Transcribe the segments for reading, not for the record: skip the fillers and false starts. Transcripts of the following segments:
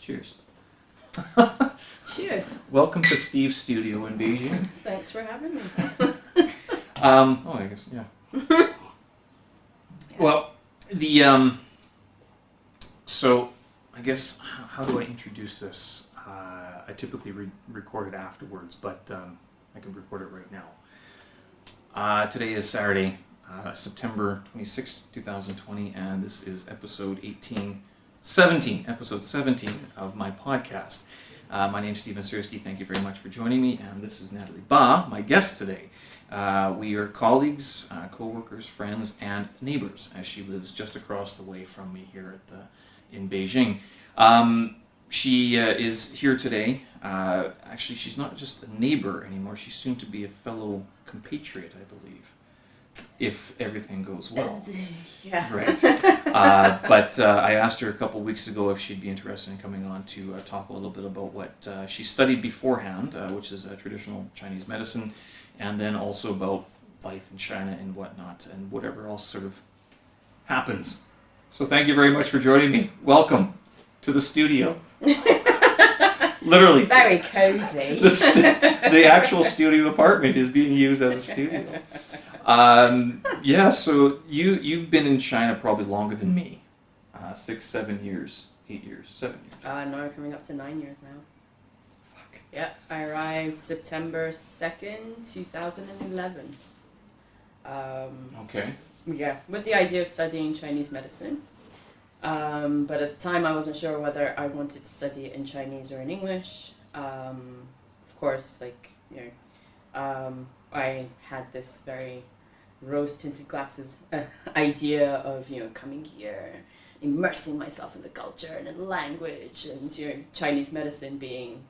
Cheers. Cheers. Welcome to Steve's studio in Beijing. Thanks for having me. I guess, yeah. Well, so I guess, how do I introduce this? I typically record it afterwards, but I can record it right now. Today is Saturday, September 26th, 2020, and this is episode 17 of my podcast. My name's Steven Sersky. Thank you very much for joining me, and this is Nataly Ba, my guest today. We are colleagues, co-workers, friends, and neighbors, as she lives just across the way from me here in Beijing. She is here today. Actually, she's not just a neighbor anymore. She's soon to be a fellow compatriot, I believe, if everything goes well. Yeah. Right. But I asked her a couple weeks ago if she'd be interested in coming on to talk a little bit about what she studied beforehand, which is traditional Chinese medicine, and then also about life in China and whatnot, and whatever else sort of happens. So thank you very much for joining me. Welcome to the studio. Literally. Very cozy. The actual studio apartment is being used as a studio. So you've been in China probably longer than me. 6, 7 years, 8 years, 7 years. No, coming up to 9 years now. Fuck. Yeah, I arrived September 2nd, 2011. Okay. Yeah, with the idea of studying Chinese medicine. But at the time I wasn't sure whether I wanted to study it in Chinese or in English. Of course, I had this very rose-tinted glasses idea of, coming here, immersing myself in the culture and in the language, and, Chinese medicine being,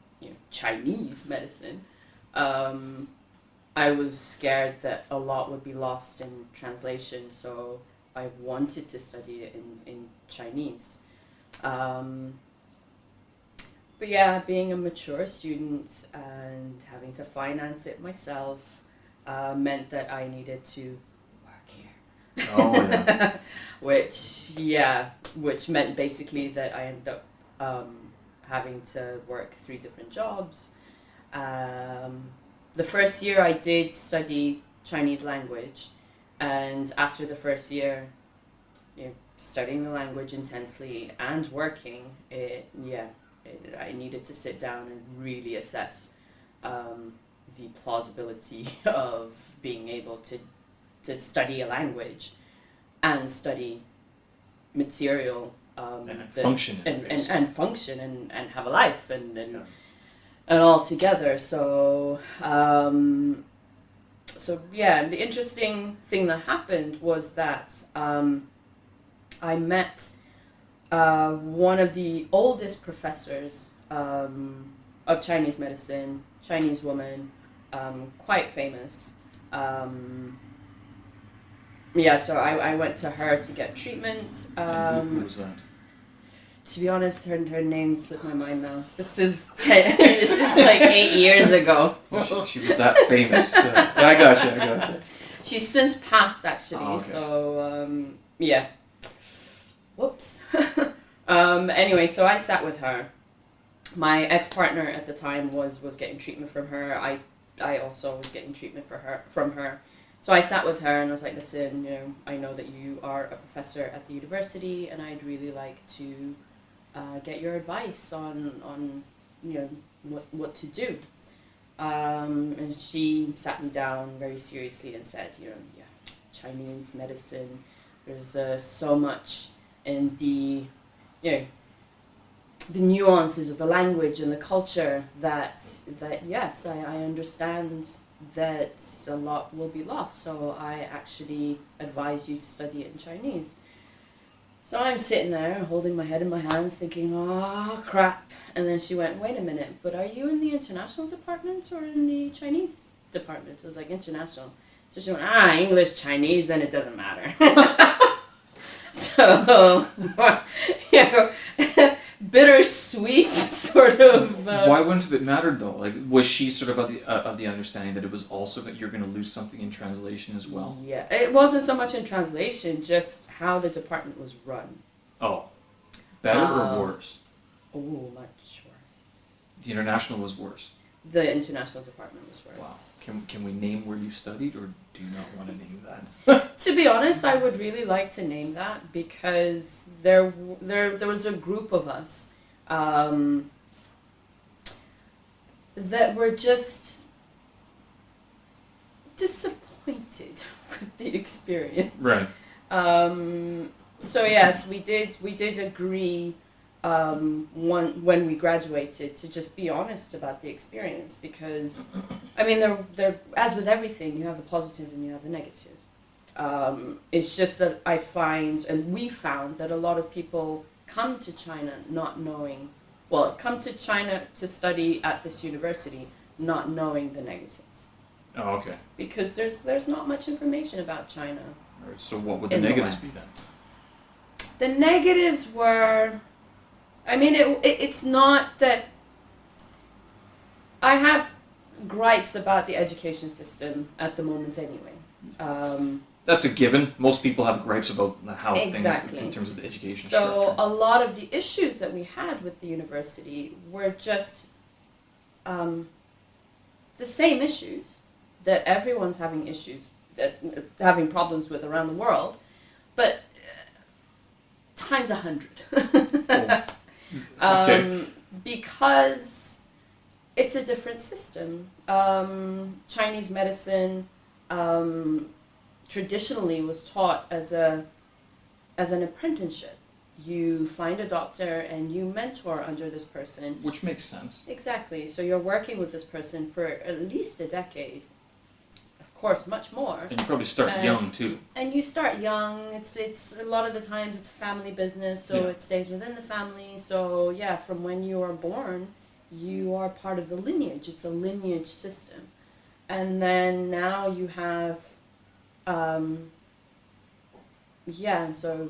Chinese medicine. I was scared that a lot would be lost in translation, so I wanted to study it in Chinese. But yeah, being a mature student and having to finance it myself meant that I needed to work here. Oh, yeah. which meant basically that I ended up having to work 3 different jobs. The first year I did study Chinese language, and after the first year, studying the language intensely and working, I needed to sit down and really assess the plausibility of being able to study a language and study material and function and function and have a life and all together. So the interesting thing that happened was that I met one of the oldest professors of Chinese medicine, Chinese woman, quite famous. So I went to her to get treatment. Who was that? To be honest, her name slipped my mind now. This is like 8 years ago. Well, she was that famous. I gotcha. She's since passed, actually. Oh, okay. So whoops. Anyway, so I sat with her. My ex-partner at the time was getting treatment from her. I also was getting treatment from her. So I sat with her and I was like, listen, I know that you are a professor at the university, and I'd really like to get your advice on what to do. And she sat me down very seriously and said, Chinese medicine, there's so much in the nuances of the language and the culture that yes, I understand that a lot will be lost, so I actually advise you to study it in Chinese. So I'm sitting there holding my head in my hands thinking, oh crap, and then she went, wait a minute, but are you in the international department or in the Chinese department? I was like, international. So she went, English, Chinese, then it doesn't matter. So, bittersweet sort of. Why wouldn't it matter though? Like, was she sort of of the understanding that it was also that you're going to lose something in translation as well? Yeah, it wasn't so much in translation, just how the department was run. Oh, better or worse? Oh, much worse. The international was worse. The international department was worse. Wow. Can we name where you studied, or do you not want to name that? To be honest, I would really like to name that because there was a group of us that were just disappointed with the experience. Right. So yes, we did agree when we graduated to just be honest about the experience, because I mean there as with everything, you have the positive and you have the negative. It's just that I find, and we found, that a lot of people come to China not knowing, come to China to study at this university not knowing the negatives. Oh, okay. Because there's not much information about China. All right, so what would the negatives be then? The negatives were, I mean, it's not that I have gripes about the education system at the moment anyway. That's a given. Most people have gripes about how Exactly. things in terms of the education So structure. a lot of the issues that we had with the university were just the same issues that everyone's having problems with around the world, but times 100. Oh. Okay. Because it's a different system. Chinese medicine traditionally was taught as an apprenticeship. You find a doctor and you mentor under this person. Which makes sense. Exactly. So you're working with this person for at least a decade. Of course, much more. And you probably start young too. And you start young. It's a lot of the times it's a family business, so it stays within the family. So yeah, from when you are born, you are part of the lineage. It's a lineage system. And then now you have so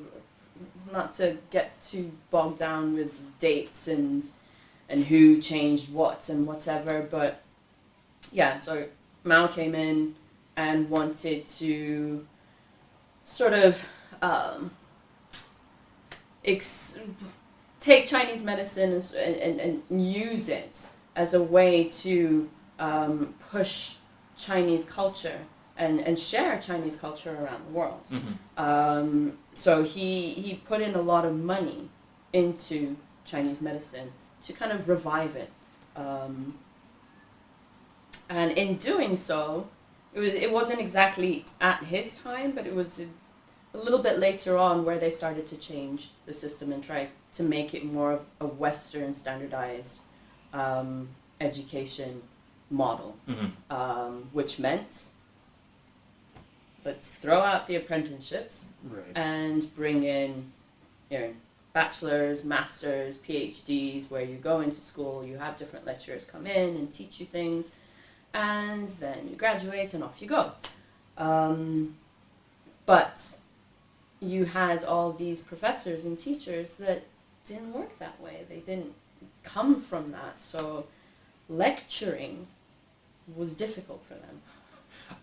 not to get too bogged down with dates and who changed what and whatever, but yeah, so Mao came in and wanted to sort of take Chinese medicine and use it as a way to push Chinese culture and share Chinese culture around the world. Mm-hmm. So he put in a lot of money into Chinese medicine to kind of revive it. And in doing so, it wasn't exactly at his time, but it was a little bit later on where they started to change the system and try to make it more of a Western standardized education model, which meant let's throw out the apprenticeships and bring in, bachelor's, master's, PhDs, where you go into school, you have different lecturers come in and teach you things, and then you graduate and off you go. But you had all these professors and teachers that didn't work that way. They didn't come from that. So lecturing was difficult for them.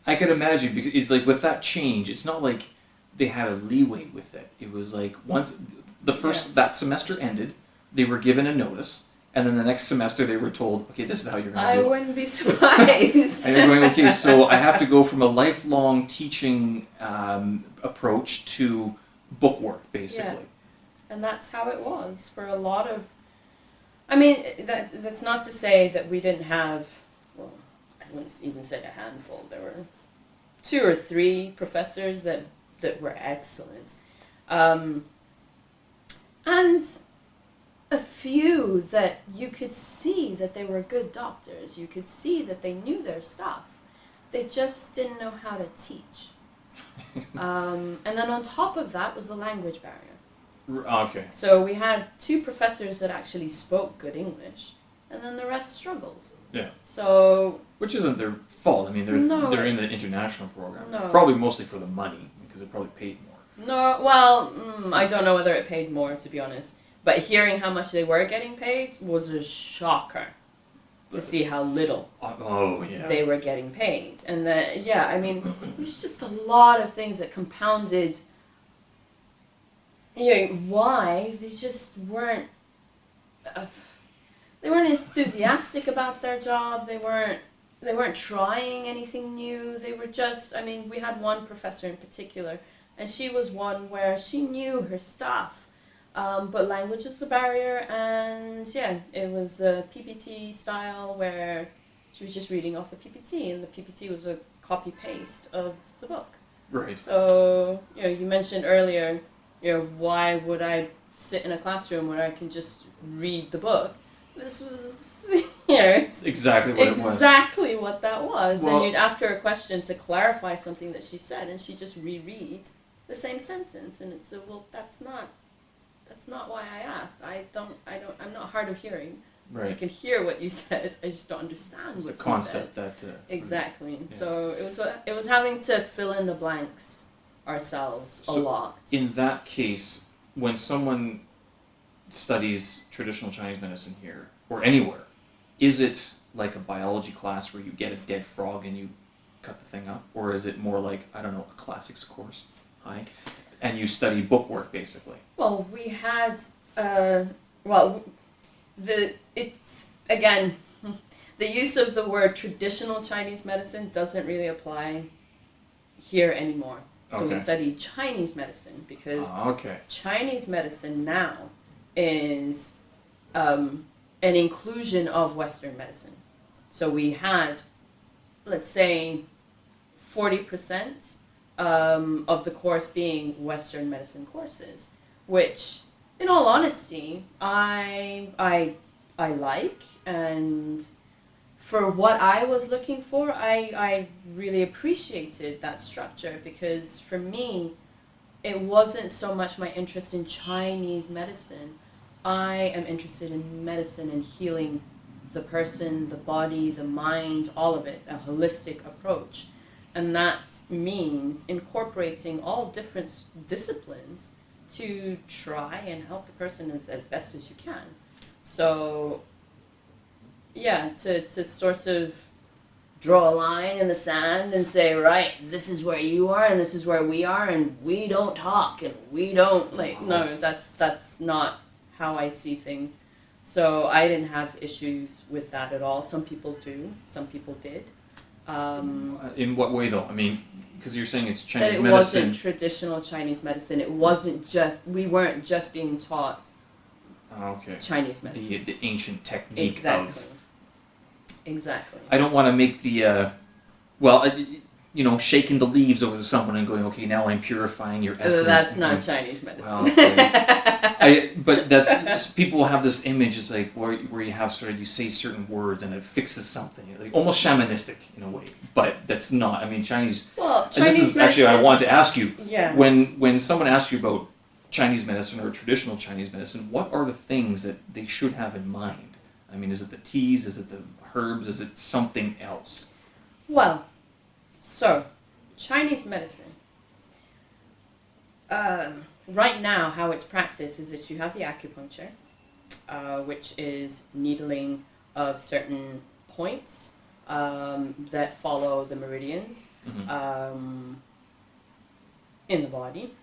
I could imagine, because it's like with that change, it's not like they had a leeway with it. It was like once that semester ended, they were given a notice, and then the next semester they were told, okay, this is how you're going to do it. I wouldn't be surprised. And you're going, okay, so I have to go from a lifelong teaching approach to bookwork, basically. Yeah. And that's how it was for a lot of... I mean, that's not to say that we didn't have... Well, I wouldn't even say a handful. There were 2 or 3 professors that were excellent. And a few that you could see that they were good doctors. You could see that they knew their stuff. They just didn't know how to teach. And then on top of that was the language barrier. Okay. So we had 2 professors that actually spoke good English, and then the rest struggled. Yeah. So... Which isn't their fault. I mean, they're in the international program. No. Probably mostly for the money, because it probably paid more. No, well, I don't know whether it paid more, to be honest. But hearing how much they were getting paid was a shocker to see how little they were getting paid. And I mean, it was just a lot of things that compounded why they just weren't they weren't enthusiastic about their job. They weren't trying anything new. They were just, I mean, we had one professor in particular, and she was one where she knew her stuff, but language is a barrier, and yeah, it was a PPT style where she was just reading off the PPT, and the PPT was a copy paste of the book. Right. So, you mentioned earlier, why would I sit in a classroom where I can just read the book? This was, Exactly what it was. Exactly what that was. Well, and you'd ask her a question to clarify something that she said, and she'd just reread the same sentence, and it's well, that's not why I asked. I'm not hard of hearing. right. I can hear what you said. I just don't understand It's what the you concept said. that. Exactly. Yeah. So it was having to fill in the blanks ourselves a lot. In that case, when someone studies traditional Chinese medicine here or anywhere, is it like a biology class where you get a dead frog and you cut the thing up, or is it more like, I don't know, a classics course, and you study bookwork basically? Well, we had it's again the use of the word traditional Chinese medicine doesn't really apply here anymore. So we Okay. study Chinese medicine because Okay. Chinese medicine now is an inclusion of Western medicine. So we had, let's say, 40% of the course being Western medicine courses, which, in all honesty, I like, and for what I was looking for, I really appreciated that structure, because for me, it wasn't so much my interest in Chinese medicine. I am interested in medicine and healing the person, the body, the mind, all of it, a holistic approach. And that means incorporating all different disciplines to try and help the person as best as you can. So, yeah, to sort of draw a line in the sand and say, right, this is where you are and this is where we are, and we don't talk and we don't, no, that's not how I see things. So I didn't have issues with that at all. Some people do, some people did. In what way though? I mean, because you're saying it's That Chinese it medicine. wasn't traditional Chinese medicine. It wasn't just, we weren't just being taught Okay. Chinese medicine. The ancient technique Exactly. of. Exactly. I don't want to make the, shaking the leaves over someone and going, okay, now I'm purifying your essence. That's not Chinese medicine. Well, it's but that's people have this image. It's like where you have you say certain words and it fixes something, like almost shamanistic in a way. But that's not. I mean, Chinese. Well, And Chinese this is actually I wanted to ask you. Yeah. When someone asks you about Chinese medicine or traditional Chinese medicine, what are the things that they should have in mind? I mean, is it the teas? Is it the herbs? Is it something else? Well, so Chinese medicine. Right now, how it's practiced is that you have the acupuncture, which is needling of certain points that follow the meridians in the body.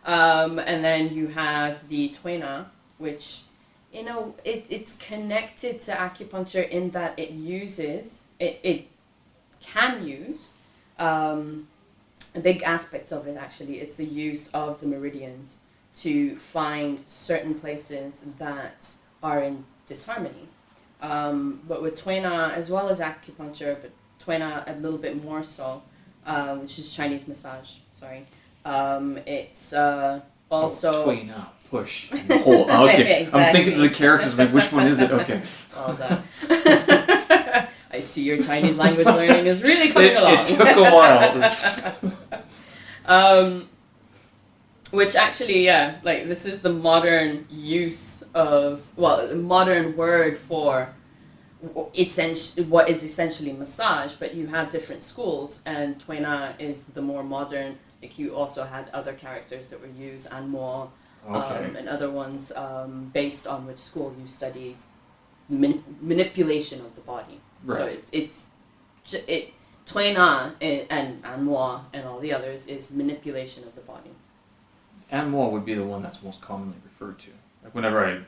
And then you have the tuina, which, it's connected to acupuncture in that it can use, a big aspect of it actually is the use of the meridians to find certain places that are in disharmony. But with tuina, as well as acupuncture, but tuina a little bit more so, which is Chinese massage, sorry. It's also... Tuina, push, and hold. Okay, Exactly. I'm thinking of the characters, like, which one is it? Okay. All that. I see your Chinese language learning is really coming along. It took a while. Which actually, yeah, like this is the modern use of, the modern word for what is essentially massage, but you have different schools, and tuina is the more modern. Like you also had other characters that were used, and more, and other ones based on which school you studied manipulation of the body. Right. So it's tuina and moi and all the others is manipulation of the body. Anmo would be the one that's most commonly referred to. Like whenever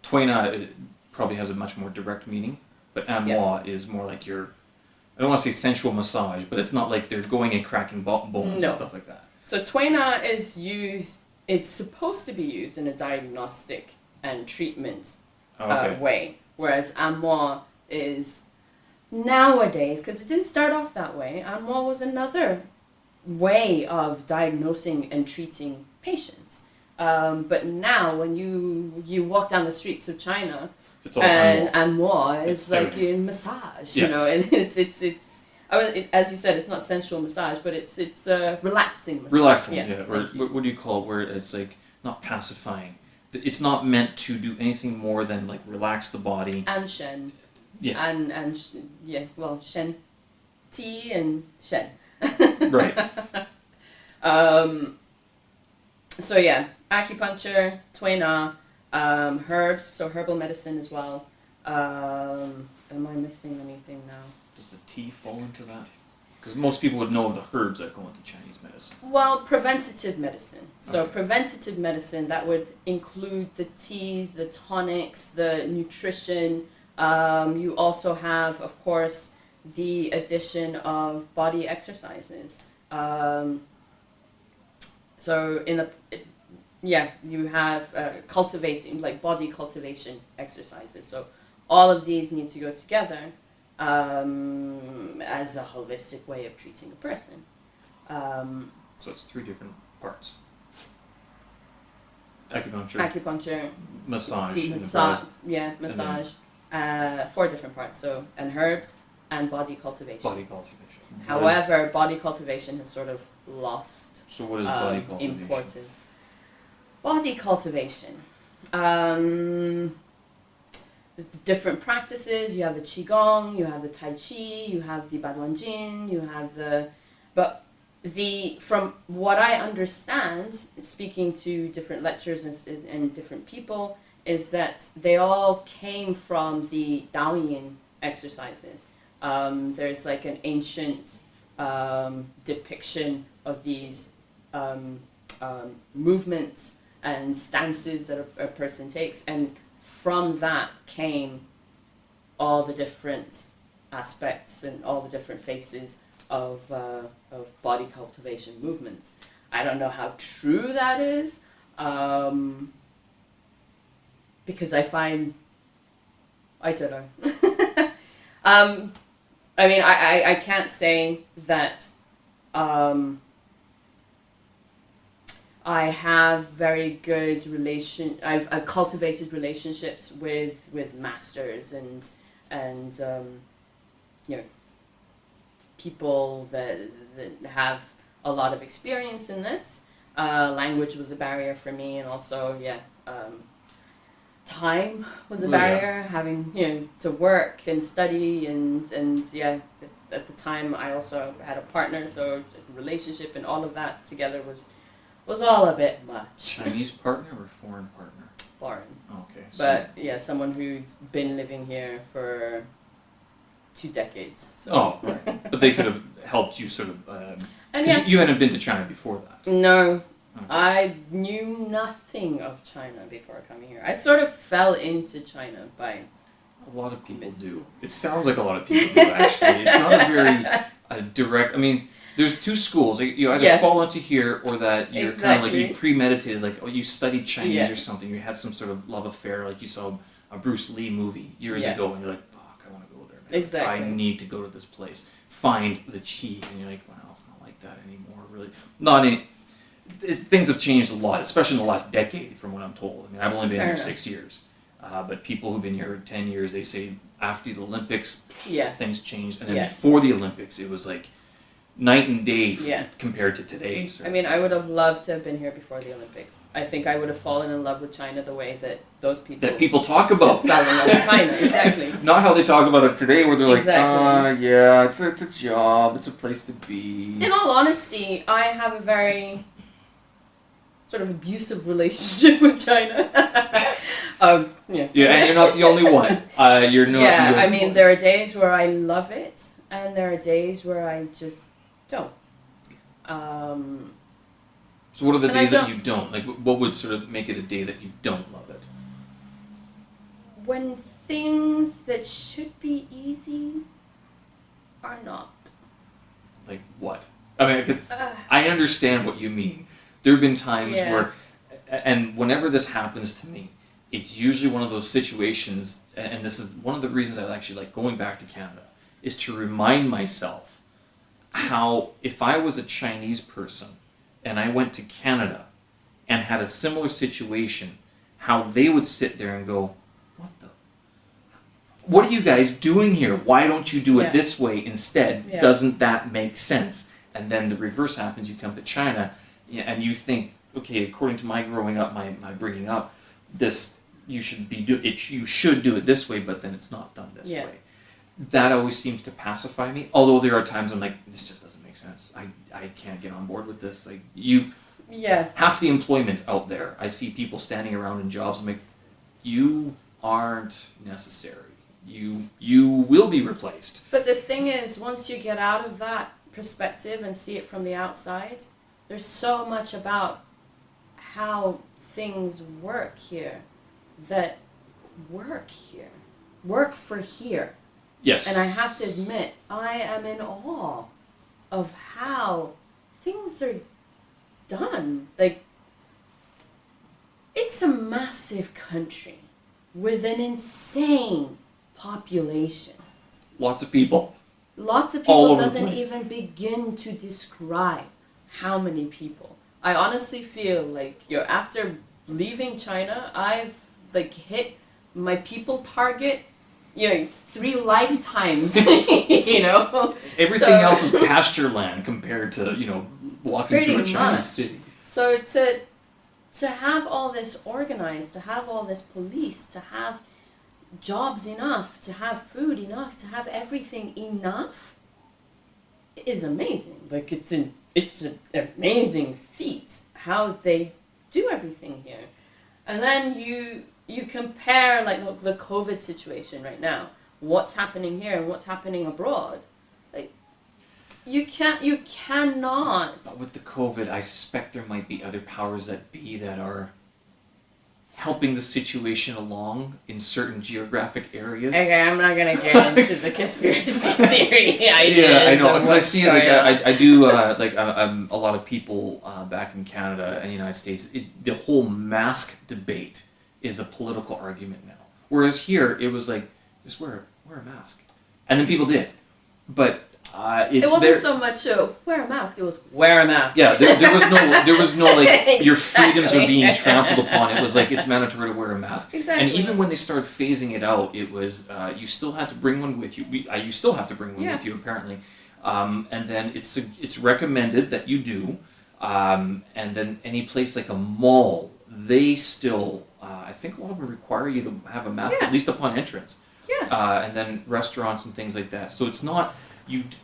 Tuina probably has a much more direct meaning, but amour is more like your, I don't want to say sensual massage, but it's not like they're going and cracking bones and stuff like that. So Tuina is used, it's supposed to be used in a diagnostic and treatment way, whereas amour is nowadays, because it didn't start off that way, amour was another way of diagnosing and treating patients. But now, when you walk down the streets of China, it's all and amour is like a massage, you know, and it's as you said, it's not sensual massage, but it's relaxing massage. Relaxing, yes, Or what do you call it? Where it's like not pacifying. It's not meant to do anything more than like relax the body. And shen. Yeah. Well, shen, ti and shen. Right. So yeah, acupuncture, tuina, herbs, so herbal medicine as well. Am I missing anything now? Does the tea fall into that? Because most people would know of the herbs that go into Chinese medicine. Well, preventative medicine. So preventative medicine, that would include the teas, the tonics, the nutrition. You also have, of course, the addition of body exercises. So you have cultivating, like body cultivation exercises. So all of these need to go together as a holistic way of treating a person. So it's 3 different parts. Acupuncture, massage, massage. 4 different parts. So, and herbs and body cultivation. However, body cultivation has sort of lost. So what is body cultivation? Importance. Body cultivation. There's different practices. You have the qigong, you have the tai chi, you have the baduanjin, you have from what I understand, speaking to different lecturers and different people, is that they all came from the Daoyin exercises. There's like an ancient depiction of these movements and stances that a person takes, and from that came all the different aspects and all the different faces of body cultivation movements. I don't know how true that is, because I don't know. I mean, I can't say that I have very good I've cultivated relationships with masters and people that have a lot of experience in this. Language was a barrier for me, and also time was a barrier. Having to work and study and at the time I also had a partner, so a relationship and all of that together was all a bit much. Chinese partner or foreign partner? Foreign. Okay. So But someone who's been living here for 2 decades. So. Oh, right. But they could have helped you sort of. And yes, you hadn't been to China before that. No. Okay. I knew nothing of China before coming here. I sort of fell into China by... A lot of people do. It sounds like a lot of people do, actually. It's not a very direct... I mean, there's 2 schools. You either fall into here or that you're kind of like you premeditated, like, you studied Chinese or something. You had some sort of love affair, like you saw a Bruce Lee movie years ago, and you're like, fuck, I want to go there. Man. Exactly. I need to go to this place. Find the chi. And you're like, well, it's not like that anymore, really. Not any... Things have changed a lot, especially in the last decade, from what I'm told. I mean, I've only been here 6 years, but people who've been here 10 years, they say after the Olympics, things changed, and then before the Olympics, it was like night and day compared to today. I mean, I would have loved to have been here before the Olympics. I think I would have fallen in love with China the way that those people talk about fell in love with China. Exactly. Not how they talk about it today, where they're like, it's a job, it's a place to be. In all honesty, I have a very sort of abusive relationship with China. And you're not the only one. You're not. Yeah, I mean, there are days where I love it, and there are days where I just don't. So what are the days that you don't? Like, what would sort of make it a day that you don't love it? when things that should be easy are not. Like what? I mean, 'cause I understand what you mean. There have been times where, and whenever this happens to me, it's usually one of those situations, and this is one of the reasons I actually like going back to Canada, is to remind myself how if I was a Chinese person and I went to Canada and had a similar situation, how they would sit there and go, what are you guys doing here? Why don't you do it this way instead? Yeah. Doesn't that make sense? And then the reverse happens. You come to China, and you think, okay, according to my growing up, my bringing up, this you should do it this way, but then it's not done this way. That always seems to pacify me. Although there are times I'm like, this just doesn't make sense. I can't get on board with this. Like half the employment out there, I see people standing around in jobs. I'm like, you aren't necessary. You will be replaced. But the thing is, once you get out of that perspective and see it from the outside, there's so much about how things work here that work for here. Yes. And I have to admit, I am in awe of how things are done. Like, it's a massive country with an insane population. Lots of people. Lots of All people over the doesn't place. even begin to describe how many people. I honestly feel like after leaving China, I've like hit my people target 3 lifetimes. Everything else is pasture land compared to walking through a Chinese city. So to have all this organized, to have all this police, to have jobs enough, to have food enough, to have everything enough is amazing. Like it's an amazing feat how they do everything here. And then you compare like the COVID situation right now, what's happening here and what's happening abroad. Like you cannot. But with the COVID, I suspect there might be other powers that be that are helping the situation along in certain geographic areas. Okay, I'm not gonna get into the conspiracy theory ideas. Yeah, I know, because I see like I do a lot of people back in Canada and the United States. The whole mask debate is a political argument now. Whereas here, it was like just wear a mask, and then people did, but. It wasn't so much wear a mask. It was wear a mask. Yeah, there was no like Exactly. your freedoms are being trampled upon. It was like it's mandatory to wear a mask. Exactly. And even when they started phasing it out, it was you still had to bring one with you. You still have to bring one with you apparently. And then it's recommended that you do. And then any place like a mall, they still I think a lot of them require you to have a mask at least upon entrance. Yeah. And then restaurants and things like that. So it's not.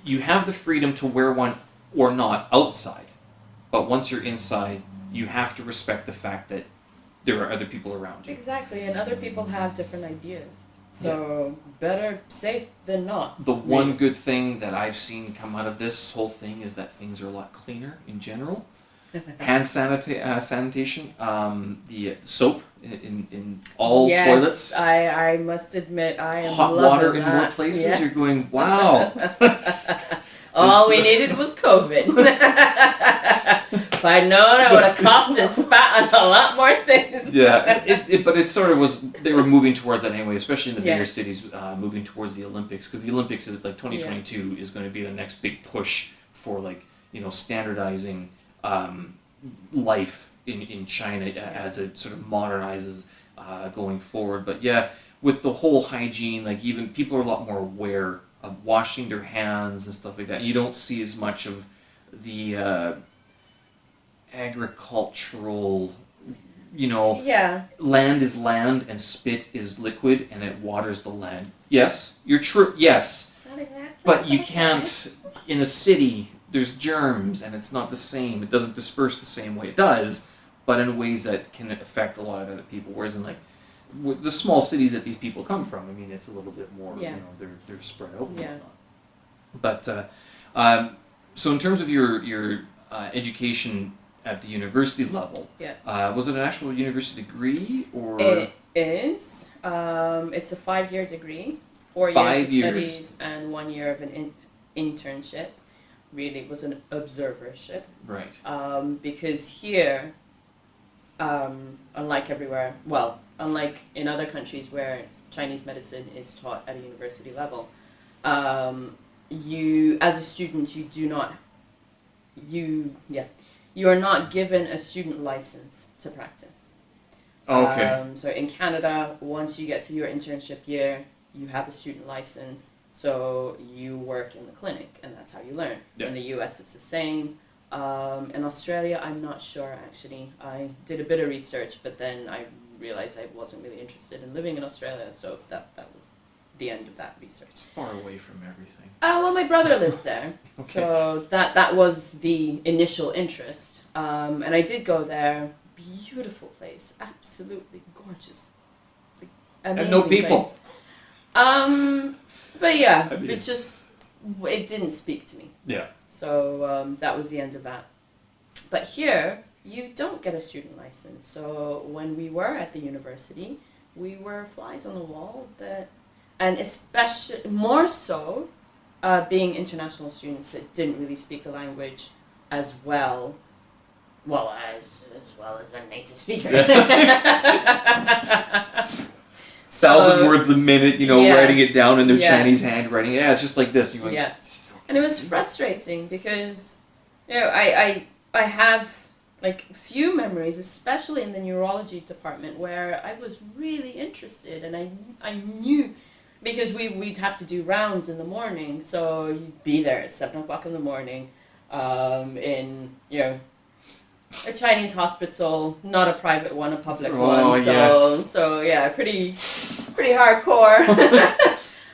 You have the freedom to wear one or not outside, but once you're inside, you have to respect the fact that there are other people around you. Exactly, and other people have different ideas. So better safe than not. The one good thing that I've seen come out of this whole thing is that things are a lot cleaner in general. Hand sanitation, the soap in all toilets. I must admit I am hot loving water in that. more places. Yes. You're going, wow. All we needed was COVID. If I'd known, I would have coughed and spat on a lot more things. Yeah, but it sort of was. They were moving towards that anyway, especially in the bigger cities, moving towards the Olympics, because the Olympics is like 2022 is going to be the next big push for standardizing life in China as it sort of modernizes going forward. But with the whole hygiene, like even people are a lot more aware of washing their hands and stuff like that. You don't see as much of the agricultural, land is land and spit is liquid and it waters the land. Yes, you're true. Yes, Not exactly. but you can't in a city. There's germs and it's not the same. It doesn't disperse the same way. It does, but in ways that can affect a lot of other people. Whereas in the small cities that these people come from, I mean, it's a little bit more. They're spread out. And whatnot. But so in terms of your education at the university level, was it an actual university degree or? is it's a 5-year degree, 4 years 5 of years. studies, and 1 year of an internship. Really, it was an observership. Right. Because here, unlike everywhere, well, unlike in other countries where Chinese medicine is taught at a university level, you, as a student, you are not given a student license to practice. Okay. So in Canada, once you get to your internship year, you have a student license, so you work in the clinic, and that's how you learn. Yeah. In the US, it's the same. In Australia, I'm not sure, actually. I did a bit of research, but then I realized I wasn't really interested in living in Australia, so that was the end of that research. It's far away from everything. Well, my brother lives there, Okay. so that was the initial interest. And I did go there. Beautiful place, absolutely gorgeous, like, amazing And no people. place. But yeah, I mean- it didn't speak to me. Yeah. So that was the end of that. But here, you don't get a student license. So when we were at the university, we were flies on the wall. And especially more so, being international students that didn't really speak the language as well. Well, as well as a native speaker. 1,000 words a minute, Yeah. writing it down in their Yeah. Chinese handwriting. Yeah, it's just like this. You're like, Yeah. so- And it was frustrating because, I have like few memories, especially in the neurology department, where I was really interested, and I knew, because we'd have to do rounds in the morning, so you'd be there at 7 o'clock in the morning, in a Chinese hospital, not a private one, a public one. So yes. so yeah, pretty hardcore.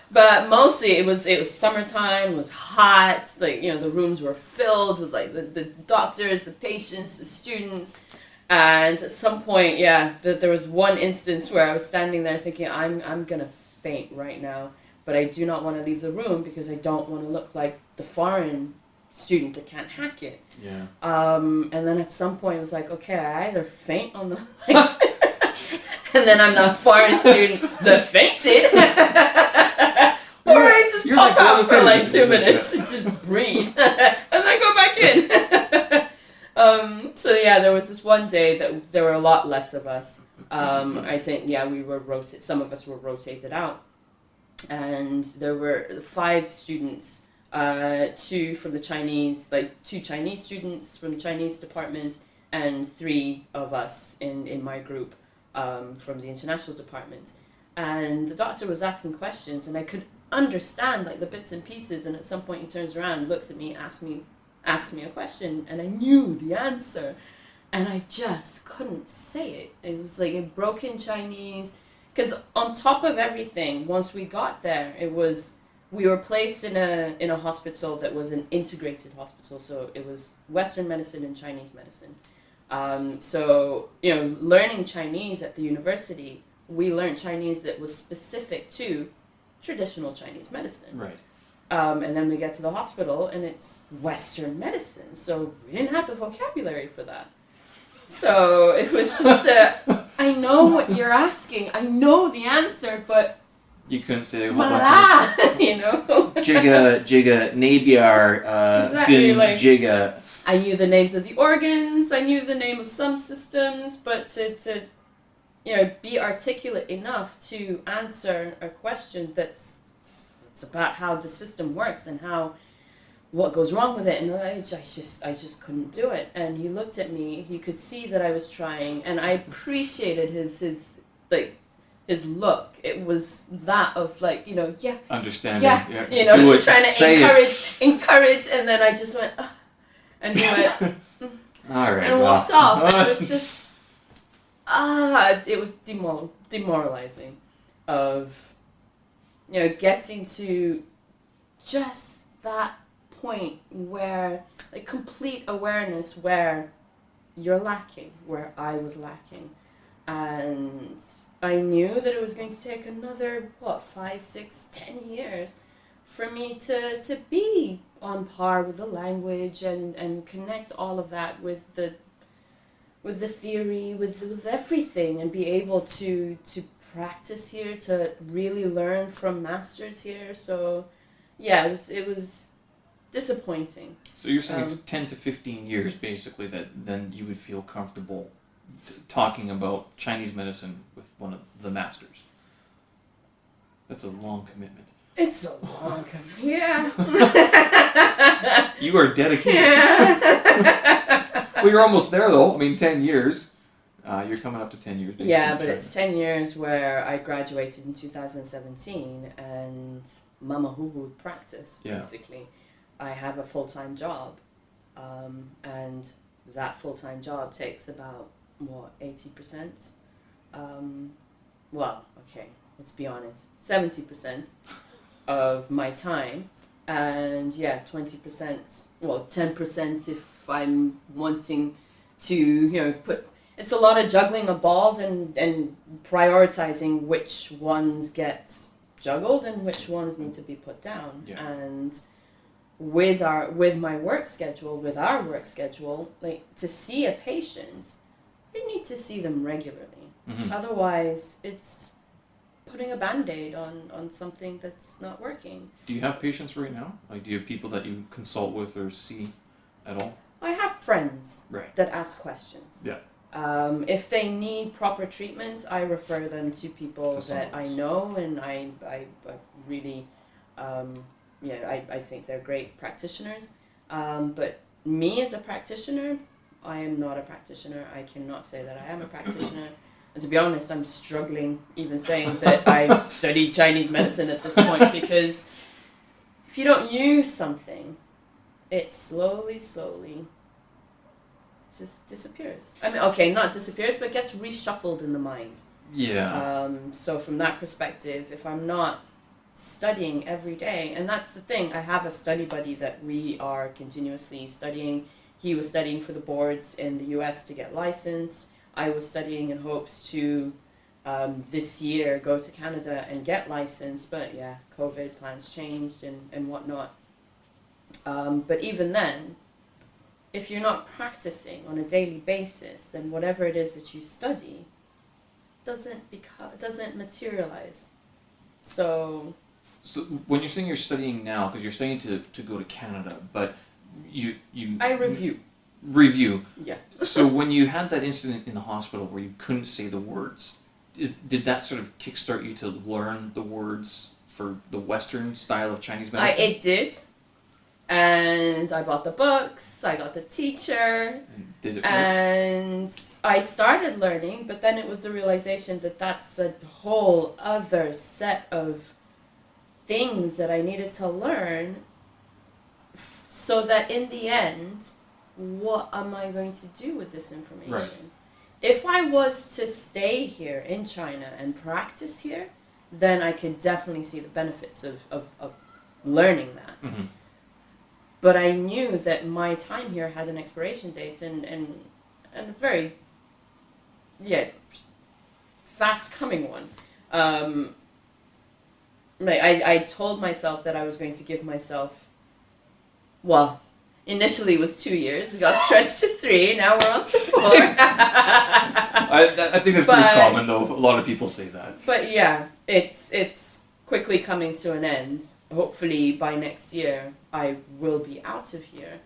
But mostly it was summertime, it was hot, like, the rooms were filled with like the doctors, the patients, the students. And at some point, there was one instance where I was standing there thinking, I'm gonna faint right now, but I do not want to leave the room because I don't want to look like the foreign student that can't hack it. Yeah. And then at some point it was like, okay, I either faint on the and then I'm the foreign student that fainted. Or I just You're pop like, out for like 2 yeah. minutes and just breathe and then go back in. So yeah, there was this one day that there were a lot less of us. I think, we were some of us were rotated out. And there were 5 students, 2 from the Chinese, like 2 Chinese students from the Chinese department, and 3 of us in my group from the international department. And the doctor was asking questions, and I could understand like the bits and pieces, and at some point he turns around, looks at me, asks me a question, and I knew the answer, and I just couldn't say it. It was like in broken Chinese, because on top of everything, once we got there, we were placed in a hospital that was an integrated hospital, so it was Western medicine and Chinese medicine. So learning Chinese at the university, we learned Chinese that was specific to traditional Chinese medicine. Right. And then we get to the hospital and it's Western medicine, so we didn't have the vocabulary for that. So it was just, I know what you're asking, I know the answer, but You couldn't say a whole bunch Mala, Jigga, Nabiar, Exactly, Gun, like- Jigga. I knew the names of the organs, I knew the name of some systems, but to be articulate enough to answer a question that's about how the system works and what goes wrong with it, and I just couldn't do it. And he looked at me, he could see that I was trying, and I appreciated his look. It was that of like, Understanding. yeah, Do it. trying to Say encourage, and then I just went, "Ugh." And he went, it. All right. and well. walked off. It was just, it was demoralizing of, getting to just that point where, like, complete awareness where you're lacking, where I was lacking. And I knew that it was going to take another, 5, 6, 10 years for me to be on par with the language and connect all of that with with the theory, with everything, and be able to practice here, to really learn from masters here. So, yeah, it was disappointing. So you're saying it's 10 to 15 years, basically, that then you would feel comfortable talking about Chinese medicine with one of the masters. That's a long commitment. It's a long yeah. You are dedicated. Yeah. Well, you're almost there, though. I mean, 10 years. You're coming up to 10 years, basically. Yeah, but it's 10 years where I graduated in 2017 and Mama Hoo practice, basically. I have a full-time job, and that full-time job takes about, 80%? Well, okay, let's be honest, 70% of my time, and 20%, 10% if I'm wanting to, it's a lot of juggling of balls and prioritizing which ones get juggled and which ones need to be put down. Yeah. And with our work schedule, like, to see a patient, you need to see them regularly. Mm-hmm. Otherwise, it's putting a Band-Aid on something that's not working. Do you have patients right now? Like, do you have people that you consult with or see at all? I have friends that ask questions. Yeah. If they need proper treatment, I refer them to people that I know, and I really, I think they're great practitioners. But me as a practitioner, I am not a practitioner. I cannot say that I am a practitioner. And to be honest, I'm struggling even saying that I've studied Chinese medicine at this point, because if you don't use something, it slowly just disappears. I mean, okay, not disappears, but gets reshuffled in the mind. Yeah. So from that perspective, if I'm not studying every day, and that's the thing, I have a study buddy that we are continuously studying. He was studying for the boards in the US to get licensed. I was studying in hopes to this year go to Canada and get licensed, but COVID plans changed and whatnot. But even then, if you're not practicing on a daily basis, then whatever it is that you study doesn't materialize. So when you're saying you're studying now, because you're studying to go to Canada, but you I review. Yeah. So when you had that incident in the hospital where you couldn't say the words, did that sort of kickstart you to learn the words for the Western style of Chinese medicine? It did. And I bought the books, I got the teacher, and did it work? And I started learning, but then it was the realization that that's a whole other set of things that I needed to learn, so that in the end, what am I going to do with this information? Right. If I was to stay here in China and practice here, then I could definitely see the benefits of learning that. Mm-hmm. But I knew that my time here had an expiration date, and a very fast coming one. I told myself that I was going to give myself, initially it was 2 years, it got stretched to 3, now we're on to 4. I think that's pretty common, though. A lot of people say that. But yeah, it's quickly coming to an end. Hopefully by next year I will be out of here.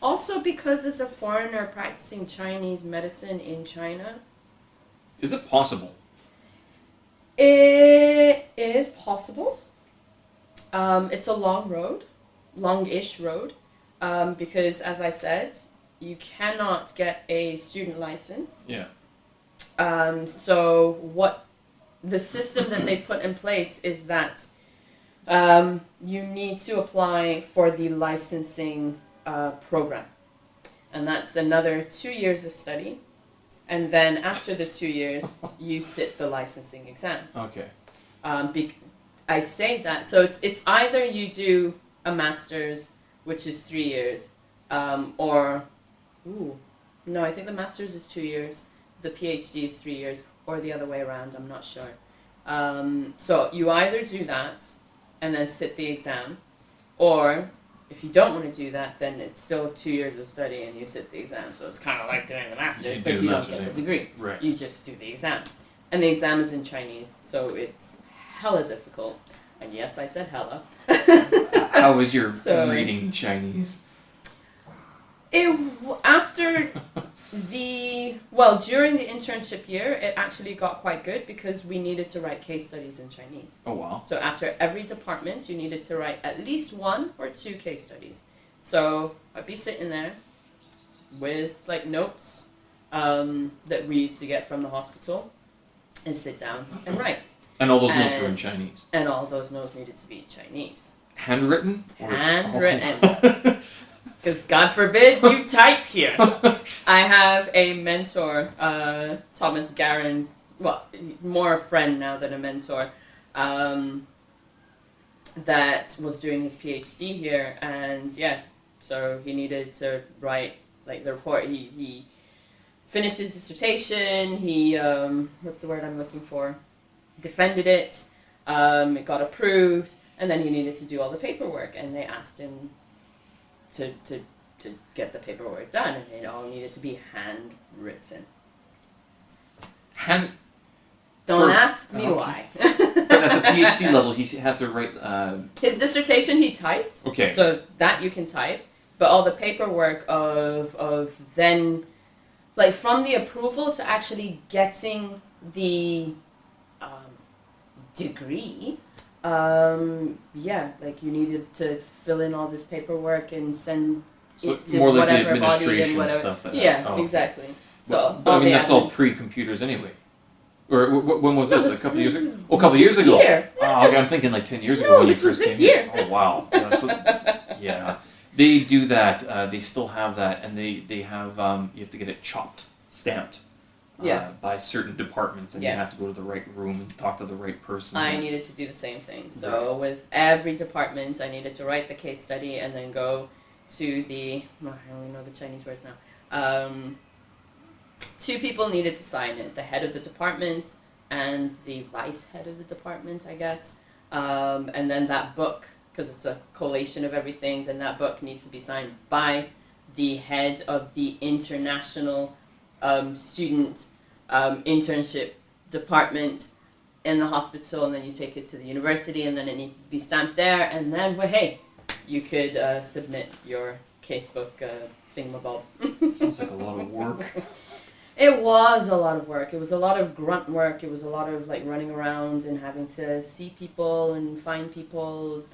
Also because as a foreigner practicing Chinese medicine in China. Is it possible? It is possible. It's a longish road, because as I said, you cannot get a student license. Yeah. So what the system that they put in place is that you need to apply for the licensing program. And that's another 2 years of study. And then after the 2 years, you sit the licensing exam. Okay. I say that. So it's either you do a master's, which is 3 years, or... no, I think the master's is 2 years. The PhD is 3 years, or the other way around, I'm not sure. So you either do that and then sit the exam, or if you don't want to do that, then it's still 2 years of study and you sit the exam. So it's kind of like doing the master's, but you don't get the degree. Right. You just do the exam. And the exam is in Chinese, so it's hella difficult. And yes, I said hella. How was your So- reading Chinese? After during the internship year, it actually got quite good because we needed to write case studies in Chinese. Oh, wow. So after every department, you needed to write at least 1 or 2 case studies. So I'd be sitting there with like notes that we used to get from the hospital and sit down and write. And all those notes were in And- Chinese. And all those notes needed to be in Chinese. Handwritten? Handwritten. Because God forbid you type here. I have a mentor, Thomas Garin, well, more a friend now than a mentor, that was doing his PhD here, and yeah, so he needed to write like the report. He finished his dissertation. He what's the word I'm looking for? Defended it. It got approved, and then he needed to do all the paperwork, and they asked him to get the paperwork done, and it all needed to be handwritten. Don't ask me why. But at the PhD level, he had to write. His dissertation he typed. Okay. So that you can type, but all the paperwork of then, like from the approval to actually getting the degree. Like you needed to fill in all this paperwork and send So it to more like the whatever body and administration whatever. stuff. Exactly. So But I all mean, the that's all admin- pre-computers anyway. Or when was No, this? A couple years ago? is Oh, a couple years this ago. year. Oh, okay, I'm thinking like 10 years ago No, when you this was first this came year. here. Oh, wow. Yeah, they do that. They still have that, and they have you have to get it chopped, stamped. Yeah. By certain departments, and Yeah. you have to go to the right room and talk to the right person. I needed to do the same thing. So with every department, I needed to write the case study and then go to the. I only know the Chinese words now. 2 people needed to sign it: the head of the department and the vice head of the department, I guess. And then that book, because it's a collation of everything, then that book needs to be signed by the head of the international student internship department in the hospital, and then you take it to the university, and then it needs to be stamped there, and then you could submit your casebook thingamabob. Sounds like a lot of work. It was a lot of work. It was a lot of grunt work. It was a lot of like running around and having to see people and find people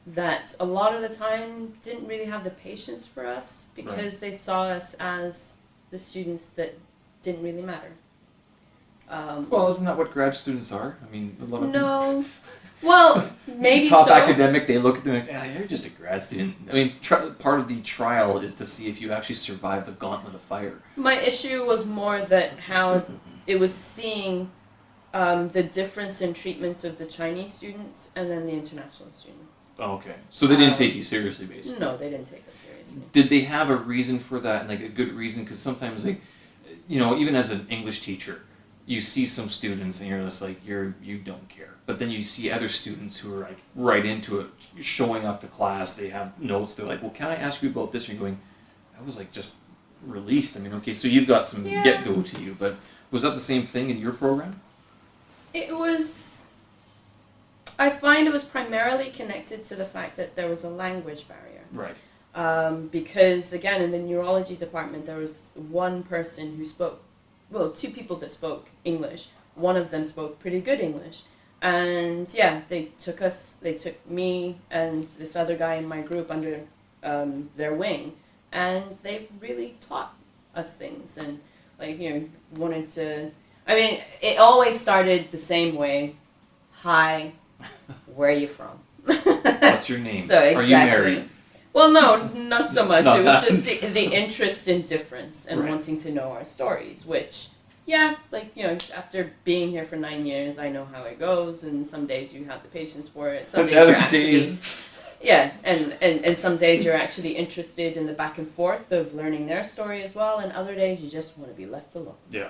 that a lot of the time didn't really have the patience for us because they saw us as the students that didn't really matter. Well, isn't that what grad students are? I mean, a lot of No. Well, maybe top so. academic, they look at them like, you're just a grad student. I mean, part of the trial is to see if you actually survive the gauntlet of fire. My issue was more that how it was seeing the difference in treatments of the Chinese students and then the international students. Oh, okay. So they didn't take you seriously, basically. No, they didn't take us seriously. Did they have a reason for that, like a good reason? Because sometimes, like, even as an English teacher, you see some students and you're just like, you don't care. But then you see other students who are like right into it, showing up to class. They have notes. They're like, well, can I ask you about this? And you're going, I was like just released. I mean, okay, so you've got some get-go to you. But was that the same thing in your program? It was. I find it was primarily connected to the fact that there was a language barrier. Right. Because again, in the neurology department, there was one person who spoke, 2 people that spoke English. One of them spoke pretty good English. And they took me and this other guy in my group under their wing, and they really taught us things and wanted to. I mean, it always started the same way. Hi, where are you from? What's your name? So exactly. Are you married? Well, no, not so much. Not It was that. just the interest in difference and Right. wanting to know our stories, which. After being here for 9 years, I know how it goes, and some days you have the patience for it. Some And days other you're actually, days. and some days you're actually interested in the back and forth of learning their story as well, and other days you just want to be left alone. Yeah.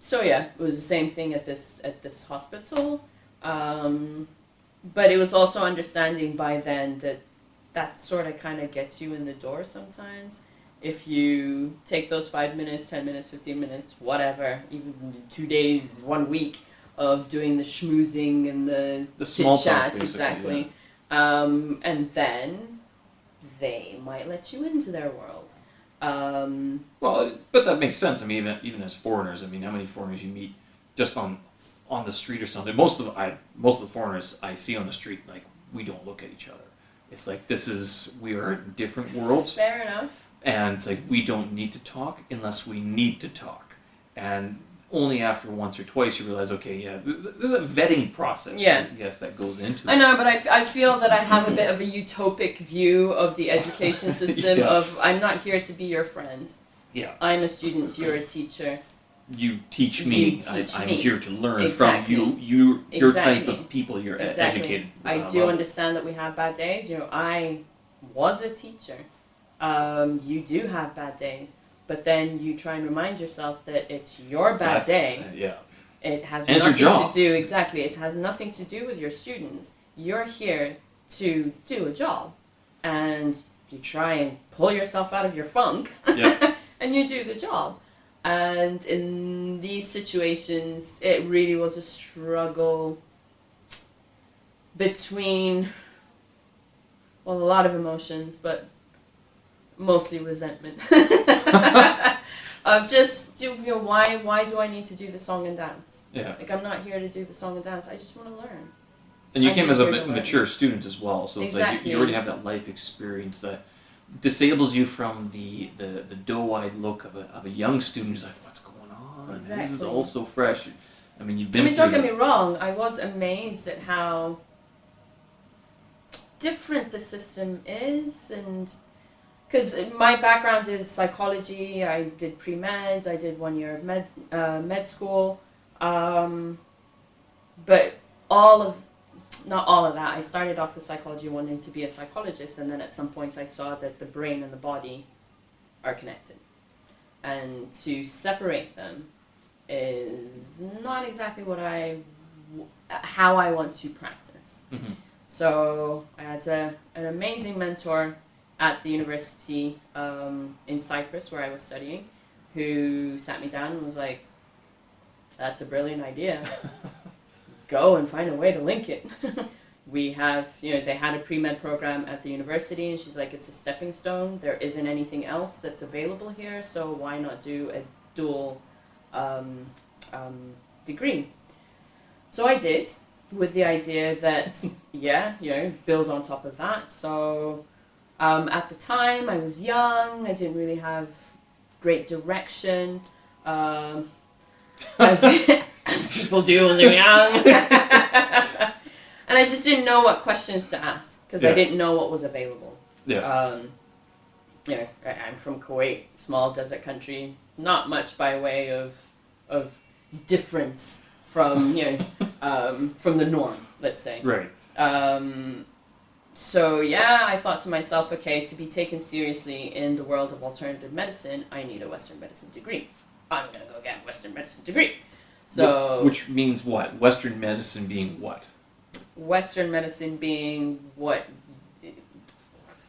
It was the same thing at this hospital, but it was also understanding by then that that sort of kind of gets you in the door sometimes. If you take those 5 minutes, 10 minutes, 15 minutes, whatever, even 2 days, 1 week of doing the schmoozing and the small chit-chat, talk, exactly. And then they might let you into their world. Well, but that makes sense. I mean, even as foreigners, I mean, how many foreigners you meet just on the street or something? Most of the foreigners I see on the street, like, we don't look at each other. It's like, we are in different worlds. Fair enough. And it's like, we don't need to talk unless we need to talk. And only after once or twice you realize, okay, yeah, the vetting process, yes, that goes into it. I know, but I feel that I have a bit of a utopic view of the education system of, I'm not here to be your friend. Yeah. I'm a student, you're a teacher. You teach me. I'm here to learn from you. Your type of people. You're educated. I do understand that we have bad days. I was a teacher. You do have bad days, but then you try and remind yourself that it's your bad day. It has nothing to do. Exactly. It has nothing to do with your students. You're here to do a job, and you try and pull yourself out of your funk, and you do the job. And in these situations, it really was a struggle between, well, a lot of emotions, but mostly resentment. Of just, why do I need to do the song and dance? Yeah. Like, I'm not here to do the song and dance. I just want to learn. And you came as a mature student as well, so it's like you already have that life experience that disables you from the doe-eyed look of a young student who's like, what's going on? Exactly. This is all so fresh. I mean, you've been don't get me wrong, I was amazed at how different the system is, and because my background is psychology, I did pre-med, I did 1 year of med school, but not all of that. I started off with psychology wanting to be a psychologist, and then at some point I saw that the brain and the body are connected. And to separate them is not exactly how I want to practice. Mm-hmm. So I had an amazing mentor at the university in Cyprus where I was studying, who sat me down and was like, that's a brilliant idea. Go and find a way to link it. We have, they had a pre-med program at the university, and she's like, it's a stepping stone. There isn't anything else that's available here, so why not do a dual degree? So I did, with the idea that, build on top of that. So at the time, I was young, I didn't really have great direction, as people do when they're young. And I just didn't know what questions to ask, because I didn't know what was available. I'm from Kuwait, small desert country, not much by way of difference from from the norm, let's say. Right. So I thought to myself, okay, to be taken seriously in the world of alternative medicine, I need a Western medicine degree. I'm gonna go get a Western medicine degree. So, which means what? Western medicine being what? Western medicine being what?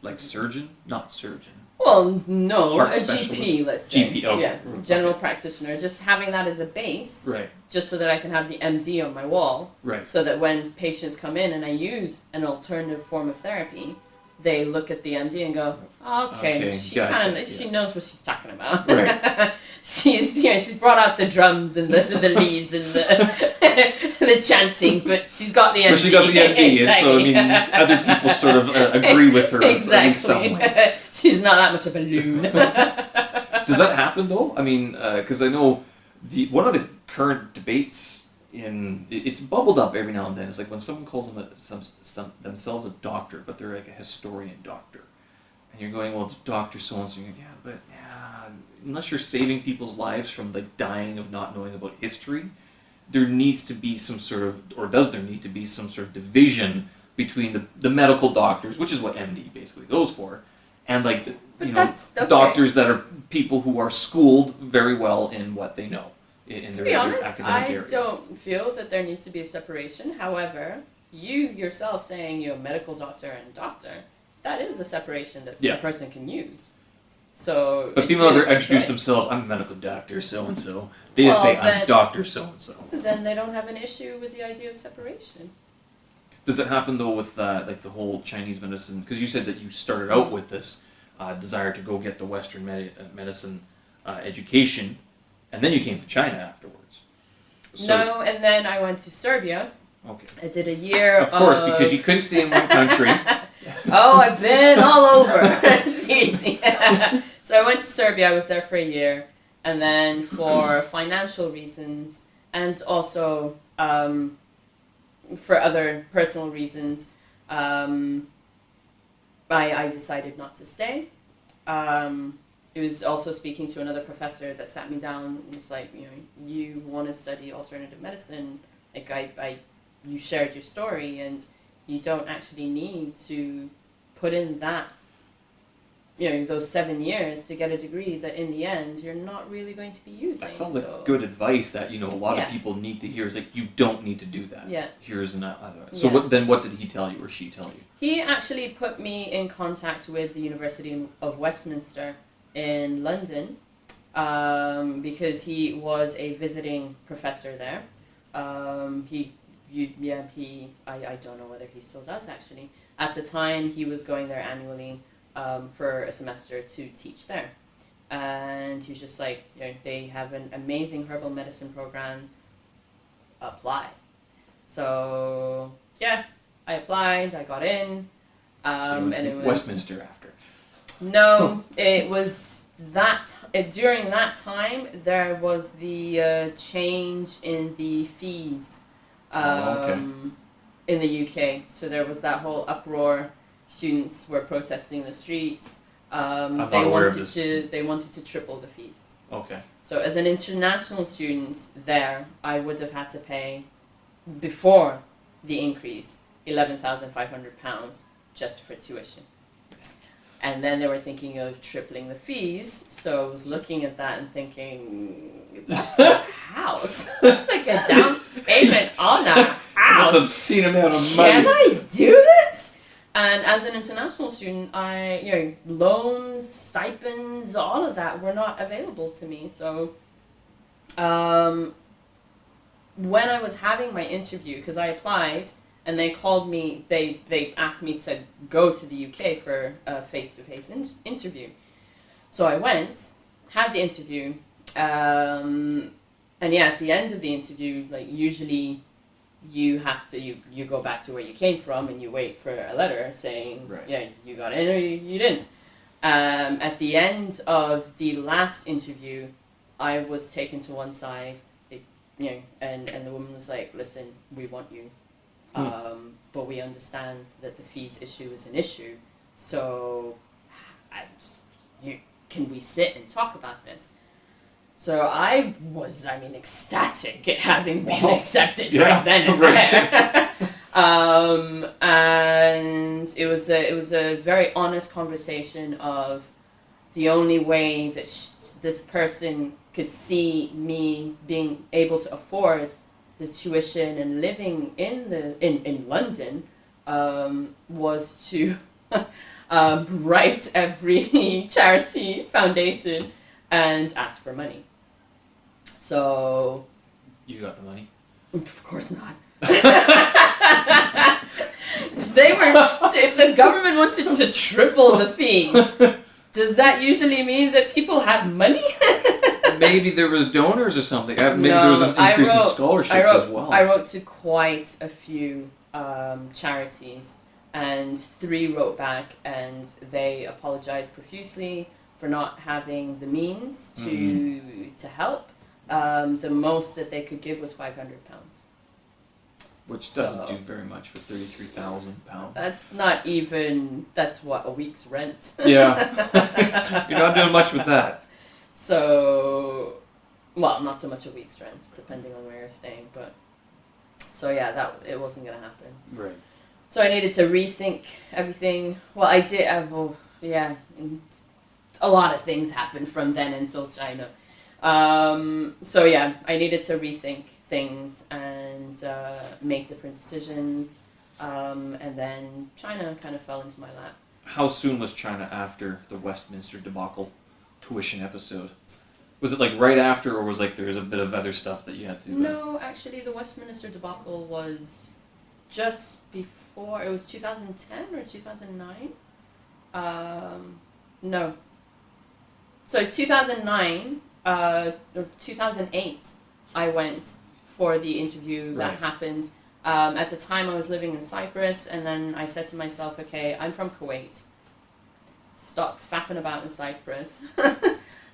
Like surgeon? Not surgeon. Well, no, Heart a specialist. GP, let's say. GP, okay. Yeah, general practitioner. Just having that as a base. Right. Just so that I can have the MD on my wall. Right. So that when patients come in and I use an alternative form of therapy, they look at the MD and go, okay, she knows what she's talking about. Right. she's brought out the drums and the leaves and the chanting, but she's got the MD. But she got the MD, exactly. so I mean, other people sort of agree with her exactly. in some way. She's not that much of a loon. Does that happen though? I mean, because I know one of the current debates it's bubbled up every now and then. It's like when someone calls themselves a doctor, but they're like a historian doctor, and you're going, well, it's Doctor so and so. But unless you're saving people's lives from like dying of not knowing about history, there needs to be some sort of, or does there need to be some sort of division between the medical doctors, which is what MD basically goes for, and like doctors that are people who are schooled very well in what they know. To be honest, I don't feel that there needs to be a separation. However, you yourself saying you're a medical doctor and doctor that is a separation that Yeah. a person can use. So, But it's people really ever good introduce choice. themselves, I'm a medical doctor, so and so. They just Well, say, then- I'm Doctor so and so. Then they don't have an issue with the idea of separation. Does it happen though with like the whole Chinese medicine? Because you said that you started out with this desire to go get the Western medicine education, and then you came to China afterwards. So, No, and then I went to Serbia. Okay. I did a year Of course, because you couldn't stay in one country. Oh, I've been all over. It's easy. So I went to Serbia. I was there for a year, and then for financial reasons, and also for other personal reasons, I decided not to stay. It was also speaking to another professor that sat me down and was like, you want to study alternative medicine, like you shared your story, and you don't actually need to put in that, those 7 years to get a degree that in the end you're not really going to be using. That sounds like good advice that a lot of people need to hear. Is like, you don't need to do that. Yeah. Here's another. So what did he tell you or she tell you? He actually put me in contact with the University of Westminster in London, because he was a visiting professor there. I don't know whether he still does actually. At the time, he was going there annually for a semester to teach there. And he was just like, they have an amazing herbal medicine program, apply. So, yeah, I applied, I got in, and it was... Westminster after. No, it was during that time, there was the change in the fees in the UK. So there was that whole uproar. Students were protesting the streets. They wanted to triple the fees. Okay. So as an international student there, I would have had to pay, before the increase, £11,500 just for tuition. And then they were thinking of tripling the fees, so I was looking at that and thinking, that's a house. That's like a down payment on a house. That's an obscene amount of money. Can I do this? And as an international student, loans, stipends, all of that were not available to me. So when I was having my interview, because I applied, and they called me, they asked me to go to the UK for a face-to-face interview. So I went, had the interview, and at the end of the interview, usually you have to, you go back to where you came from and you wait for a letter saying, right. You got in or you didn't. At the end of the last interview, I was taken to one side, and the woman was like, listen, we want you. But we understand that the fees issue is an issue, so can we sit and talk about this? So I was, ecstatic at having been accepted right then and there. And it was a very honest conversation of the only way that this person could see me being able to afford the tuition and living in London was to write every charity foundation and ask for money. So you got the money? Of course not. If the government wanted to triple the fees, does that usually mean that people have money? Maybe there was donors or something. Maybe there was an increase in scholarships as well. I wrote to quite a few charities, and 3 wrote back, and they apologized profusely for not having the means to help. The most that they could give was £500. Which doesn't do very much for £33,000. That's what, a week's rent. Yeah. You're not doing much with that. So, well, not so much a week's rent, depending on where you're staying, but, so yeah, that, it wasn't going to happen. Right. So I needed to rethink everything. Well, I did, a lot of things happened from then until China. So yeah, I needed to rethink things and make different decisions, and then China kind of fell into my lap. how soon was China after the Westminster debacle tuition episode? Was it like right after, or was like there's a bit of other stuff that you had to do? No, actually, the Westminster debacle was just before. It was 2010 or 2009. No. So 2009 or 2008, I went for the interview that Right. happened. At the time, I was living in Cyprus, and then I said to myself, okay, I'm from Kuwait. Stop faffing about in Cyprus.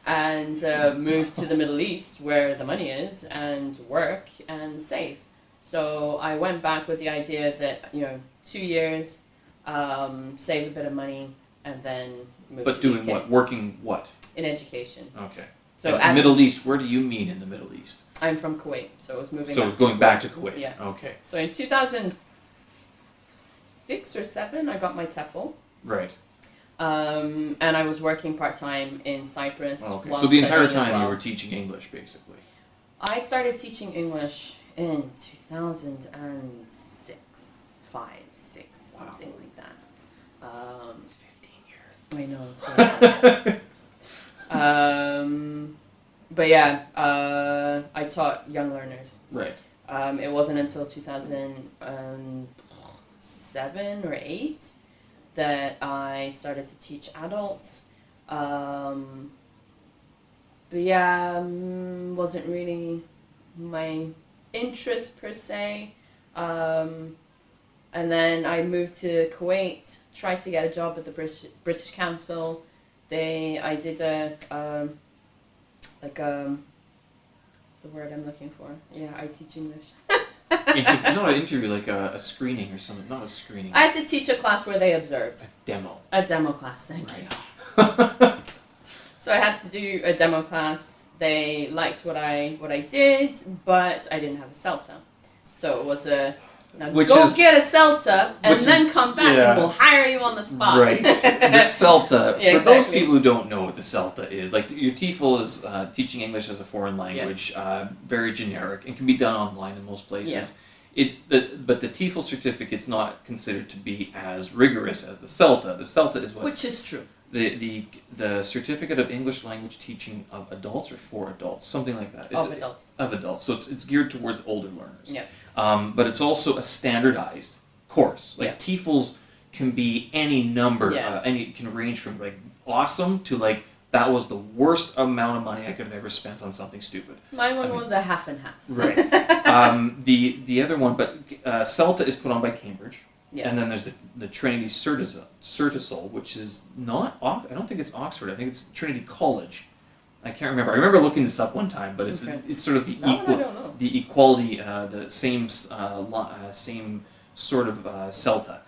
And move to the Middle East where the money is and work and save. So I went back with the idea that, 2 years, save a bit of money, and then move But to doing the UK. what? Working what? In education. Okay. So In the Middle East, where do you mean in the Middle East? I'm from Kuwait, so I was moving So back it's going to back to Kuwait. Yeah. Okay. So in 2006 or 7, I got my TEFL. Right. And I was working part-time in Cyprus. Okay. while So the entire studying as time you well. were teaching English, basically. I started teaching English in 2006, 5, 6, Wow. something like that. It's 15 years. I know. So, but yeah, I taught young learners. Right. It wasn't until 2007 or 8 that I started to teach adults. But yeah, wasn't really my interest per se. And then I moved to Kuwait, tried to get a job at the British Council. I did what's the word I'm looking for? Yeah, I teach English. Not an interview, like a screening or something. Not a screening. I had to teach a class where they observed. A demo. A demo class, thank you. Right. So I had to do a demo class. They liked what I did, but I didn't have a CELTA. So it was get a CELTA and then come back and we'll hire you on the spot. Right. The CELTA. Yeah, for those exactly. people who don't know what the CELTA is, like your TEFL is teaching English as a foreign language, very generic, and can be done online in most places. But the TEFL certificate's not considered to be as rigorous as the CELTA. The CELTA is what... Which is true. The Certificate of English Language Teaching of Adults or for Adults, something like that. Of adults. Of adults. So it's geared towards older learners. Yeah. But it's also a standardized course. Like TEFLs can be any number. Can range from like awesome to like that was the worst amount of money I could have ever spent on something stupid. Mine was a half and half. Right. The other one, but CELTA is put on by Cambridge. Yeah. And then there's the Trinity Certisol, which is not, I don't think it's Oxford, I think it's Trinity College. I can't remember. I remember looking this up one time, but it's sort of the equality, the same sort of CELTA.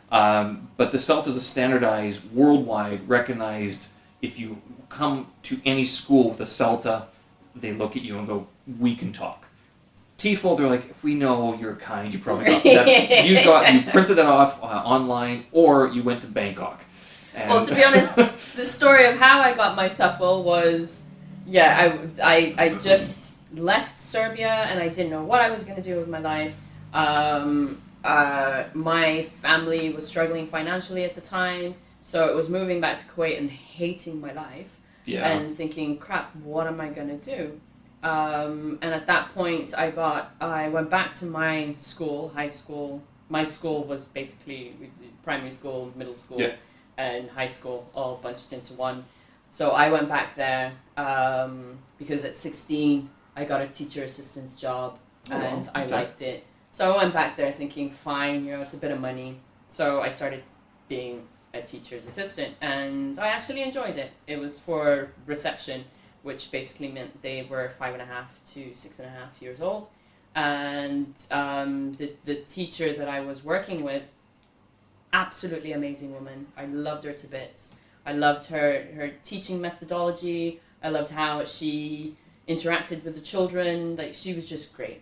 But the CELTA is a standardized, worldwide, recognized, if you come to any school with a CELTA, they look at you and go, we can talk. TEFL, they're like, we know you're kind. You probably got that. You printed that off online, or you went to Bangkok. And well, to be honest, the story of how I got my TEFL was, I just left Serbia and I didn't know what I was going to do with my life. My family was struggling financially at the time, so it was moving back to Kuwait and hating my life and thinking, crap, what am I going to do? And at that point, I went back to my school, high school. My school was basically primary school, middle school, and high school all bunched into one. So I went back there because at 16, I got a teacher assistant's job and I liked it. So I went back there thinking, fine, it's a bit of money. So I started being a teacher's assistant and I actually enjoyed it. It was for reception, which basically meant they were 5.5 to 6.5 years old. And the teacher that I was working with, absolutely amazing woman. I loved her to bits. I loved her teaching methodology. I loved how she interacted with the children. Like, she was just great.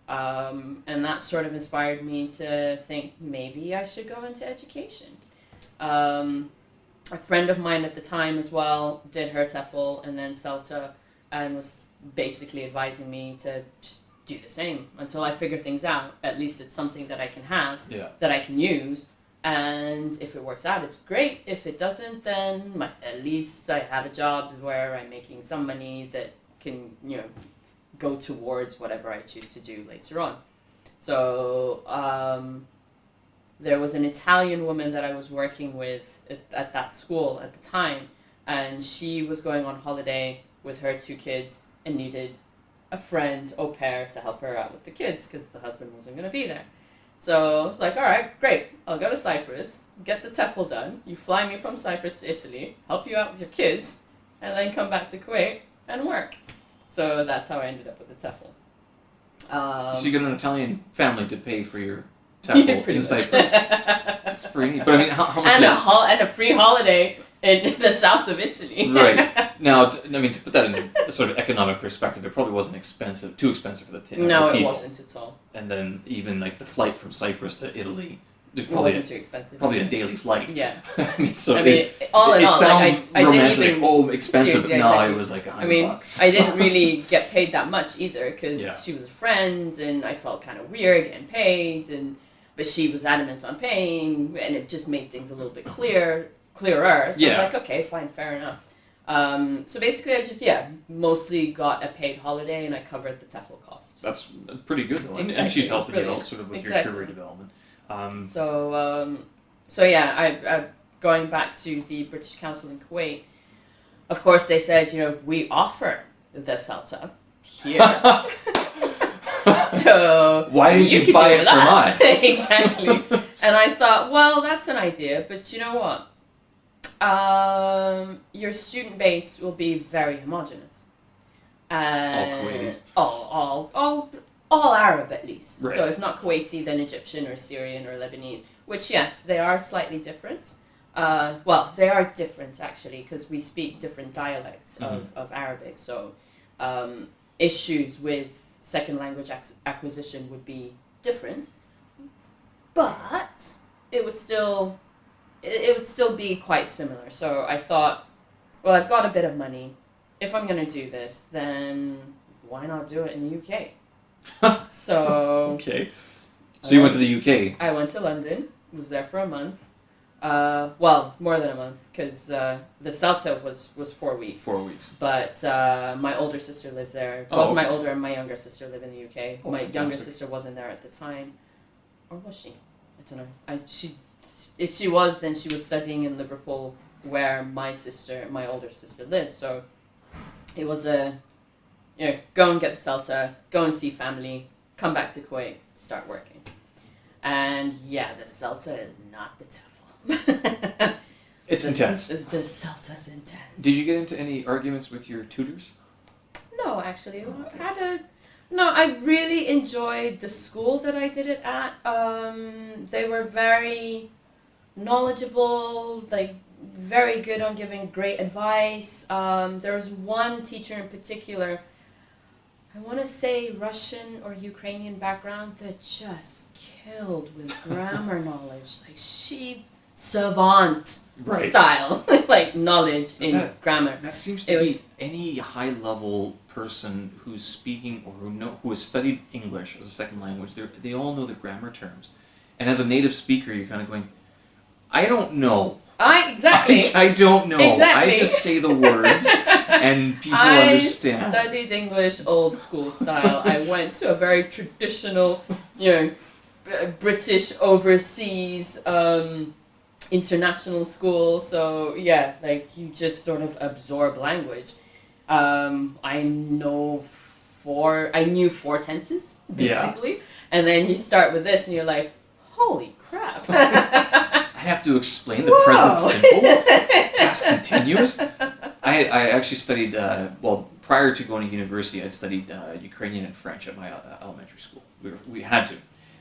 And that sort of inspired me to think maybe I should go into education. A friend of mine at the time as well did her TEFL and then CELTA and was basically advising me to just do the same until I figure things out. At least it's something that I can have, that I can use, And if it works out, it's great. If it doesn't, then at least I have a job where I'm making some money that can, go towards whatever I choose to do later on. So there was an Italian woman that I was working with at that school at the time, and she was going on holiday with her 2 kids and needed a friend, au pair, to help her out with the kids because the husband wasn't going to be there. So I was like, all right, great. I'll go to Cyprus, get the TEFL done. You fly me from Cyprus to Italy, help you out with your kids, and then come back to Kuwait and work. So that's how I ended up with the TEFL. So you got an Italian family to pay for your TEFL in Cyprus. That's pretty neat. But I mean, how much? And a free holiday in the south of Italy. Right. Now, I mean, to put that in a sort of economic perspective, it probably wasn't too expensive for the TEFL. No, it wasn't at all. And then even like the flight from Cyprus to Italy, there's It probably wasn't too expensive. probably a daily flight. Yeah. I mean, all in it all, sounds I didn't romantic. even. Expensive. Yeah, No, exactly. it was like $100. I didn't really get paid that much either because Yeah. she was a friend and I felt kind of weird getting paid, but she was adamant on paying, and it just made things a little bit clearer. So I was like, okay, fine, fair enough. So basically, I just mostly got a paid holiday and I covered the TEFL cost. That's pretty good though, Exactly. and she's It was helping you out brilliant. sort of with Exactly. your career development. I going back to the British Council in Kuwait, of course they said, we offer the SALTA here. So why didn't you could buy do it with from us? Exactly. And I thought, well, that's an idea, but you know what? Your student base will be very homogenous. All Kuwaitis. All Arab at least. Right. So if not Kuwaiti, then Egyptian or Syrian or Lebanese. Which yes, they are slightly different. They are different actually because we speak different dialects of Arabic. So issues with second language acquisition would be different, but it would still be quite similar. So I thought, well, I've got a bit of money. If I'm going to do this, then why not do it in the UK? So Okay. So you went to the UK. I went to London, was there for a month. More than a month, because the SALTA was 4 weeks. 4 weeks. But my older sister lives there. Oh, Both okay. my older and my younger sister live in the UK. Oh, My younger fantastic. sister wasn't there at the time. Or was she? I don't know. If she was, then she was studying in Liverpool, where my older sister lives. So it was go and get the SALTA, go and see family, come back to Kuwait, start working. And the SALTA is not the TEFL. It's intense. The SALTA's intense. Did you get into any arguments with your tutors? No, actually, I really enjoyed the school that I did it at. They were very knowledgeable, like very good on giving great advice. There was one teacher in particular, I want to say Russian or Ukrainian background, that just killed with grammar knowledge. Like she savant style, like knowledge in grammar. That seems to be any high-level person who's speaking or who has studied English as a second language. They all know the grammar terms, and as a native speaker, you're kind of going, I don't know. Exactly. I don't know. Exactly. I just say the words, and people understand. I studied English old school style. I went to a very traditional, British overseas international school. So you just sort of absorb language. I knew 4 tenses basically, and then you start with this, and you're like, holy crap. I have to explain the present simple, past continuous. I actually studied, prior to going to university, I studied Ukrainian and French at my elementary school. We had to.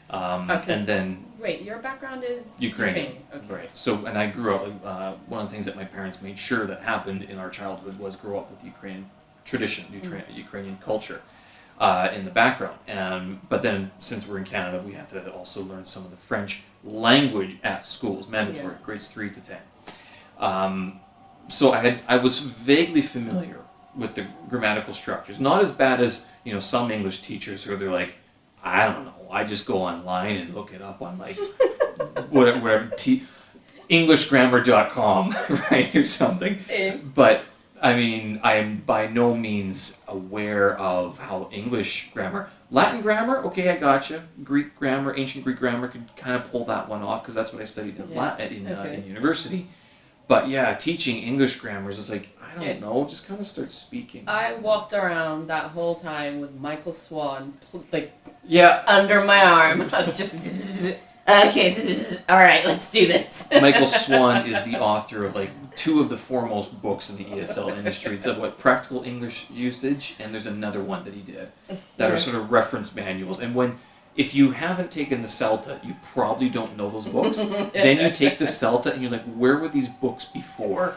And then... Wait, your background is... Ukrainian. Okay. Right. So, and I grew up, one of the things that my parents made sure that happened in our childhood was grow up with Ukrainian tradition, Ukrainian culture in the background. But then, since we're in Canada, we had to also learn some of the French language at schools, mandatory, grades 3 to 10. So I was vaguely familiar with the grammatical structures. Not as bad as, some English teachers who they're like, I don't know, I just go online and look it up on whatever englishgrammar.com, right, or something. But I mean, I am by no means aware of how English grammar, Latin grammar, okay, I gotcha. Greek grammar, ancient Greek grammar, could kind of pull that one off because that's what I studied in university. But yeah, teaching English grammars is like, I don't know, just kind of start speaking. I walked around that whole time with Michael Swan, like, yeah, under my arm. I'm just, okay, all right, let's do this. Michael Swan is the author of like 2 of the foremost books in the ESL industry. It's what Practical English Usage, and there's another one that he did that are sort of reference manuals. And if you haven't taken the CELTA, you probably don't know those books. Then you take the CELTA and you're like, where were these books before?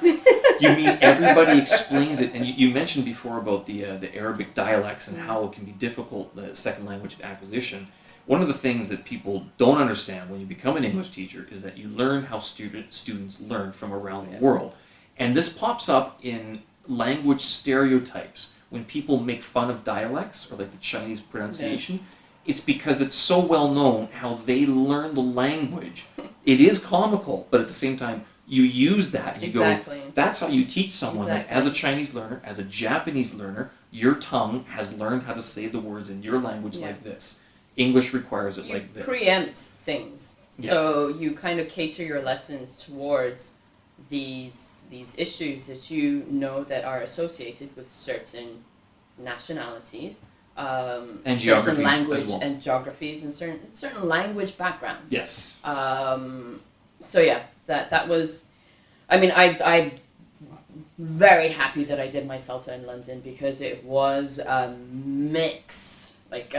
You mean everybody explains it. And you mentioned before about the Arabic dialects and how it can be difficult, the second language acquisition. One of the things that people don't understand when you become an English teacher is that you learn how students learn from around the world. And this pops up in language stereotypes. When people make fun of dialects or like the Chinese pronunciation, it's because it's so well known how they learn the language. It is comical, but at the same time, you use that. And you go, that's how you teach someone. Like, as a Chinese learner, as a Japanese learner, your tongue has learned how to say the words in your language like this. English requires it like this. You preempt things. So you kind of cater your lessons towards these issues that you know that are associated with certain nationalities. And certain geographies language as well. And geographies and certain language backgrounds. Yes. So yeah, that was. I mean, I'm very happy that I did my CELTA in London because it was a mix. Like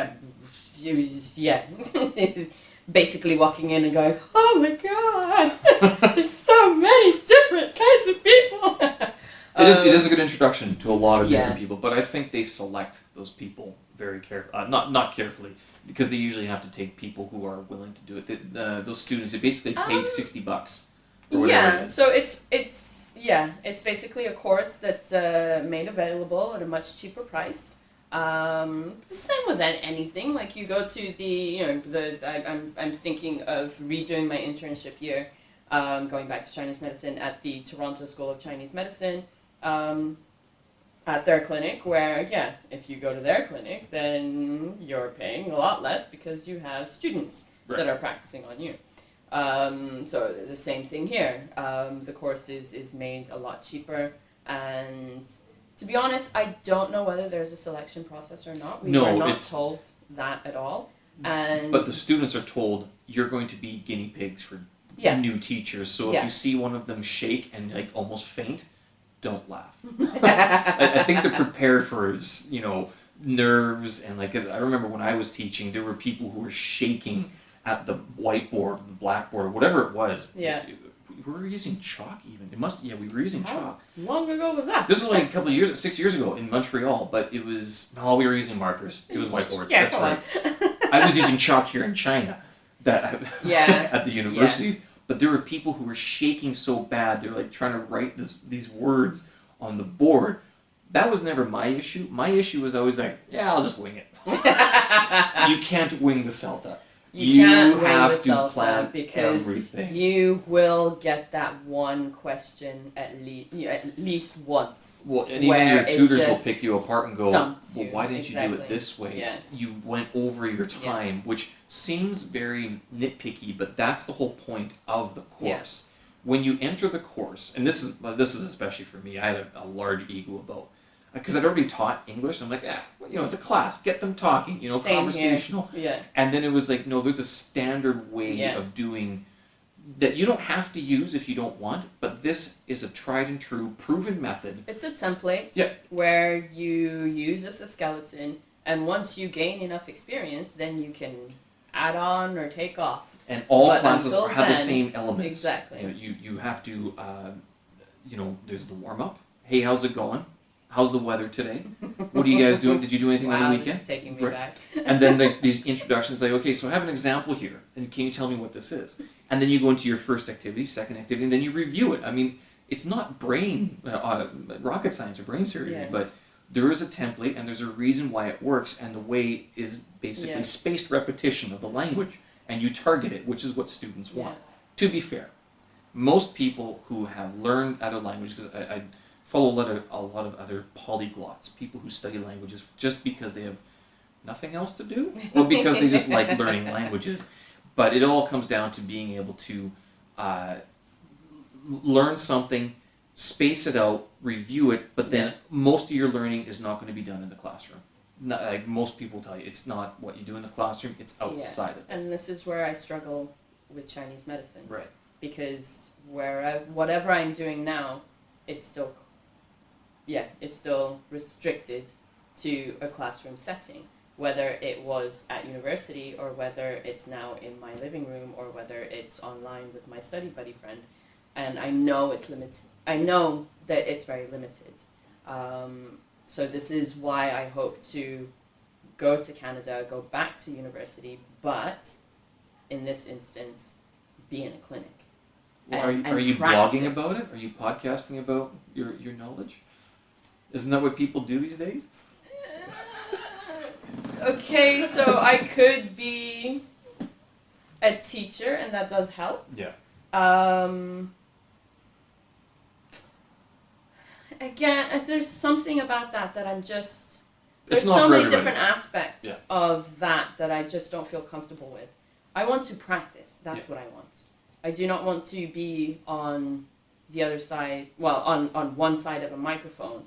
it was it was basically walking in and going, oh my god, there's so many different kinds of people. It is a good introduction to a lot of different people, but I think they select those people very carefully, not carefully, because they usually have to take people who are willing to do it. Those students, they basically pay $60 or whatever it is. So it's basically a course that's made available at a much cheaper price. The same with anything. Like you go to I'm thinking of redoing my internship year, going back to Chinese medicine at the Toronto School of Chinese Medicine. At their clinic, where if you go to their clinic, then you're paying a lot less because you have students that are practicing on you. So the same thing here. The course is made a lot cheaper, and to be honest, I don't know whether there's a selection process or not. We were not told that at all. But the students are told you're going to be guinea pigs for new teachers. So if you see one of them shake and like almost faint, don't laugh. I think they're prepared for nerves and like. 'Cause I remember when I was teaching, there were people who were shaking at the whiteboard, the blackboard, whatever it was. Yeah. We were using chalk even. We were using chalk. How long ago was that? This was like a couple of years, 6 years ago in Montreal, but it was, we were using markers. It was whiteboards, that's right. I was using chalk here in China at the universities, but there were people who were shaking so bad, they were like trying to write these words on the board. That was never my issue. My issue was always like, I'll just wing it. You can't wing the CELTA. You can't wing have the to CELTA plan because everything. you will get that one question at least once. Well, and even your tutors will pick you apart and go, why didn't you do it this way? Yeah. You went over your time, which seems very nitpicky, but that's the whole point of the course. Yeah. When you enter the course, and this is especially for me, I had a large ego about, because I'd already taught English. I'm like, it's a class. Get them talking, Same conversational. Here. Yeah. And then it was like, no, there's a standard way of doing that you don't have to use if you don't want, but this is a tried and true, proven method. It's a template where you use as a skeleton, and once you gain enough experience, then you can add on or take off. And all classes have the same elements. Exactly. You have to, there's the warm-up. Hey, how's it going? How's the weather today? What are you guys doing? Did you do anything on the weekend? It's taking me back. And then these introductions, like, okay, so I have an example here, and can you tell me what this is? And then you go into your first activity, second activity, and then you review it. I mean, it's not brain rocket science or brain surgery, but there is a template, and there's a reason why it works, and the way is basically spaced repetition of the language. and you target it, which is what students want. Yeah. To be fair, most people who have learned other languages, because I follow a lot of other polyglots, people who study languages just because they have nothing else to do, or because they just like learning languages. But it all comes down to being able to learn something, space it out, review it, but then most of your learning is not going to be done in the classroom. Not, like most people tell you, it's not what you do in the classroom, it's outside of it. And this is where I struggle with Chinese medicine. Right. Because whatever I'm doing now, it's still restricted to a classroom setting. Whether it was at university or whether it's now in my living room or whether it's online with my study buddy friend. And I know it's limited. I know that it's very limited. So this is why I hope to go to Canada, go back to university, but in this instance, be in a clinic. Well, are you blogging about it? Are you podcasting about your knowledge? Isn't that what people do these days? Okay, so I could be a teacher, and that does help. Yeah. Again, there's something about that I'm just... It's There's not so for many everybody. different aspects of that I just don't feel comfortable with. I want to practice. That's what I want. I do not want to be on the other side, well, on one side of a microphone,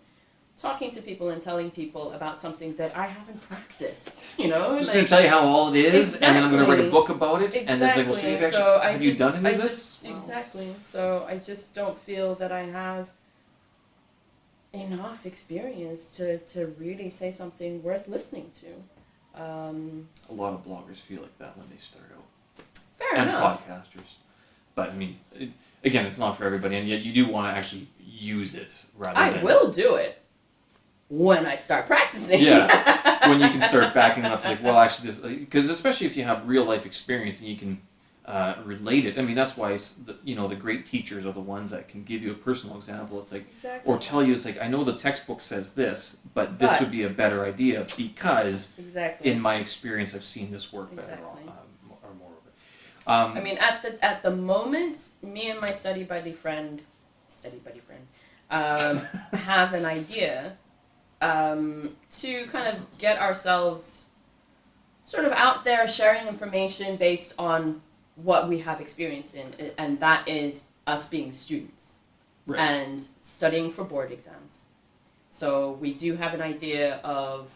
talking to people and telling people about something that I haven't practiced. You know, I'm just going to tell you how all it is, and then I'm going to write a book about it, and then it's like, well, so you've actually, so have you done any of this? Exactly. So I just don't feel that I have enough experience to really say something worth listening to. A lot of bloggers feel like that when they start out. Fair and enough. podcasters. But I mean, again, it's not for everybody, and yet you do want to actually use it rather than... I will do it when I start practicing. Yeah, when you can start backing up, like, well, actually, this, because especially if you have real life experience and you can relate it. I mean, that's why the great teachers are the ones that can give you a personal example. It's like, Exactly. or tell you, it's like, I know the textbook says this, but this would be a better idea because Exactly. in my experience, I've seen this work better Exactly. or more of it. I mean, at the moment, me and my study buddy friend, have an idea to kind of get ourselves sort of out there, sharing information based on what we have experienced in, and that is us being students Right. and studying for board exams. So we do have an idea of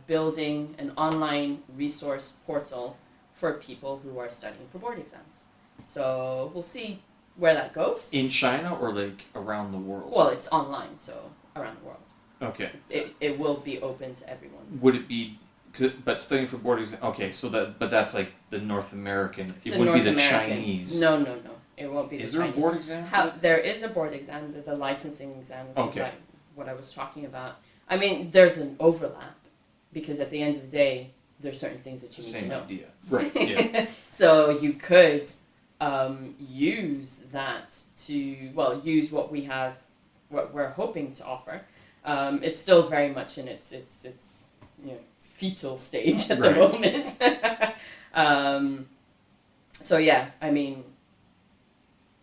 building an online resource portal for people who are studying for board exams. So we'll see where that goes. In China or like around the world? Well, it's online, so around the world. Okay. It will be open to everyone. Would it be, but studying for board exam? Okay, so but that's like the North American. It The wouldn't North be the American. Chinese. No. It won't be Is the there Chinese. a board exam? There is a board exam, the licensing exam, which Okay. is like what I was talking about. I mean, there's an overlap because at the end of the day, there's certain things that you need to Same know. idea. Right. Yeah. So you could use that to use what we have, what we're hoping to offer. It's still very much in its fetal stage at the moment. So yeah, I mean,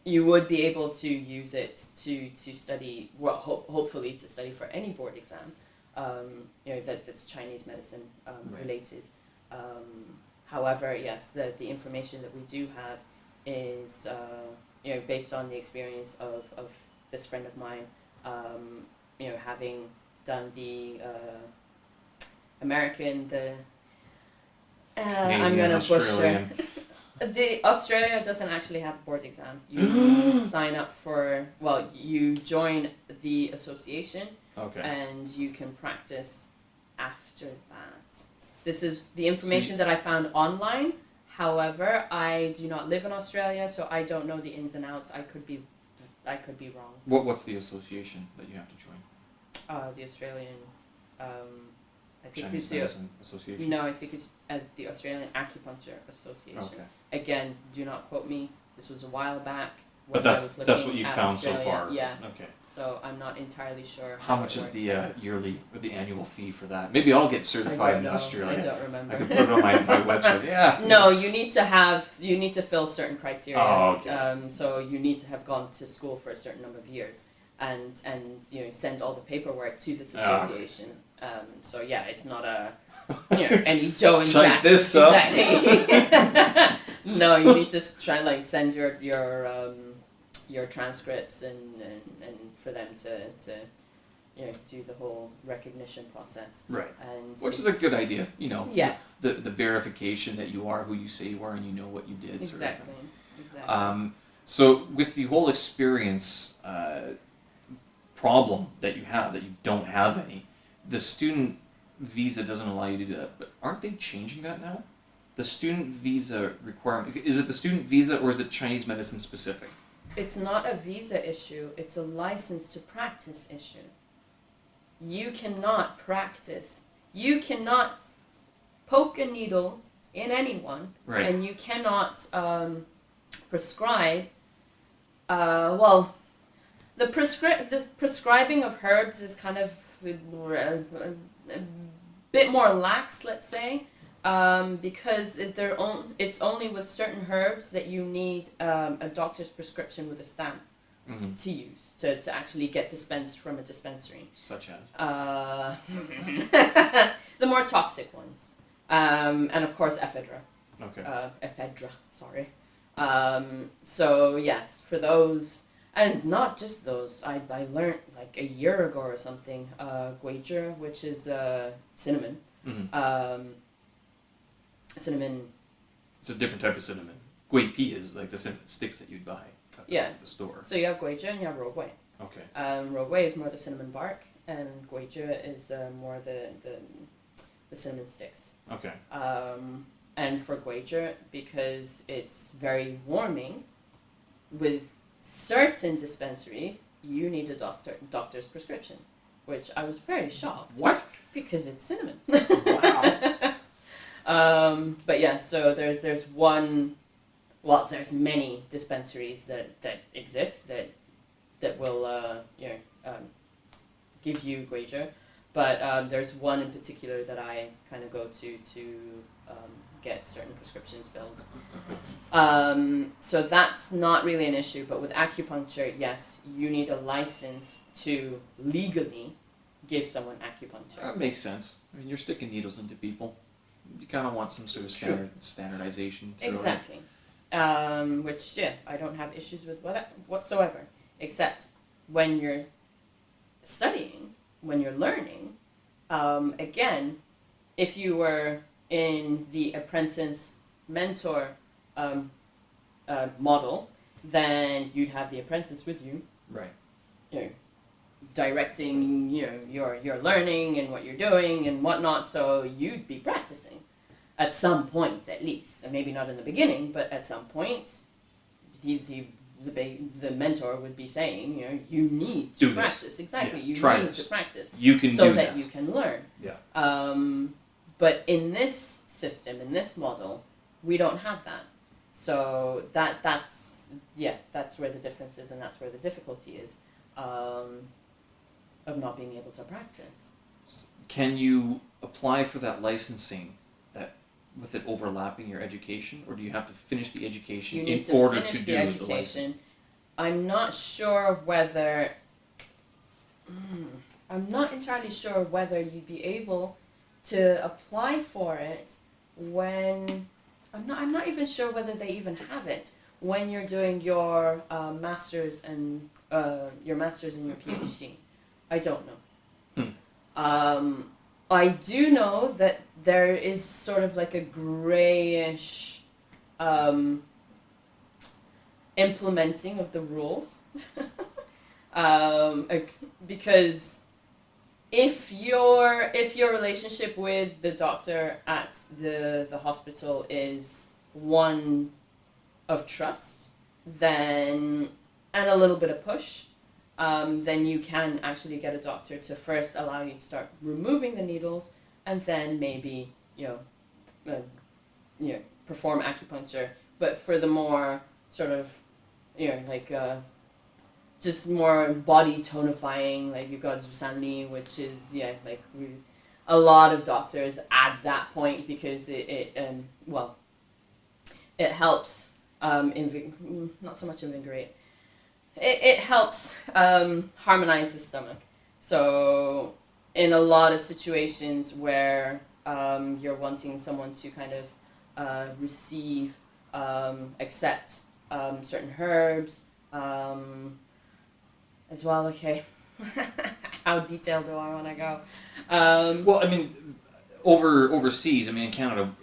you would be able to use it to study, well, hopefully to study for any board exam, that's Chinese medicine related. However, yes, the information that we do have is, based on the experience of this friend of mine, having done the American, I'm going to butcher. The Australia doesn't actually have a board exam. You sign up for, you join the association, Okay. and you can practice after that. This is the information that I found online. However, I do not live in Australia, so I don't know the ins and outs. I could be wrong. What's the association that you have to join? The Australian, I think Chinese it's Medicine Association. no, I think it's the Australian Acupuncture Association. Okay. Again, do not quote me. This was a while back. But when I was looking that's what you at found so Australia. far. Yeah. Okay. So I'm not entirely sure How how much it is works the there. yearly or the annual fee for that? Maybe I'll get I certified don't in know. Australia. I don't remember. I can put it on my website. Yeah. No, you need to fill certain criteria. Oh, okay. So you need to have gone to school for a certain number of years, and send all the paperwork to this association. So yeah, it's not a any Joe and Check Jack. this up. Exactly. No, you need to try and send your transcripts and for them to do the whole recognition process. Right. And Which is a good idea. Yeah. The verification that you are who you say you are and you know what you did. Exactly. Sort of thing. Exactly. So with the whole experience problem that you have, that you don't have any, the student visa doesn't allow you to do that. But aren't they changing that now? The student visa requirement, is it the student visa or is it Chinese medicine specific? It's not a visa issue, it's a license to practice issue. You cannot practice. You cannot poke a needle in anyone, Right. and you cannot prescribe. The prescribing of herbs is kind of a bit more lax, let's say, because it's only with certain herbs that you need a doctor's prescription with a stamp to use to actually get dispensed from a dispensary. Such as? The more toxic ones, and of course ephedra. Okay. Ephedra, sorry. So yes, for those. And not just those. I learned like a year ago or something. Guizhi, which is cinnamon. Mm-hmm. Cinnamon. It's a different type of cinnamon. Gui pi is like the cinnamon sticks that you'd buy at the store. So you have guizhi and you have rogui. Okay. Rogui is more the cinnamon bark, and guizhi is more the cinnamon sticks. Okay. And for guizhi, because it's very warming, with certain dispensaries, you need a doctor's prescription, which I was very shocked. What? Because it's cinnamon. Wow. But yeah, so there's one. Well, there's many dispensaries that exist that will give you guizhi, but there's one in particular that I kind of go to get certain prescriptions filled. So that's not really an issue, but with acupuncture, yes, you need a license to legally give someone acupuncture. That makes sense. I mean, you're sticking needles into people. You kind of want some sort of standardization. Exactly. Which, yeah, I don't have issues with whatsoever, except when you're studying, when you're learning, again, if you were in the apprentice mentor model, then you'd have the apprentice with you, Right. directing your learning and what you're doing and whatnot. So you'd be practicing at some point, at least, and maybe not in the beginning, but at some point, the mentor would be saying, you need to practice. Exactly, you need to practice. You can so do that you can learn. Yeah. But in this system, in this model, we don't have that. So that's where the difference is, and that's where the difficulty is of not being able to practice. Can you apply for that licensing with it overlapping your education, or do you have to finish the education in order to do the education? I'm not sure whether. I'm not entirely sure whether you'd be able to apply for it when. I'm not even sure whether they even have it when you're doing your masters and your PhD. I don't know. I do know that there is sort of like a grayish implementing of the rules. Because if your relationship with the doctor at the hospital is one of trust, then and a little bit of push, then you can actually get a doctor to first allow you to start removing the needles, and then maybe perform acupuncture. But for the more sort of like just more body tonifying. Like you've got Zusanli, which is like a lot of doctors at that point because it helps not so much invigorate. It helps harmonize the stomach. So in a lot of situations where you're wanting someone to kind of receive, accept certain herbs, as well. Okay, how detailed do I want to go? Well, I mean, overseas, I mean, in Canada,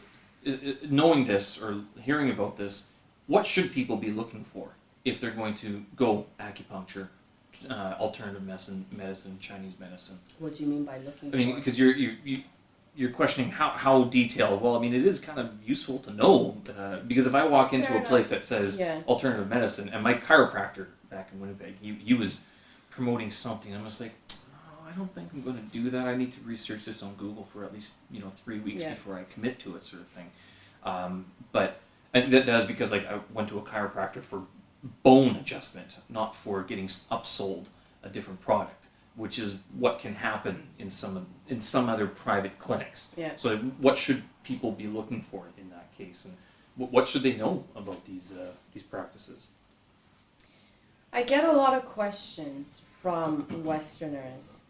knowing this or hearing about this, what should people be looking for if they're going to go acupuncture, alternative medicine, Chinese medicine? What do you mean by looking for? I mean, because you're questioning how detailed. Well, I mean, it is kind of useful to know because if I walk into a place that says alternative medicine, and my chiropractor back in Winnipeg, he was promoting something, I'm just like, oh, I don't think I'm going to do that. I need to research this on Google for at least 3 weeks before I commit to it, sort of thing. But I think that is because like I went to a chiropractor for bone adjustment, not for getting upsold a different product, which is what can happen in some other private clinics. Yeah. So what should people be looking for in that case, and what should they know about these practices? I get a lot of questions from Westerners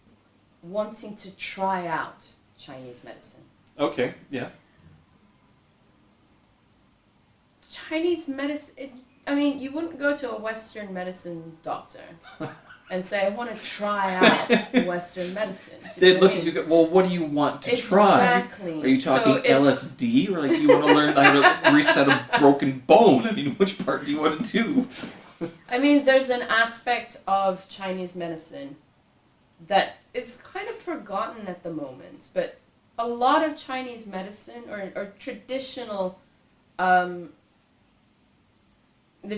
wanting to try out Chinese medicine. Okay, yeah. Chinese medicine, I mean, you wouldn't go to a Western medicine doctor and say, I want to try out Western medicine. They look at you. Well, what do you want to try? Exactly. Are you talking LSD, or like do you want to learn how to reset a broken bone? I mean, which part do you want to do? I mean, there's an aspect of Chinese medicine that is kind of forgotten at the moment, but a lot of Chinese medicine or traditional, the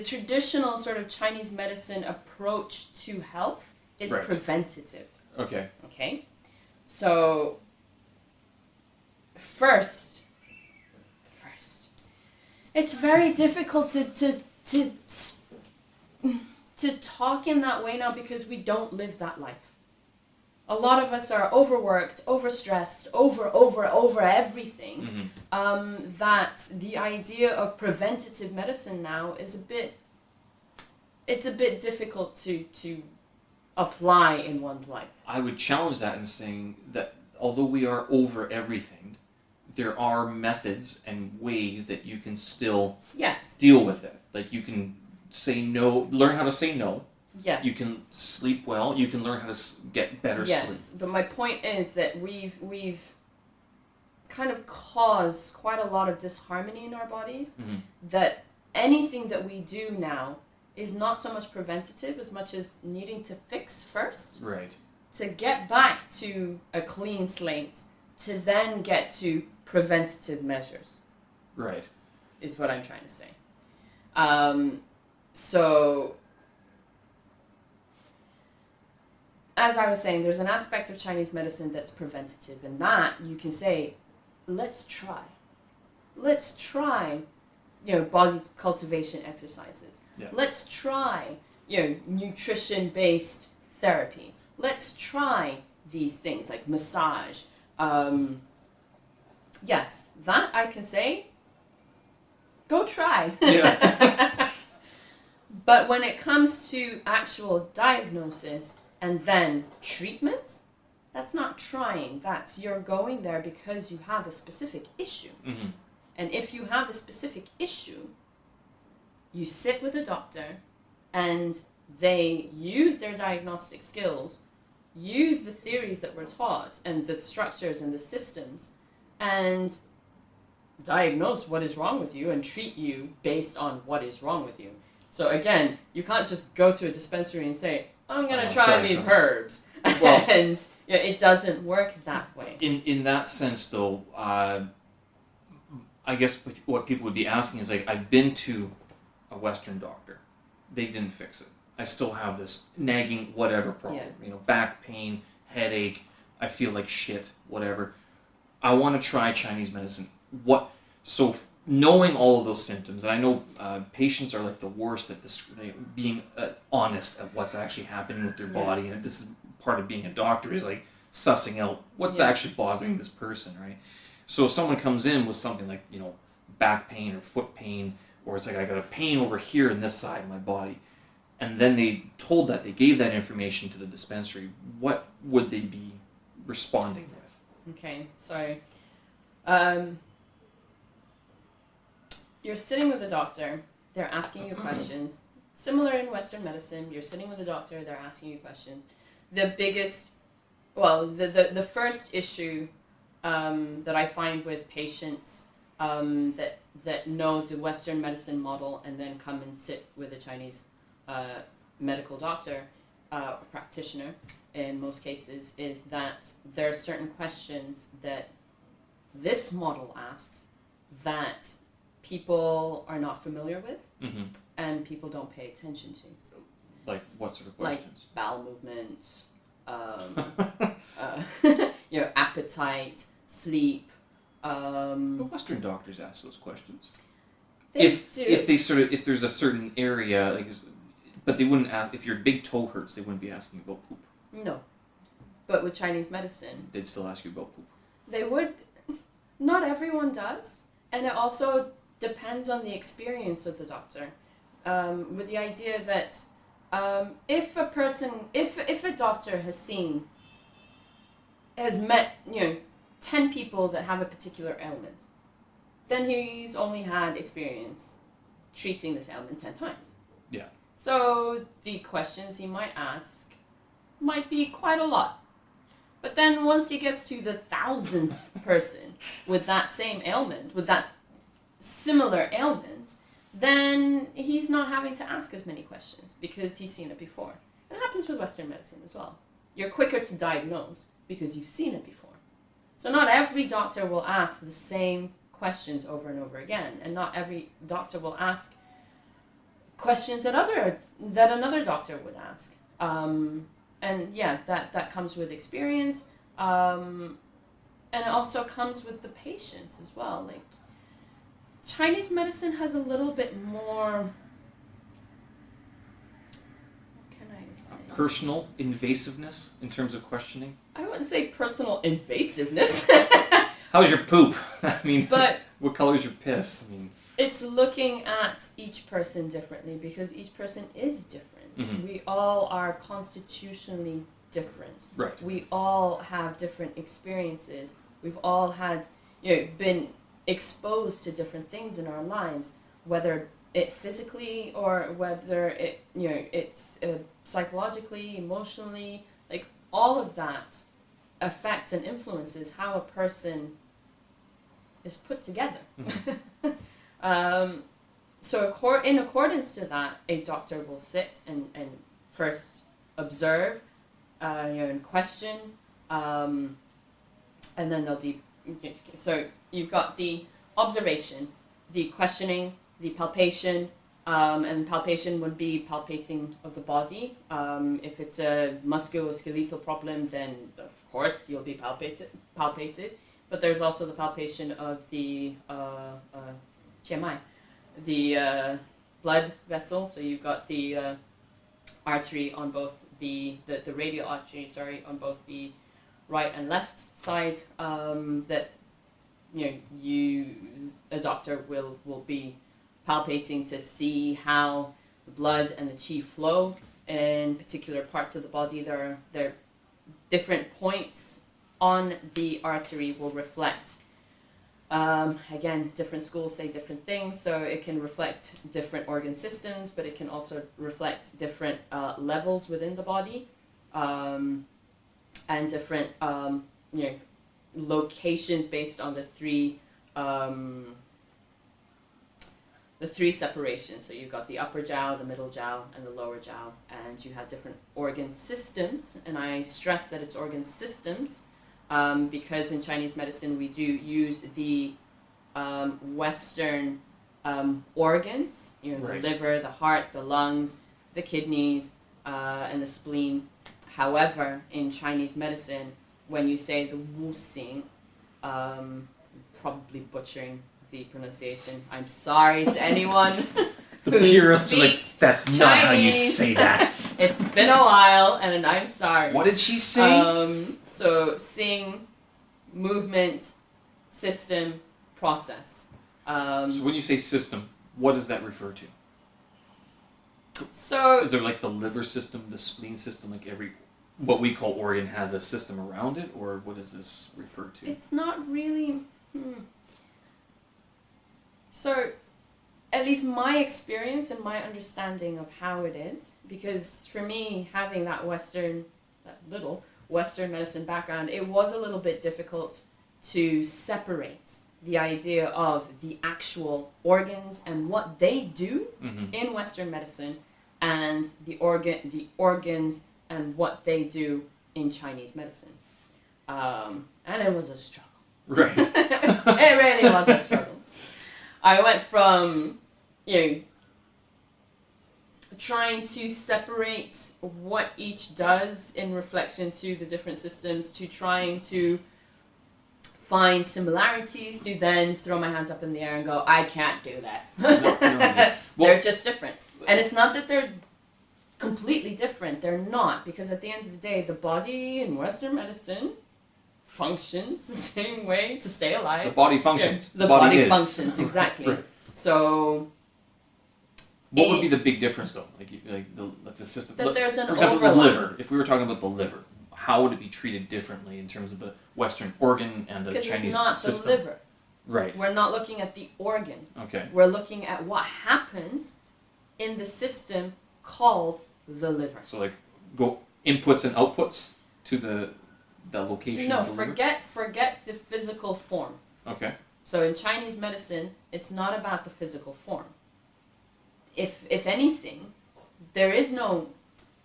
traditional sort of Chinese medicine approach to health is preventative. Okay. Okay? So, first, it's very difficult to talk in that way now because we don't live that life. A lot of us are overworked, overstressed, over everything. Mm-hmm. That the idea of preventative medicine now is it's a bit difficult to apply in one's life. I would challenge that in saying that although we are over everything, there are methods and ways that you can still deal with it. Like you can say no, learn how to say no. Yes. You can sleep well. You can learn how to get better sleep. Yes, but my point is that we've kind of caused quite a lot of disharmony in our bodies. Mm-hmm. That anything that we do now is not so much preventative as much as needing to fix first. Right. To get back to a clean slate, to then get to preventative measures. Right. Is what I'm trying to say. So, as I was saying, there's an aspect of Chinese medicine that's preventative, and that you can say, let's try. Let's try, body cultivation exercises. Yeah. Let's try, nutrition-based therapy. Let's try these things like massage. Yes, that I can say, go try. Yeah. But when it comes to actual diagnosis and then treatment, that's not trying. That's you're going there because you have a specific issue. Mm-hmm. And if you have a specific issue, you sit with a doctor and they use their diagnostic skills, use the theories that we're taught and the structures and the systems, and diagnose what is wrong with you and treat you based on what is wrong with you. So again, you can't just go to a dispensary and say, I'm going to try these herbs. Well, and it doesn't work that way. In that sense, though, I guess what people would be asking is, like, I've been to a Western doctor. They didn't fix it. I still have this nagging whatever problem. Yeah. Back pain, headache, I feel like shit, whatever. I want to try Chinese medicine. So knowing all of those symptoms, and I know patients are like the worst at this, being honest at what's actually happening with their body, and this is part of being a doctor, is like sussing out what's actually bothering this person, right? So if someone comes in with something like, back pain or foot pain, or it's like I got a pain over here in this side of my body, and then they gave that information to the dispensary, what would they be responding with? Okay, so you're sitting with a doctor, they're asking you questions. Similar in Western medicine, you're sitting with a doctor, they're asking you questions. The first issue that I find with patients that know the Western medicine model and then come and sit with a Chinese medical doctor or practitioner in most cases, is that there are certain questions that this model asks that people are not familiar with and people don't pay attention to. Like what sort of questions? Like bowel movements, your appetite, sleep. But Western doctors ask those questions. If There's a certain area, but they wouldn't ask if your big toe hurts. They wouldn't be asking you about poop. No, but with Chinese medicine, They'd still ask you about poop. they would. Not everyone does, and it also depends on the experience of the doctor. With the idea that if a doctor has met 10 people that have a particular ailment, then he's only had experience treating this ailment 10 times. Yeah. So the questions he might ask might be quite a lot. But then once he gets to the 1,000th person with that same ailment, with that similar ailment, then he's not having to ask as many questions because he's seen it before. And it happens with Western medicine as well. You're quicker to diagnose because you've seen it before. So not every doctor will ask the same questions over and over again, and not every doctor will ask questions that another doctor would ask. And yeah, that comes with experience, and it also comes with the patients as well. Like, Chinese medicine has a little bit more, what can I say? Personal invasiveness in terms of questioning? I wouldn't say personal invasiveness. How's your poop? I mean, but what color is your piss? I mean, it's looking at each person differently because each person is different. Mm-hmm. We all are constitutionally different. Right. We all have different experiences. We've all had, been exposed to different things in our lives, whether it physically or whether it, it's psychologically, emotionally, like all of that affects and influences how a person is put together. Mm-hmm. So in accordance to that, a doctor will sit and first observe, and question, and then there'll be, so you've got the observation, the questioning, the palpation, and palpation would be palpating of the body. If it's a musculoskeletal problem, then of course you'll be palpated. But there's also the palpation of the QMI, the blood vessel. So you've got the artery on both the radial artery, on both the right and left side. That a doctor will be palpating to see how the blood and the qi flow in particular parts of the body. There are different points on the artery will reflect, again, different schools say different things, so it can reflect different organ systems, but it can also reflect different levels within the body, and different locations based on the three separations. So you've got the upper jiao, the middle jiao, and the lower jiao, and you have different organ systems, and I stress that it's organ systems because in Chinese medicine we do use the Western organs, Right. The liver, the heart, the lungs, the kidneys, and the spleen. However, in Chinese medicine, when you say the wu xing, probably butchering the pronunciation. I'm sorry to anyone The who purists are like, speaks that's not how you Chinese. say that. It's been a while, and I'm sorry. What did she say? So Sing, movement, system, process. So when you say system, what does that refer to? So Is there like the liver system, the spleen system, like every what we call organ has a system around it, or what does this refer to? it's not really. So, at least my experience and my understanding of how it is, because for me, having that little Western medicine background, it was a little bit difficult to separate the idea of the actual organs and what they do in Western medicine, and the organs and what they do in Chinese medicine. And it was a struggle. Right. It really was a struggle. I went from, trying to separate what each does in reflection to the different systems, to trying to find similarities, to then throw my hands up in the air and go, I can't do this. No. Well, They're just different. And it's not that they're completely different. They're not, because at the end of the day, the body in Western medicine functions the same way to stay alive. the body functions. The body is. functions, exactly. Right. So What would be the big difference though? Like the system. that there's an For example, overlap. the liver. If we were talking about the liver, how would it be treated differently in terms of the Western organ and the Because Chinese it's not system? the liver. Right. We're not looking at the organ. Okay. We're looking at what happens in the system called the liver. So like go inputs and outputs to the location. No, of the liver? forget the physical form. Okay. So in Chinese medicine, it's not about the physical form. If anything, there is no,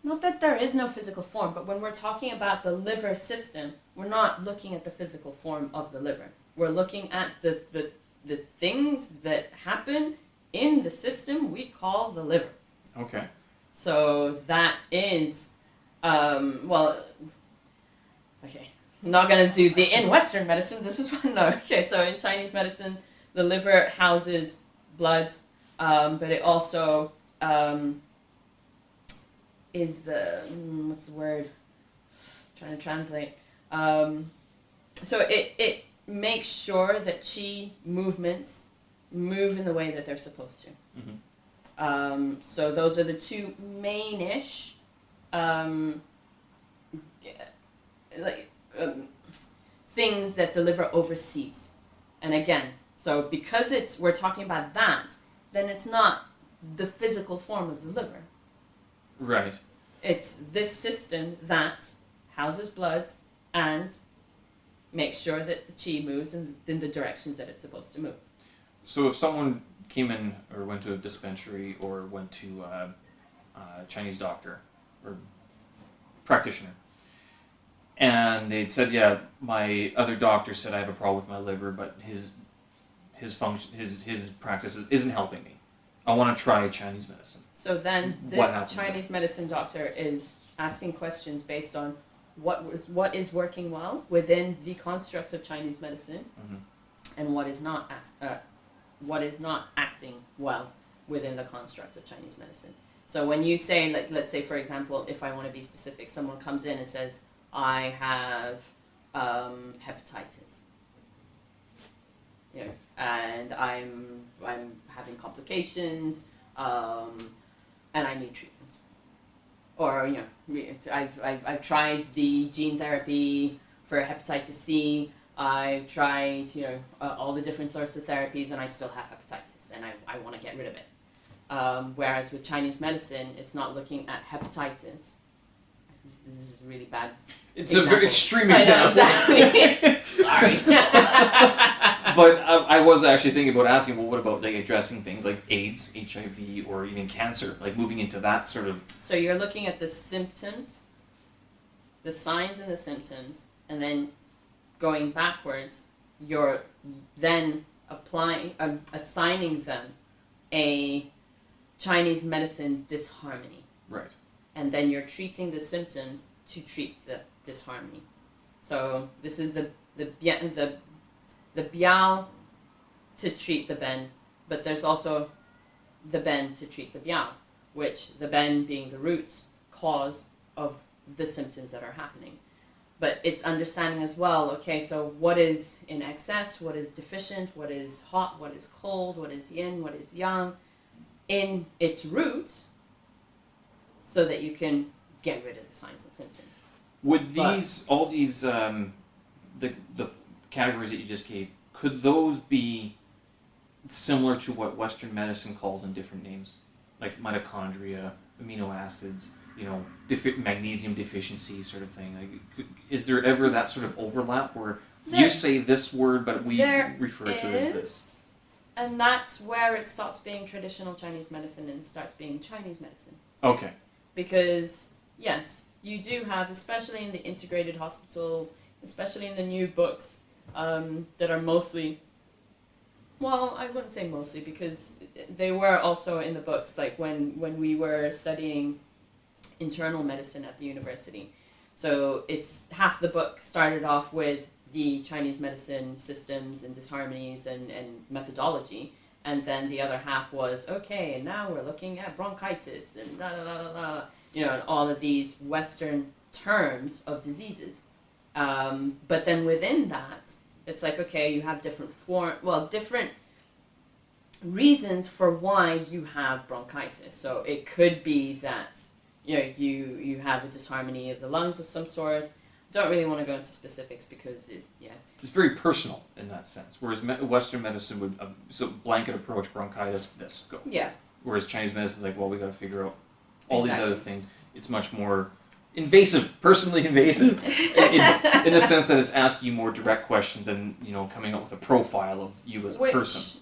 not that there is no physical form, but when we're talking about the liver system, we're not looking at the physical form of the liver. We're looking at the things that happen in the system we call the liver. Okay. So that is, okay, I'm not going to do the in Western medicine, this is one, no, okay, so in Chinese medicine, the liver houses blood, but it also is the, what's the word, trying to translate, so it makes sure that qi movements move in the way that they're supposed to. So those are the two main-ish things that the liver oversees. And again, so because we're talking about that, then it's not the physical form of the liver. Right. It's this system that houses blood and makes sure that the qi moves in the directions that it's supposed to move. So if someone came in or went to a dispensary or went to a Chinese doctor or practitioner, and they'd said, yeah, my other doctor said I have a problem with my liver, but his function, his practice isn't helping me. I want to try Chinese medicine. So then What this happens Chinese medicine doctor is asking questions based on what is working well within the construct of Chinese medicine, and what is not acting well within the construct of Chinese medicine. So when you say, like, let's say for example, if I want to be specific, someone comes in and says, I have hepatitis, and I'm having complications, and I need treatment. Or I've tried the gene therapy for hepatitis C. I've tried all the different sorts of therapies, and I still have hepatitis, and I want to get rid of it. Whereas with Chinese medicine, it's not looking at hepatitis. This is really bad. It's a very extreme example. I know, exactly. Sorry. But I was actually thinking about asking, well, what about like addressing things like AIDS, HIV, or even cancer, like moving into that sort of... So you're looking at the symptoms, the signs and the symptoms, and then going backwards, you're then assigning them a Chinese medicine disharmony. Right. And then you're treating the symptoms to treat the disharmony. So this is the Biao to treat the ben, but there's also the ben to treat the biao, which the ben being the root cause of the symptoms that are happening. But it's understanding as well, okay, so what is in excess, what is deficient, what is hot, what is cold, what is yin, what is yang, in its roots, so that you can get rid of the signs and symptoms. Would all these the categories that you just gave, could those be similar to what Western medicine calls in different names, like mitochondria, amino acids, magnesium deficiency sort of thing? Like, is there ever that sort of overlap where you say this word, but we refer to it as this? And that's where it stops being traditional Chinese medicine and starts being Chinese medicine. Okay. Because, yes, you do have, especially in the integrated hospitals, especially in the new books that are mostly, well, I wouldn't say mostly, because they were also in the books, like when we were studying internal medicine at the university. So it's half the book started off with the Chinese medicine systems and disharmonies and methodology, and then the other half was, okay, and now we're looking at bronchitis and da da da da da, and all of these Western terms of diseases. But then within that, it's like, okay, you have different different reasons for why you have bronchitis. So it could be that you have a disharmony of the lungs of some sort. Don't really want to go into specifics because it's very personal in that sense. Whereas Western medicine would blanket approach bronchitis, this go. Yeah. Whereas Chinese medicine is like, well, we got to figure out all these other things. It's much more invasive, personally invasive, in the sense that it's asking you more direct questions and coming up with a profile of you as a person.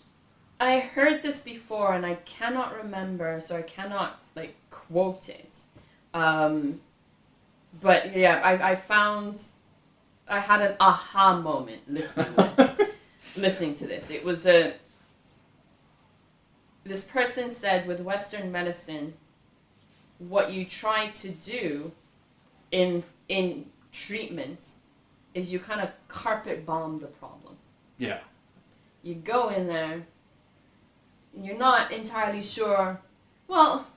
I heard this before and I cannot remember, so I cannot quote it. But yeah, I had an aha moment listening to this. It was this person said, with Western medicine, what you try to do in treatment is you kind of carpet bomb the problem. Yeah. You go in there, you're not entirely sure. Well,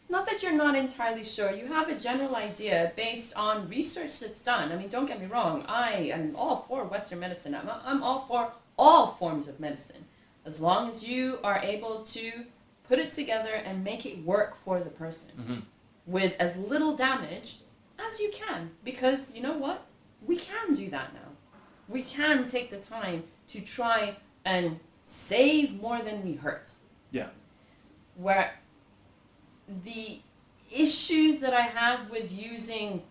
not that you're not entirely sure. You have a general idea based on research that's done. I mean, don't get me wrong. I am all for Western medicine. I'm all for all forms of medicine, as long as you are able to put it together and make it work for the person with as little damage as you can. Because you know what? We can do that now. We can take the time to try and save more than we hurt. Yeah. Where the issues that I have with using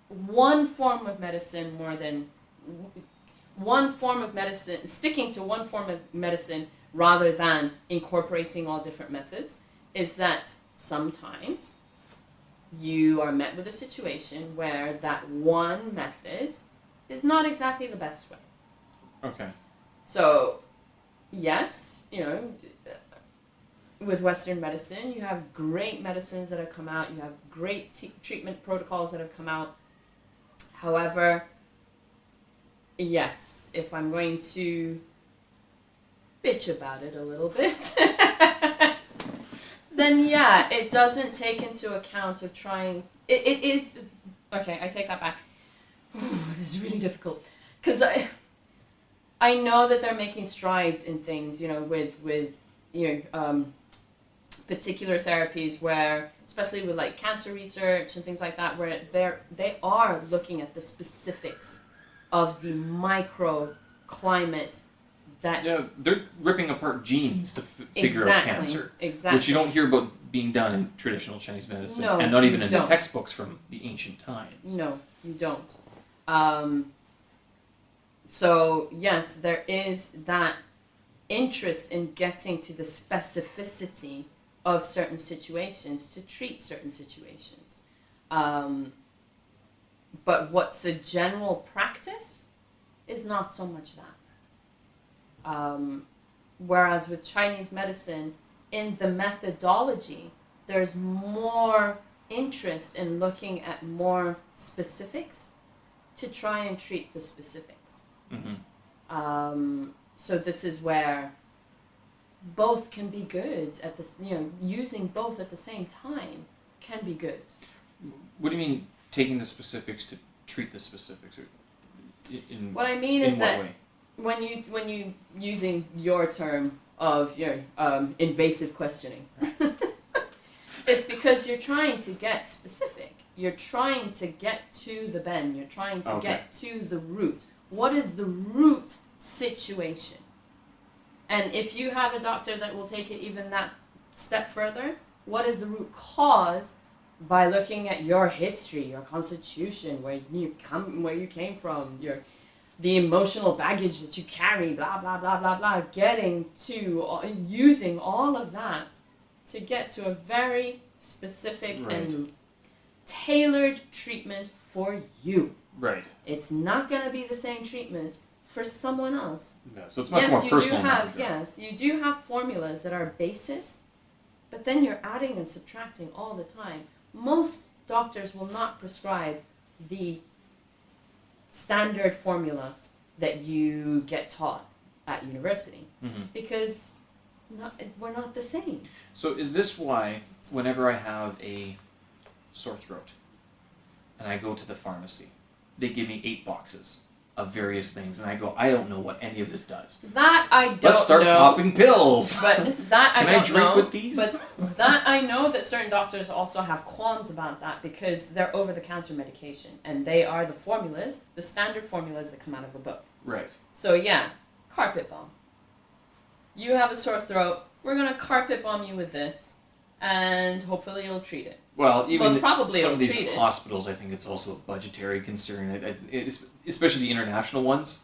one form of medicine sticking to one form of medicine rather than incorporating all different methods, is that sometimes you are met with a situation where that one method is not exactly the best way. Okay. So, yes, with Western medicine, you have great medicines that have come out. You have great treatment protocols that have come out. However, yes, if I'm going to bitch about it a little bit, then yeah, it doesn't take into account of trying. It is okay. I take that back. This is really difficult because I know that they're making strides in things, with particular therapies where, especially with cancer research and things like that, where they are looking at the specifics of the microclimate that... Yeah, they're ripping apart genes to figure out cancer. Exactly. Which you don't hear about being done in traditional Chinese medicine. No, and not even in the don't. textbooks from the ancient times. No, you don't. So, yes, there is that interest in getting to the specificity of certain situations to treat certain situations. But what's a general practice is not so much that. Whereas with Chinese medicine, in the methodology, there's more interest in looking at more specifics to try and treat the specifics. Mm-hmm. So this is where both can be good at this. Using both at the same time can be good. What do you mean taking the specifics to treat the specifics? Or What I mean in is what that way? when you using your term of invasive questioning, it's because you're trying to get specific. You're trying to get to the bend. You're trying to get to the root. What is the root situation? And if you have a doctor that will take it even that step further, what is the root cause? By looking at your history, your constitution, where you came from, the emotional baggage that you carry, blah blah blah blah blah, getting to using all of that to get to a very specific and tailored treatment for you. Right. It's not going to be the same treatment for someone else. No, so it's much more personal. You do have formulas that are basis, but then you're adding and subtracting all the time. Most doctors will not prescribe the standard formula that you get taught at university because we're not the same. So is this why whenever I have a sore throat and I go to the pharmacy, they give me 8 boxes of various things, and I go, I don't know what any of this does. That I don't know. Let's start popping pills. But that I don't know. Can I drink with these? But that I know that certain doctors also have qualms about that because they're over-the-counter medication, and they are the formulas, the standard formulas that come out of a book. Right. So yeah, carpet bomb. You have a sore throat. We're gonna carpet bomb you with this, and hopefully you'll treat it. Well, even most probably some of these treated. hospitals, I think it's also a budgetary concern. Especially the international ones.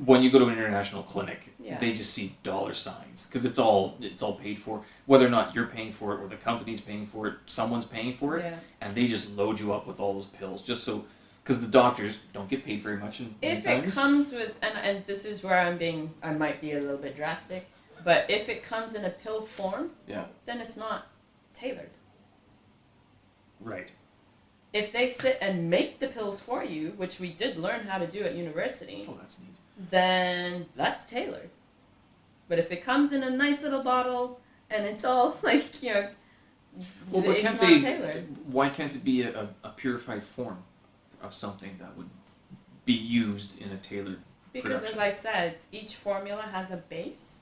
When you go to an international clinic, they just see dollar signs because it's all paid for. Whether or not you're paying for it or the company's paying for it, someone's paying for it, and they just load you up with all those pills just so. Because the doctors don't get paid very much. If it comes with, and this is where I might be a little bit drastic, but if it comes in a pill form, then it's not tailored. Right. If they sit and make the pills for you, which we did learn how to do at university, that's neat. Then that's tailored. But if it comes in a nice little bottle and it's all like, it's not tailored. Why can't it be a purified form of something that would be used in a tailored Because production? as I said, each formula has a base,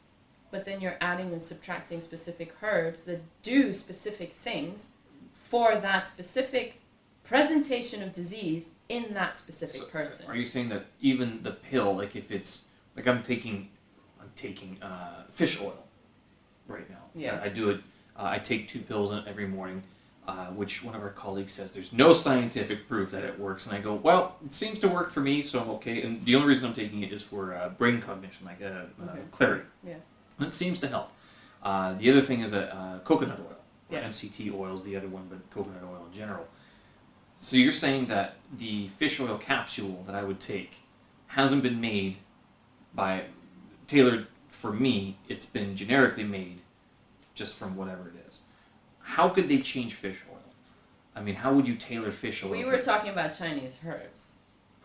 but then you're adding and subtracting specific herbs that do specific things for that specific presentation of disease in that specific person. Are you saying that even the pill, like if it's like I'm taking fish oil right now? Yeah. I do it. I take 2 pills every morning, which one of our colleagues says there's no scientific proof that it works, and I go, well, it seems to work for me, so I'm okay. And the only reason I'm taking it is for brain cognition, like clarity. Yeah. And it seems to help. The other thing is coconut oil. Yeah. MCT oil is the other one, but coconut oil in general. So you're saying that the fish oil capsule that I would take hasn't been made tailored for me. It's been generically made just from whatever it is. How could they change fish oil? I mean, how would you tailor fish oil? We were talking about Chinese herbs.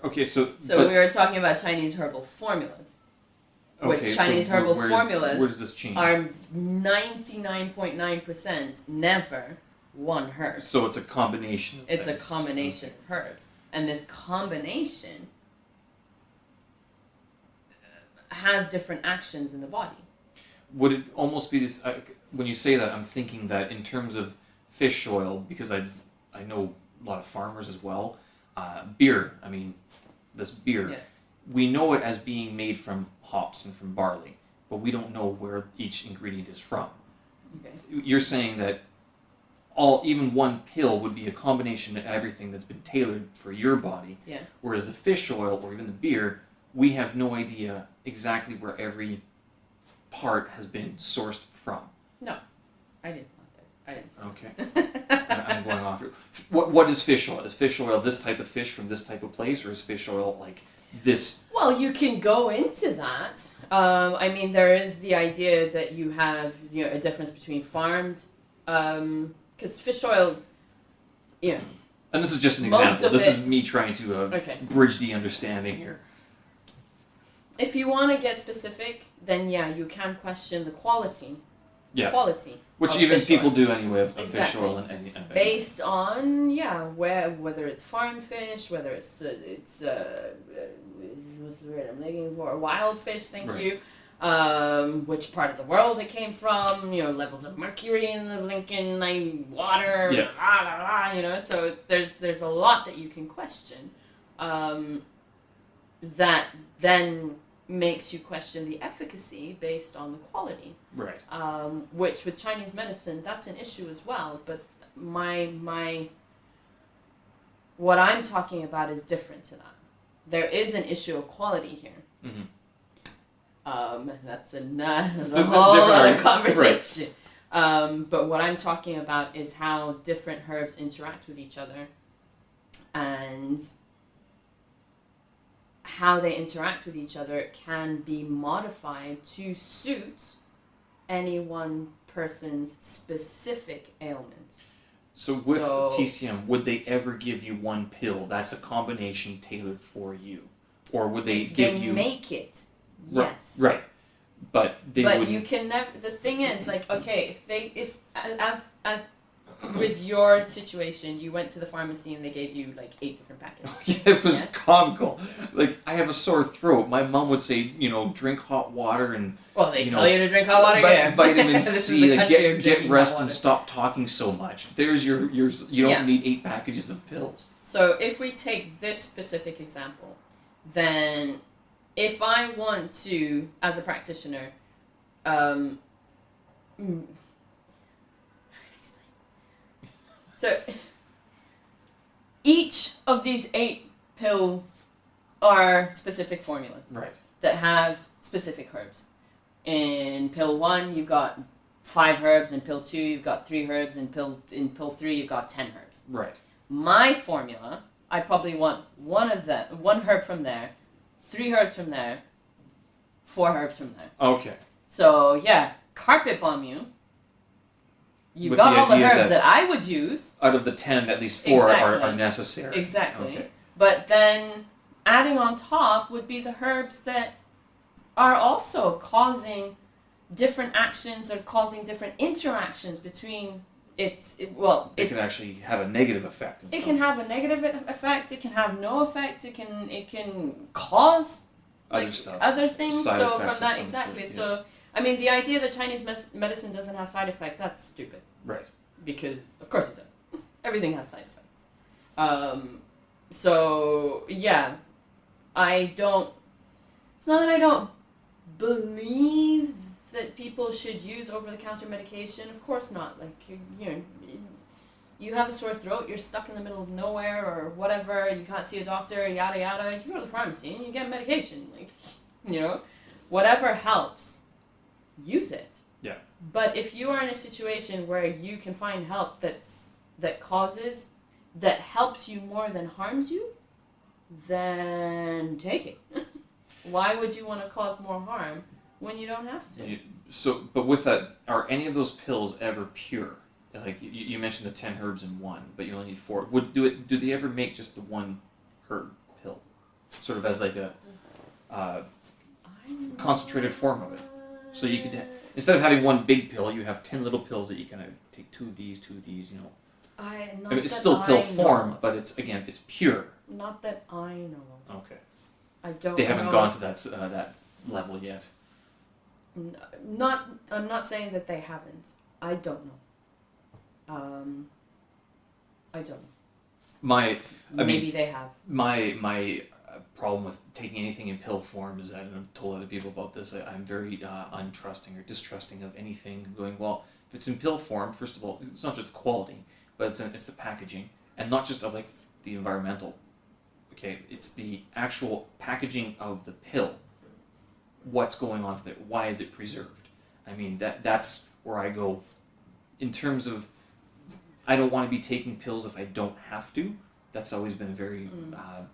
Okay, so we were talking about Chinese herbal formulas. Which Chinese herbal formulas where does this change? Are 99.9% never one herb. So it's a combination of It's things. a combination of herbs. And this combination has different actions in the body. Would it almost be this... when you say that, I'm thinking that in terms of fish oil, because I know a lot of farmers as well, beer, this beer, we know it as being made from hops and from barley, but we don't know where each ingredient is from. Okay. You're saying that even one pill would be a combination of everything that's been tailored for your body, whereas the fish oil or even the beer, we have no idea exactly where every part has been sourced from. No, I didn't want that. I didn't say Okay. I'm going off. What is fish oil? Is fish oil this type of fish from this type of place, or is fish oil like this? Well, you can go into that. There is the idea that you have a difference between farmed, because fish oil, And this is just an Most example. of This it- is me trying to bridge the understanding here. If you want to get specific, then yeah, you can question the quality. Yeah. Quality. Which of even fish people oil. do anyway of fish Exactly. oil and Based on whether it's farm fish, whether it's what's the word I'm looking for, wild fish. Thank Right. you. Which part of the world it came from? Levels of mercury in the Lincoln water. Yeah. Blah, blah, blah, so there's a lot that you can question. That then makes you question the efficacy based on the quality. Right. Which with Chinese medicine, that's an issue as well. But what I'm talking about is different to that. There is an issue of quality here. Mm-hmm. That's a whole other conversation. Right. But what I'm talking about is how different herbs interact with each other, and how they interact with each other can be modified to suit any one person's specific ailment. So with TCM, would they ever give you one pill that's a combination tailored for you? Or would they give you... make it, yes. Right. But they But wouldn't... you can never... The thing is, okay, if as with your situation, you went to the pharmacy and they gave you 8 different packets. It was comical. I have a sore throat. My mom would say, drink hot water and... Well, they tell you to drink hot water, yeah. Vitamin C, get rest and and stop talking so much. There's your you don't need 8 packages of pills. So if we take this specific example, then if I want to, as a practitioner, so each of these 8 pills are specific formulas, right, that have specific herbs. In pill 1, you've got 5 herbs. In pill 2, you've got 3 herbs. In pill 3, you've got 10 herbs. right. My formula, I probably want one herb from there, 3 herbs from there, 4 herbs from there. Okay. So yeah, carpet bomb you. You've With got the all the idea herbs that that I would use. Out of the 10, at least 4 Exactly. are necessary. Exactly. Okay. But then adding on top would be the herbs that are also causing different actions or causing different interactions between It can actually have a negative effect. It can have a negative effect. It can have no effect. It can cause other things. Side So effects from that, of some exactly. sort, yeah. So I mean, the idea that Chinese medicine doesn't have side effects, that's stupid. Right. Because of course it does. Everything has side effects. So yeah, I don't. It's not that I don't believe that people should use over-the-counter medication. Of course not. You have a sore throat, you're stuck in the middle of nowhere or whatever, you can't see a doctor, yada yada, you go to the pharmacy and you get medication. Whatever helps, use it. Yeah. But if you are in a situation where you can find help that helps you more than harms you, then take it. Why would you want to cause more harm when you don't have to? But with that, are any of those pills ever pure? You mentioned the 10 herbs in one, but you only need 4. Do they ever make just the one herb pill, sort of as a concentrated form of it? So you could instead of having one big pill, you have 10 little pills that you kind of take 2 of these. It's still pill form, but it's pure. Not that I know of. Okay. I don't. They haven't gone to that level yet. I'm not saying that they haven't. I don't know. I don't know. Maybe they have. My problem with taking anything in pill form is that, and I've told other people about this, I'm very untrusting or distrusting of anything going, well, if it's in pill form, first of all, it's not just the quality, but it's the packaging, and not just of the environmental. Okay, it's the actual packaging of the pill. What's going on with it? Why is it preserved? I mean, that's where I go in terms of, I don't want to be taking pills if I don't have to. That's always been very, I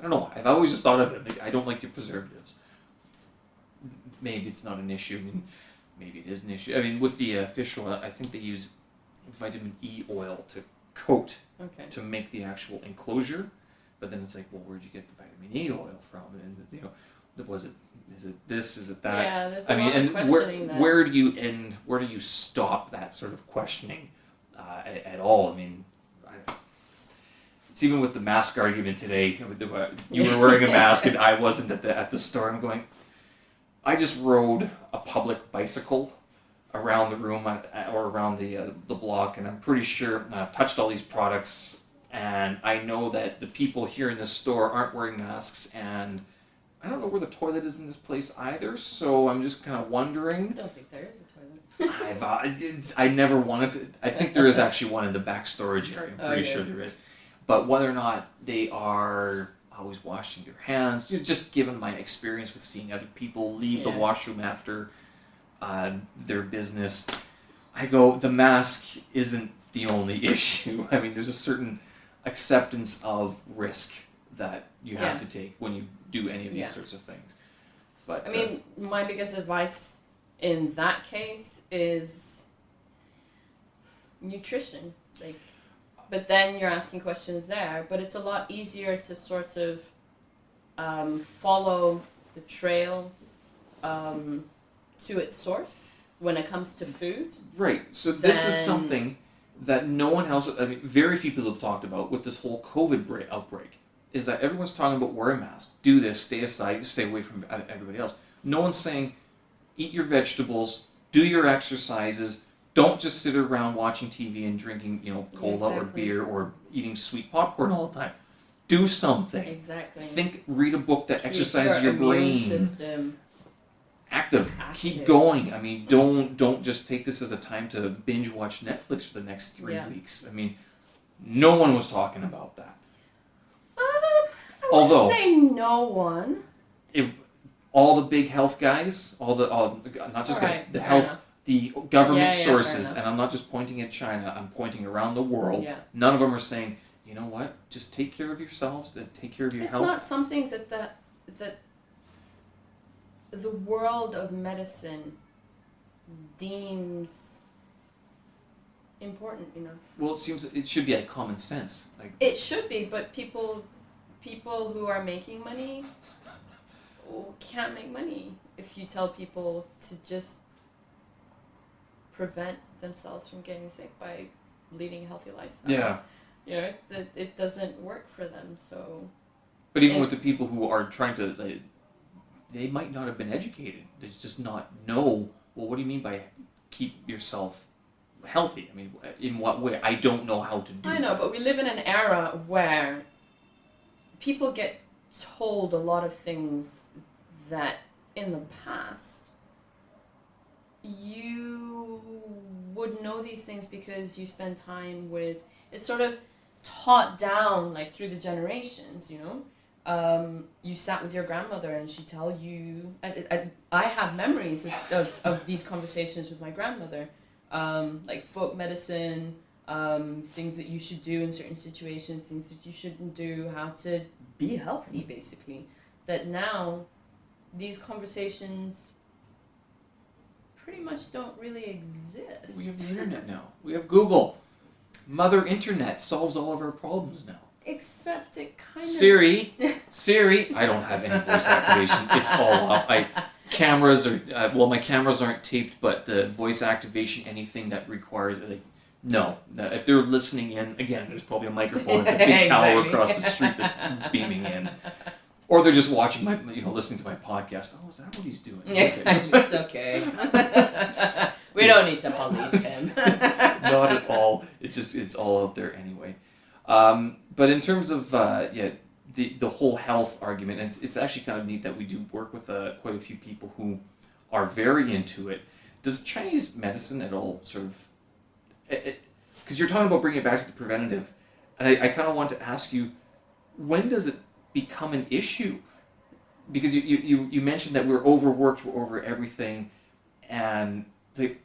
don't know, I've always just thought of it, I don't like your preservatives. Maybe it's not an issue, maybe it is an issue. With the fish oil, I think they use vitamin E oil to coat, to make the actual enclosure, but then it's well, where'd you get the vitamin E oil from? And, Was it? Is it this? Is it that? Yeah, there's I a mean, lot of and questioning that. where do you end? Where do you stop that sort of questioning at all? I mean, it's even with the mask argument today. You were wearing a mask and I wasn't at the store. I'm going. I just rode a public bicycle around the room or around the block, and I'm pretty sure I've touched all these products, and I know that the people here in this store aren't wearing masks, and I don't know where the toilet is in this place either, so I'm just kind of wondering. I don't think there is a toilet. I never wanted to. I think there is actually one in the back storage area. I'm pretty sure there is. But whether or not they are always washing their hands, just given my experience with seeing other people leave the washroom after their business, I go, the mask isn't the only issue. I mean, there's a certain acceptance of risk that you have to take when you do any of these sorts of things. But I mean, my biggest advice in that case is nutrition. Like, but then you're asking questions there. But it's a lot easier to sort of follow the trail to its source when it comes to food. Right. So this is something that no one else, I mean, very few people have talked about with this whole COVID outbreak, is that everyone's talking about wear a mask, do this, stay aside, stay away from everybody else. No one's saying eat your vegetables, do your exercises, don't just sit around watching TV and drinking, cola or beer or eating sweet popcorn all the time. Do something. Exactly. Read a book that exercises your immune brain. System active. Keep going. I mean, don't just take this as a time to binge watch Netflix for the next 3 weeks. I mean, no one was talking about that. I wouldn't say no one. All the big health guys, not just the health, enough. The government sources, and I'm not just pointing at China, I'm pointing around the world. Yeah. None of them are saying, you know what, just take care of yourselves, take care of your health. It's not something that the world of medicine deems important enough. Well, it should be like common sense. It should be, but people who are making money can't make money if you tell people to just prevent themselves from getting sick by leading a healthy lifestyle. Yeah. It doesn't work for them, so... But even with the people who are trying to... they might not have been educated. They just not know, well, what do you mean by keep yourself healthy? I mean, in what way? I don't know how to do I know, but we live in an era where people get told a lot of things that in the past you would know these things because you spend time with... It's sort of taught down through the generations, you sat with your grandmother and she'd tell you... I have memories of these conversations with my grandmother, folk medicine, things that you should do in certain situations, things that you shouldn't do, how to be healthy, basically. That now, these conversations pretty much don't really exist. We have the internet now. We have Google. Mother Internet solves all of our problems now. Except it kind of... Siri. I don't have any voice activation. It's all off. My cameras aren't taped, but the voice activation, anything that requires it, no. If they're listening in, again, there's probably a microphone at the big tower across the street that's beaming in. Or they're just watching listening to my podcast. Oh, is that what he's doing? Exactly. It's okay. We don't need to police him. Not at all. It's all out there anyway. But in terms of the whole health argument, and it's actually kind of neat that we do work with quite a few people who are very into it. Does Chinese medicine at all sort of... Because you're talking about bringing it back to the preventative, and I kind of want to ask you, when does it become an issue? Because you mentioned that we're overworked, we're over everything, and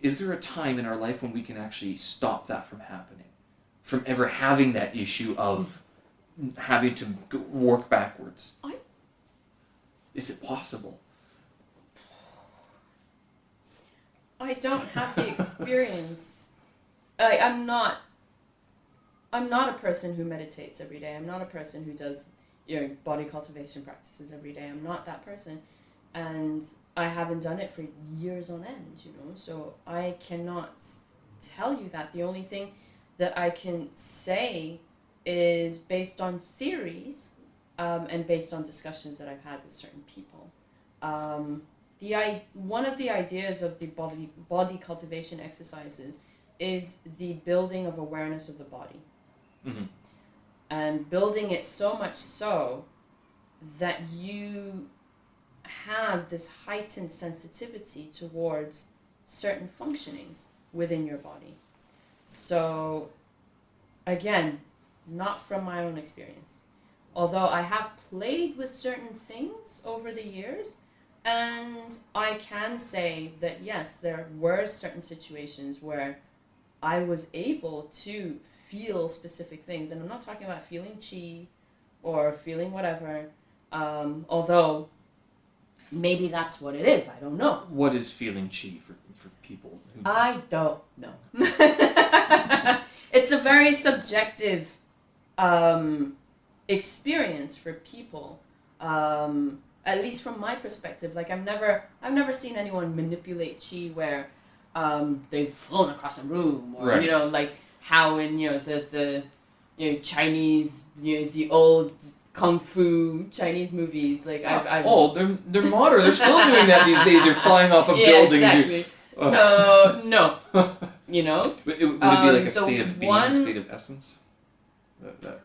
is there a time in our life when we can actually stop that from happening? From ever having that issue of having to work backwards? Is it possible? I don't have the experience. I'm not a person who meditates every day. I'm not a person who does body cultivation practices every day. I'm not that person. and I haven't done it for years on end, you know, so I cannot tell you that. The only thing that I can say is based on theories, and based on discussions that I've had with certain people. One of the ideas of the body cultivation exercises is the building of awareness of the body. Mm-hmm. And building it so much so that you have this heightened sensitivity towards certain functionings within your body. So, again, not from my own experience. Although I have played with certain things over the years, and I can say that yes, there were certain situations where I was able to feel specific things. And I'm not talking about feeling chi or feeling whatever, although maybe that's what it is. I don't know. What is feeling chi for people? I don't know. It's a very subjective experience for people. At least from my perspective, like I've never seen anyone manipulate chi where they've flown across a room, or right. you know, like how in the Chinese, the old kung fu Chinese movies, like I've they're modern. They're still doing that these days. They're flying off of buildings. Exactly. So no, you know. Would it be like a state of being, a state of essence?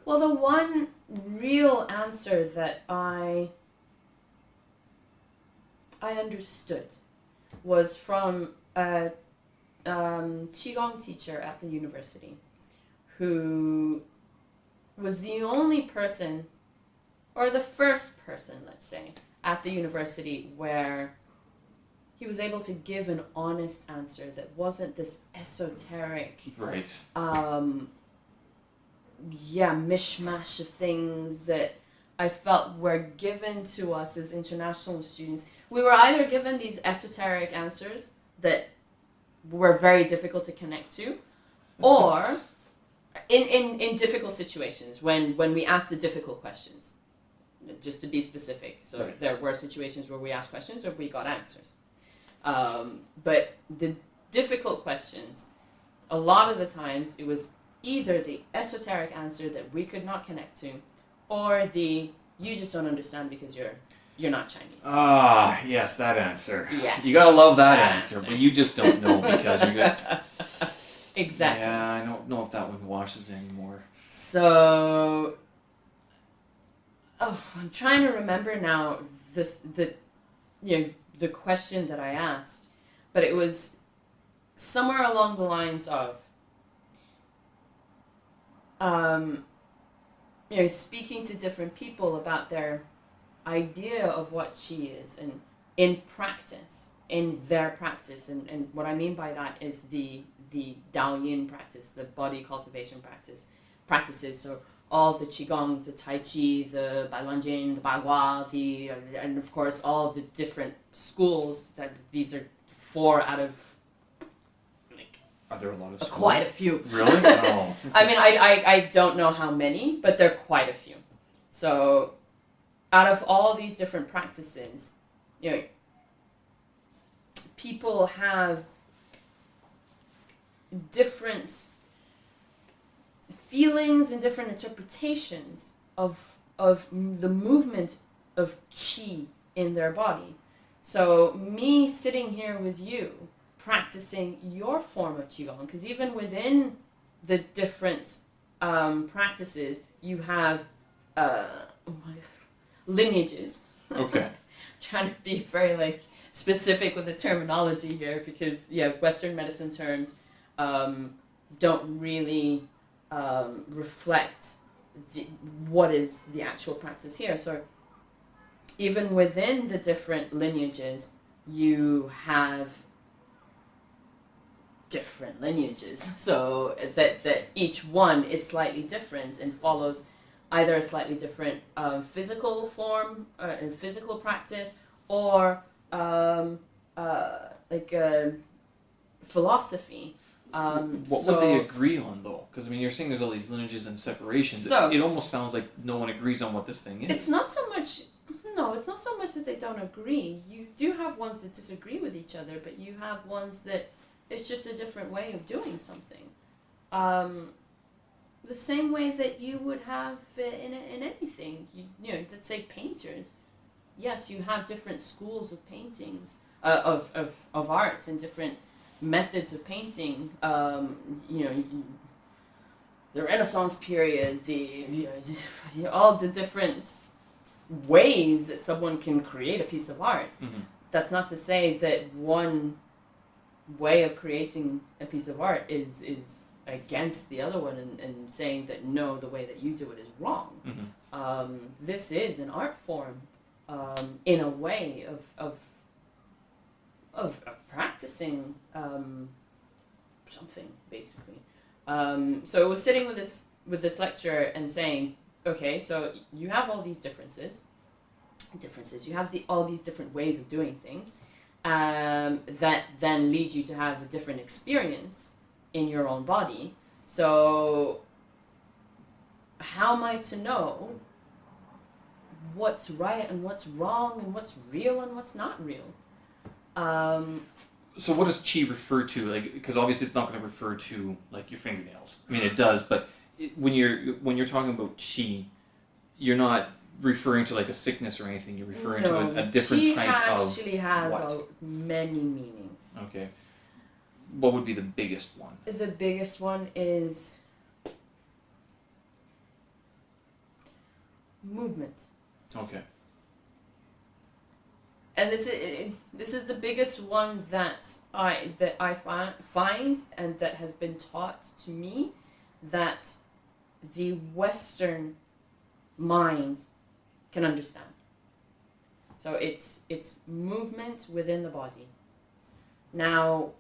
Well, the one real answer that I understood was from a Qigong teacher at the university, who was the only person, or the first person, let's say, at the university where he was able to give an honest answer that wasn't this esoteric, right, mishmash of things that I felt were given to us as international students. We were either given these esoteric answers that were very difficult to connect to, or in difficult situations when we asked the difficult questions, just to be specific. So right. There were situations where we asked questions or we got answers. But the difficult questions, a lot of the times it was either the esoteric answer that we could not connect to, or the you just don't understand because you're not Chinese. Ah, yes, that answer. Yes, you gotta love that answer, but you just don't know because you got. Exactly. Yeah, I don't know if that one washes anymore. So, I'm trying to remember now the question that I asked, but it was somewhere along the lines of, speaking to different people about their idea of what chi is, and in their practice, and what I mean by that is the Daoyin practice, the body cultivation practices. So all the Qigongs, the Tai Chi, the Bailanjing, the Bagua, and of course all the different schools, that these are 4 out of, like, Are there a lot of schools? quite a few. Really? Oh. I mean, I don't know how many, but there are quite a few. So out of all these different practices, people have different feelings and different interpretations of the movement of chi in their body. So me sitting here with you, practicing your form of qigong, because even within the different practices, you have lineages. Okay. Trying to be very specific with the terminology here, because Western medicine terms don't really reflect what is the actual practice here. So even within the different lineages, you have different lineages, so that each one is slightly different and follows either a slightly different physical form and physical practice, or philosophy. What would they agree on, though? Because, I mean, you're saying there's all these lineages and separations. So, it almost sounds like no one agrees on what this thing is. It's not so much... No, it's not so much that they don't agree. You do have ones that disagree with each other, but you have ones that it's just a different way of doing something. The same way that you would have in anything. You know, let's say painters. Yes, you have different schools of paintings, of art, and different methods of painting. You know, the Renaissance period, all the different ways that someone can create a piece of art. Mm-hmm. That's not to say that one way of creating a piece of art is against the other one, and saying that no, the way that you do it is wrong. Mm-hmm. This is an art form, in a way of practicing something, basically. So it was sitting with this lecturer and saying, okay, so you have all these differences. You have all these different ways of doing things, that then lead you to have a different experience in your own body. So how am I to know what's right and what's wrong and what's real and what's not real? So what does qi refer to? Like, because obviously it's not going to refer to like your fingernails. I mean, it does, but when you're talking about qi, you're not referring to like a sickness or anything. You're referring to a different qi type of actually has what? Many meanings. Okay. What would be the biggest one? The biggest one is movement. Okay. And this is the biggest one that I find and that has been taught to me, that the Western mind can understand. So it's movement within the body. Now,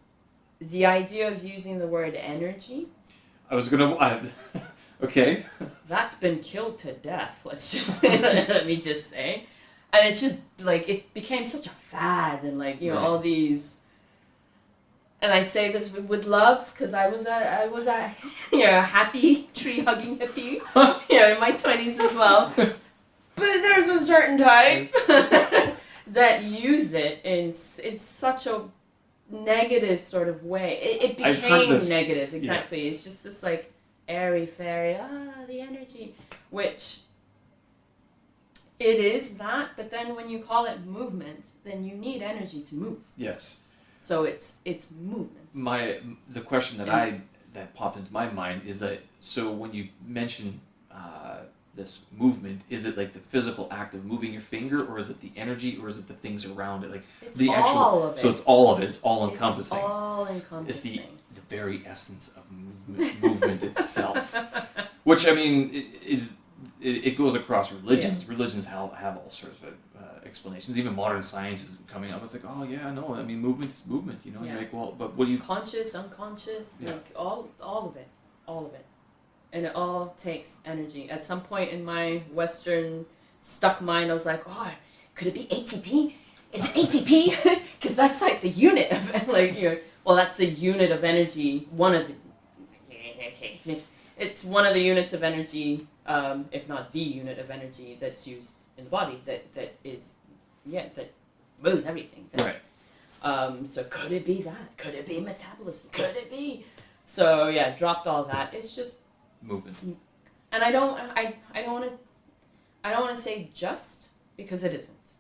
the idea of using the word energy, okay. that's been killed to death. Let's just let me just say. And it's just like it became such a fad, and like Right. all these. And I say this with love, because I was a happy tree hugging hippie, in my 20s as well. But there's a certain type that use it in such a negative sort of way. It I've heard became this. negative, exactly. Yeah. It's just this like airy fairy, the energy, which it is that, but then when you call it movement, then you need energy to move. Yes. So it's movement. The question that popped into my mind is that, so when you mention this movement, is it like the physical act of moving your finger, or is it the energy, or is it the things around it? Like it's the actual, all of it. So it's all of it. It's all encompassing. It's all encompassing. It's the very essence of movement itself. Which, I mean, it goes across religions. Yeah. Religions have all sorts of explanations. Even modern science is coming up. It's like, oh yeah, no, I mean, movement is movement. Yeah. You're like, well, but what do you... Conscious, unconscious, like all of it. And it all takes energy. At some point in my Western stuck mind, I was like, oh, could it be ATP? Is it ATP? Because that's like the unit of, well, that's the unit of energy. It's one of the units of energy, if not the unit of energy that's used in the body that moves everything. Right. So could it be that? Could it be metabolism? Could it be? So yeah, dropped all that. It's just movement. And I don't want to say just, because it isn't.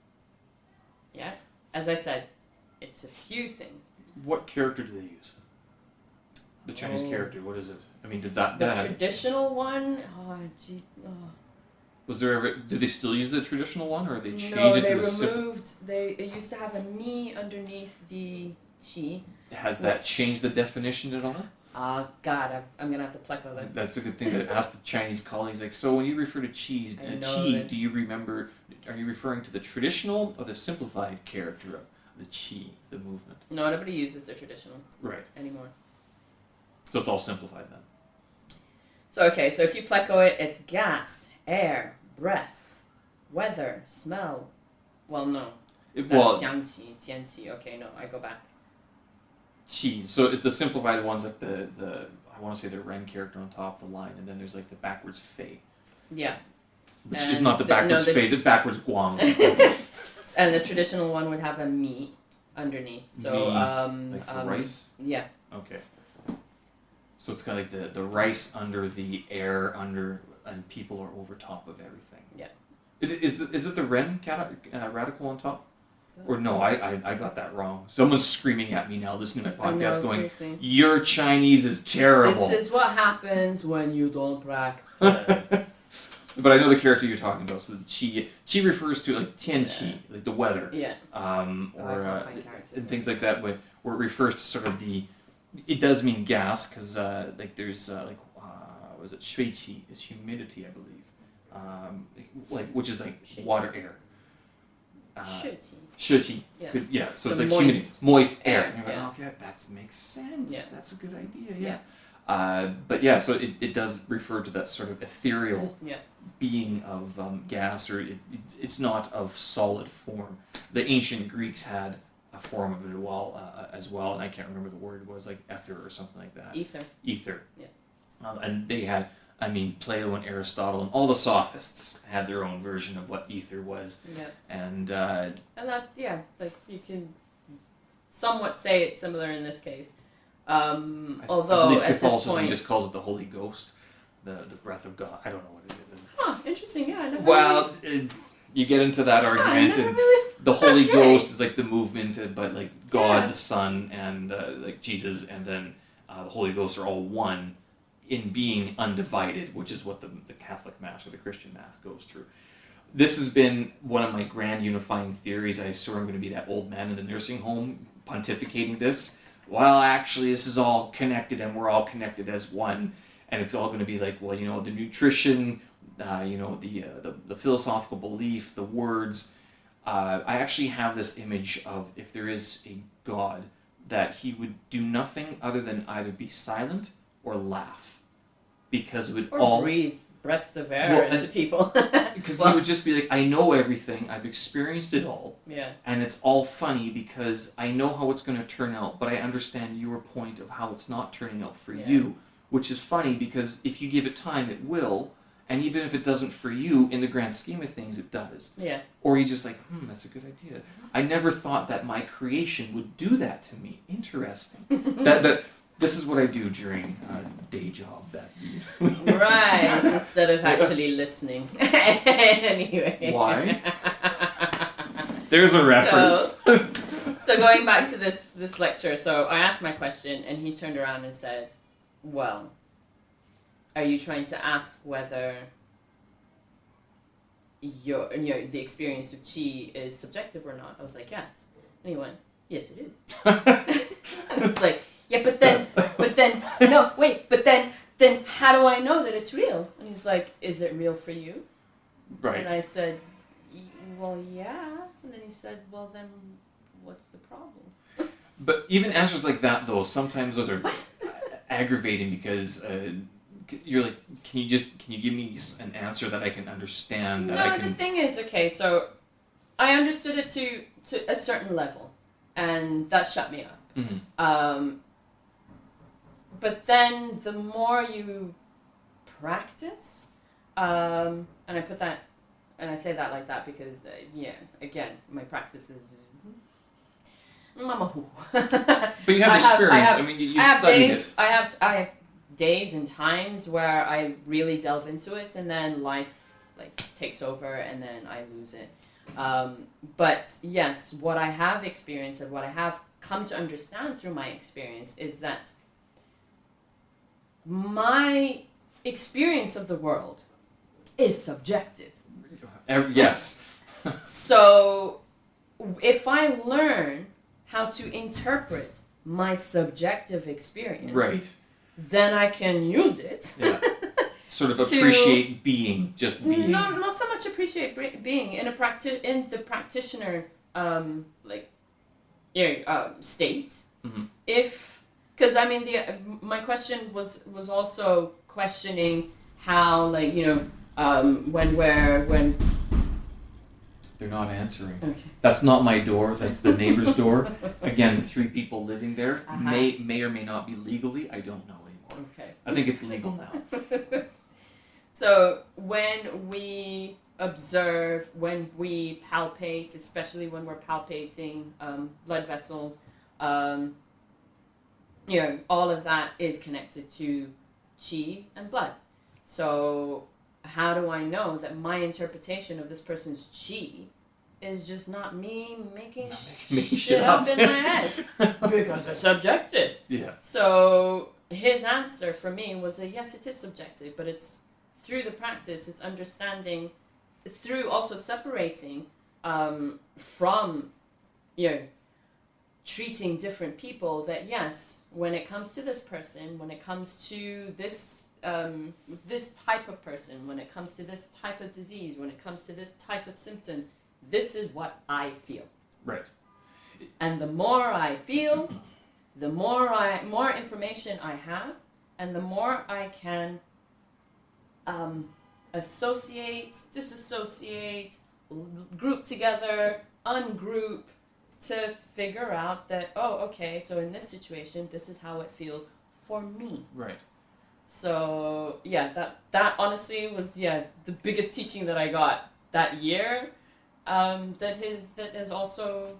Yeah, as I said, it's a few things. What character do they use? The Chinese character. What is it? I mean, does that the traditional one? Was there ever? Did they still use the traditional one, or they changed no, it? They to removed. It used to have a mi underneath the chi. Has that changed the definition at all? God, I'm gonna have to pluck all this. That's a good thing to ask the Chinese colleagues. Like, so when you refer to qi, do you remember? Are you referring to the traditional or the simplified character of the qi, the movement? No, nobody uses the traditional anymore. So it's all simplified then. So if you pleco it, it's gas, air, breath, weather, smell. Well, no. That's xiangqi, jianqi. Okay, no, I go back. Qi. So the simplified one's like the I want to say the Ren character on top of the line, and then there's like the backwards fei. Yeah. Which is not the backwards phase, the backwards guang. And the traditional one would have a mi underneath. So, like for rice? Yeah. Okay. So it's kind of like the rice under the air under, and people are over top of everything. Yeah. Is it the Ren radical on top? Or no, I got that wrong. Someone's screaming at me now, listening to my podcast, going, seriously. Your Chinese is terrible. This is what happens when you don't practice. But I know the character you're talking about. So the qi refers to like tian qi, like the weather. Yeah. And things like that, where it refers to sort of it does mean gas, because like there's was it shui qi is humidity, I believe, which is like water air. Shi. Yeah. So it's like moist air. And you're like, okay, that makes sense. Yeah. That's a good idea. Yeah. But yeah, so it does refer to that sort of ethereal being of gas, or it's not of solid form. The ancient Greeks had a form of it as well, and I can't remember the word. It was like ether or something like that. Ether. Yeah. And they had, Plato and Aristotle and all the sophists had their own version of what ether was. Yeah. And that, like you can somewhat say it's similar in this case. Although at this point, just calls it the Holy Ghost, the breath of God. I don't know what it is. Huh? Interesting. Yeah. I never you get into that argument, and the Holy Ghost is like the movement, but like God, the Son, and like Jesus, and then the Holy Ghost are all one in being undivided, which is what the Catholic Mass or the Christian Mass goes through. This has been one of my grand unifying theories. I swear I'm going to be that old man in the nursing home pontificating this. Well, actually, this is all connected, and we're all connected as one. And it's all going to be like, well, the nutrition, the philosophical belief, the words. I actually have this image of, if there is a God, that he would do nothing other than either be silent or laugh. Because it would breathe breaths of air into people. Because he would just be like, I know everything, I've experienced it all. Yeah. And it's all funny because I know how it's going to turn out, but I understand your point of how it's not turning out for you. Which is funny because if you give it time, it will. And even if it doesn't for you, in the grand scheme of things, it does. Yeah. Or he's just like, that's a good idea. I never thought that my creation would do that to me. Interesting. This is what I do during day job. Right, instead of actually listening. Anyway. Why? There's a reference. So going back to this lecture, so I asked my question, and he turned around and said, well, are you trying to ask whether the experience of qi is subjective or not? I was like, yes. And he went, yes, it is. I was like, yeah, but then, then how do I know that it's real? And he's like, is it real for you? Right. And I said, well, yeah. And then he said, well, then what's the problem? But even answers like that, though, sometimes those are aggravating because you're like, can you give me an answer that I can understand? The thing is, okay, so I understood it to a certain level, and that shut me up. Mm-hmm. But then the more you practice, and I put that, and I say that like that because, again, my practice is mama who. But you have experience. You studied it. I have days and times where I really delve into it, and then life takes over, and then I lose it. But yes, what I have experienced and what I have come to understand through my experience is that my experience of the world is subjective. Yes. So if I learn how to interpret my subjective experience, then I can use it. Yeah. Sort of appreciate being, just being. No, not so much appreciate being in the practitioner states. Mm-hmm. Because my question was also questioning how when they're not answering. Okay. That's not my door. That's the neighbor's door. Again, the 3 people living there may or may not be legally. I don't know anymore. Okay. I think it's legal now. So when we observe, when we palpate, especially when we're palpating blood vessels, um, all of that is connected to qi and blood. So how do I know that my interpretation of this person's qi is just not me making shit up in my head? Because it's subjective. Yeah. So his answer for me was that yes, it is subjective, but it's through the practice, it's understanding, through also separating from, treating different people, that yes, when it comes to this person, when it comes to this this type of person, when it comes to this type of disease, when it comes to this type of symptoms, this is what I feel. Right. And the more I feel, the more information I have, and the more I can associate, disassociate, group together, ungroup, to figure out that, oh, okay, so in this situation, this is how it feels for me. Right. So yeah, that honestly was the biggest teaching that I got that year. That has also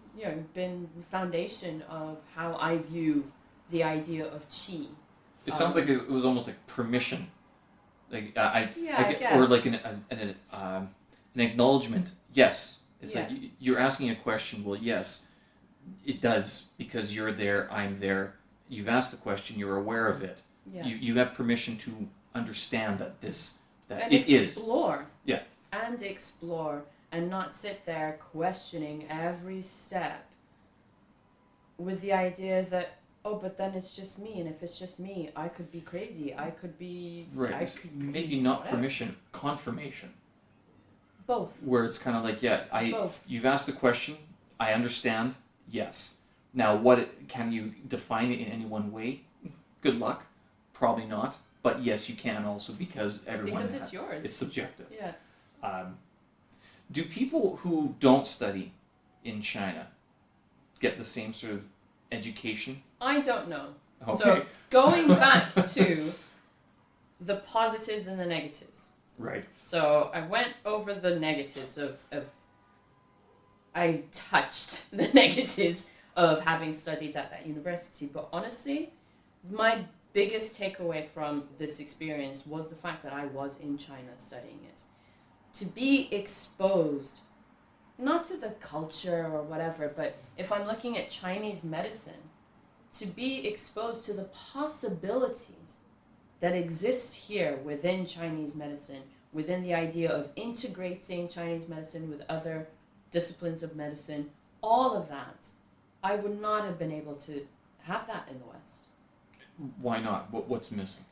been the foundation of how I view the idea of qi. It sounds like it was almost like permission, like I guess. or like an acknowledgement. Yes, it's like you're asking a question. Well, yes, it does, because you're there. I'm there. You've asked the question. You're aware of it. Yeah. You have permission to understand that and it is. Explore. Yeah. And explore, and not sit there questioning every step with the idea that, oh, but then it's just me, and if it's just me, I could be crazy. I could be right. I could Maybe be not whatever. permission, confirmation. Both. Where it's kind of like, Both. You've asked the question. I understand. Yes. Now, can you define it in any one way? Good luck. Probably not. But yes, you can also, because everyone. Because it's yours. It's subjective. Yeah. Do people who don't study in China get the same sort of education? I don't know. Okay. So going back to the positives and the negatives. Right. So I went over the negatives of I touched the negatives of having studied at that university, but honestly, my biggest takeaway from this experience was the fact that I was in China studying it. To be exposed, not to the culture or whatever, but if I'm looking at Chinese medicine, to be exposed to the possibilities that exist here within Chinese medicine, within the idea of integrating Chinese medicine with other disciplines of medicine, all of that, I would not have been able to have that in the West. Why not? What's missing?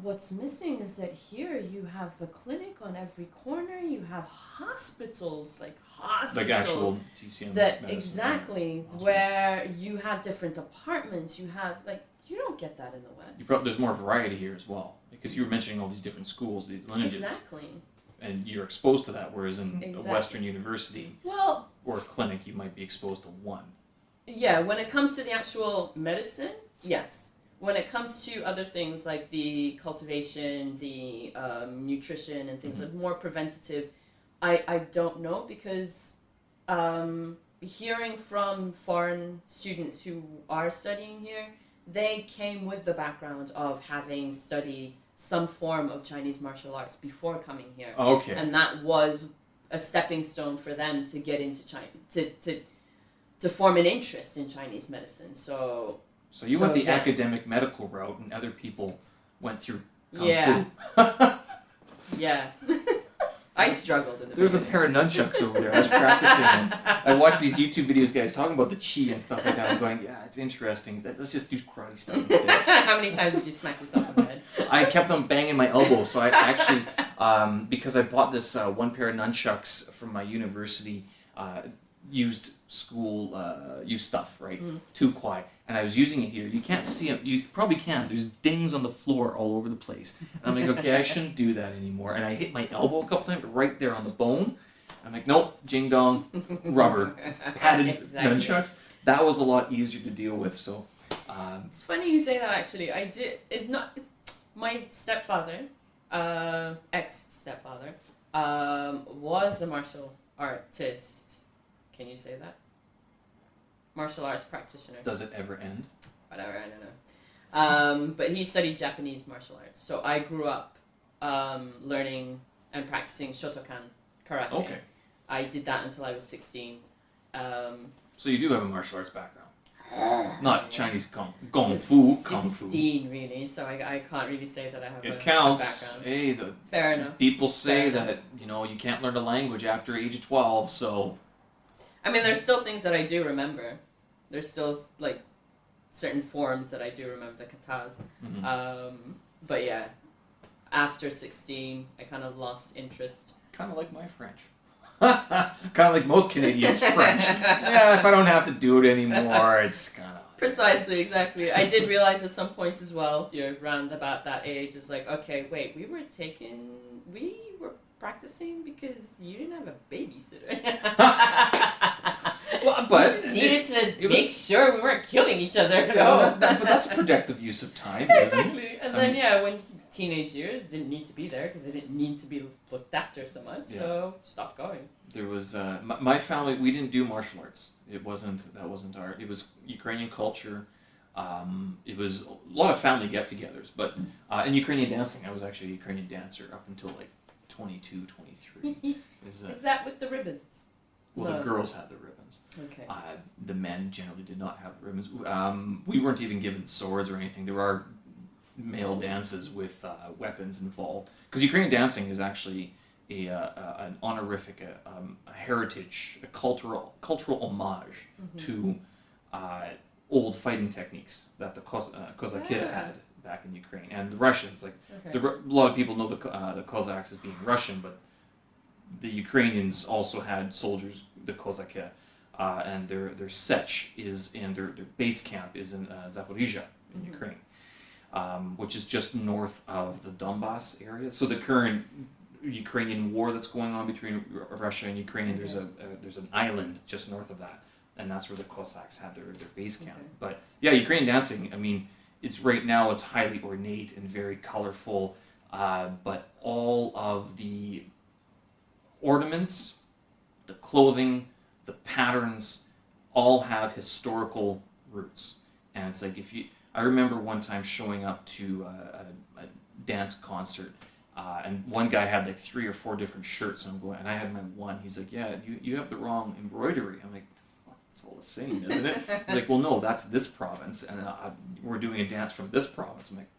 What's missing is that here you have a clinic on every corner, you have hospitals, like actual TCM that medicine, exactly, hospitals. where you have different departments, you don't get that in the West. There's more variety here as well, because you were mentioning all these different schools, these lineages. Exactly. And you're exposed to that, whereas in Exactly. a Western university or a clinic, you might be exposed to one. Yeah, when it comes to the actual medicine, yes. When it comes to other things like the cultivation, the nutrition and things like more preventative, I don't know, because hearing from foreign students who are studying here, they came with the background of having studied some form of Chinese martial arts before coming here. Okay. And that was a stepping stone for them to get into China, to form an interest in Chinese medicine. So you went the academic medical route, and other people went through kung fu. Yeah. I struggled in the There's a beginning. pair of nunchucks over there. I was practicing them. I watched these YouTube videos, guys, talking about the chi and stuff like that. I'm going, yeah, it's interesting. Let's just do karate stuff instead. How many times did you smack yourself in the head? I kept on banging my elbow, so I actually, because I bought this one pair of nunchucks from my university, used stuff, right? Too quiet. And I was using it here. You can't see them. You probably can. There's dings on the floor all over the place. And I'm like, okay, I shouldn't do that anymore. And I hit my elbow a couple times right there on the bone. I'm like, nope, jing dong, rubber, padded nunchucks. That was a lot easier to deal with. So it's funny you say that. Actually, I did it. Not my stepfather ex-stepfather, was a martial artist. Can you say that? Martial arts practitioner. Does it ever end? Whatever, I don't know. But he studied Japanese martial arts. So I grew up learning and practicing Shotokan karate. Okay. I did that until I was 16. So you do have a martial arts background. Not Chinese Gong I was Fu, Kung Fu. 16, really, so I can't really say that I have It a counts. background. Hey, Fair enough. people say Fair that, you can't learn a language after age of 12, so... I mean, there's still things that I do remember. There's still, like, certain forms that I do remember, the katas. Mm-hmm. But yeah, after 16, I kind of lost interest. Kind of like my French. Kind of like most Canadians' French. Yeah, if I don't have to do it anymore, it's kind of... Precisely, exactly. I did realize at some points as well, around about that age, it's like, okay, wait, we were practicing because you didn't have a babysitter. Well, we just needed to make sure we weren't killing each other. But that's a productive use of time, Yeah, isn't it? exactly. And then, when teenage years didn't need to be there because they didn't need to be looked after so much, so stopped going. There was my family. We didn't do martial arts. That wasn't our. It was Ukrainian culture. It was a lot of family get-togethers, but and Ukrainian dancing. I was actually a Ukrainian dancer up until like 22, 23. Is that with the ribbons? Well, the girls had the ribbons. Okay. The men generally did not have the ribbons. We weren't even given swords or anything. There are male dances with weapons involved because Ukrainian dancing is actually an honorific, a heritage, a cultural homage to old fighting techniques that the Kozakh had back in Ukraine, and the Russians. Like a lot of people know the Cossacks as being Russian, but the Ukrainians also had soldiers, the Kozakh, and their sech is in their base camp is in Zaporizhia in Ukraine, which is just north of the Donbass area. So the current Ukrainian war that's going on between Russia and Ukraine, there's an island just north of that, and that's where the Cossacks had their base camp. But yeah, Ukrainian dancing, I mean, it's right now it's highly ornate and very colorful, but all of the ornaments, the clothing, the patterns, all have historical roots. And it's like I remember one time showing up to a dance concert. And one guy had like 3 or 4 different shirts, and I had my one. He's like, "Yeah, you have the wrong embroidery." I'm like, "It's all the same, isn't it?" He's like, "Well, no, that's this province, and we're doing a dance from this province." I'm like,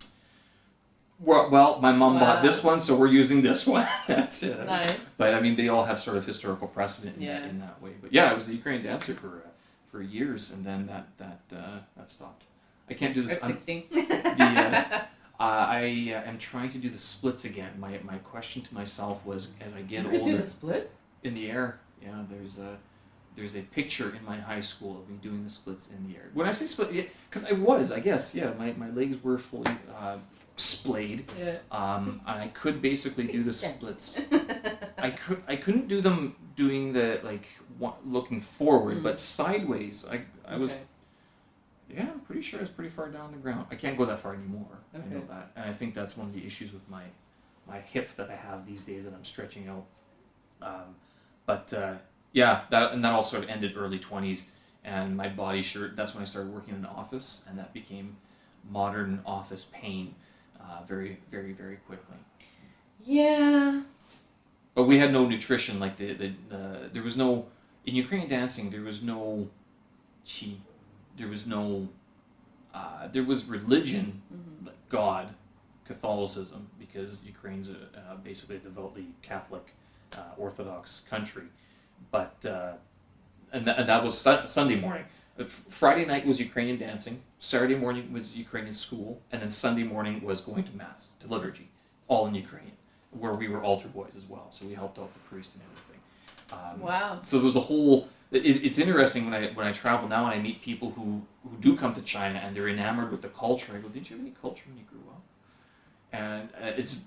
"Well, my mom bought this one, so we're using this one." That's it. Nice. But I mean, they all have sort of historical precedent in that way. But yeah, I was a Ukrainian dancer for years, and then that stopped. I can't do this. At 16. I am trying to do the splits again. My question to myself was, as I get older... You could do the splits? In the air. Yeah, there's a picture in my high school of me doing the splits in the air. When I say split, because I guess, my legs were fully splayed. Yeah. I could basically do the splits. I couldn't do them doing the, looking forward, but sideways, I was... Yeah, I'm pretty sure it's pretty far down the ground. I can't go that far anymore. Okay. I know that. And I think that's one of the issues with my hip that I have these days that I'm stretching out. That all sort of ended early 20s, and my body that's when I started working in an office, and that became modern office pain very, very, very quickly. Yeah. But we had no nutrition, like there was no, in Ukrainian dancing, there was no chi. There was no, there was religion, like God, Catholicism, because Ukraine's basically a devoutly Catholic, Orthodox country. But, and that was Sunday morning. Friday night was Ukrainian dancing, Saturday morning was Ukrainian school, and then Sunday morning was going to Mass, to liturgy, all in Ukrainian, where we were altar boys as well, so we helped out the priest and everything. Wow. So there was a whole... It's interesting when I travel now and I meet people who do come to China and they're enamored with the culture. I go, "Did you have any culture when you grew up?" And it's...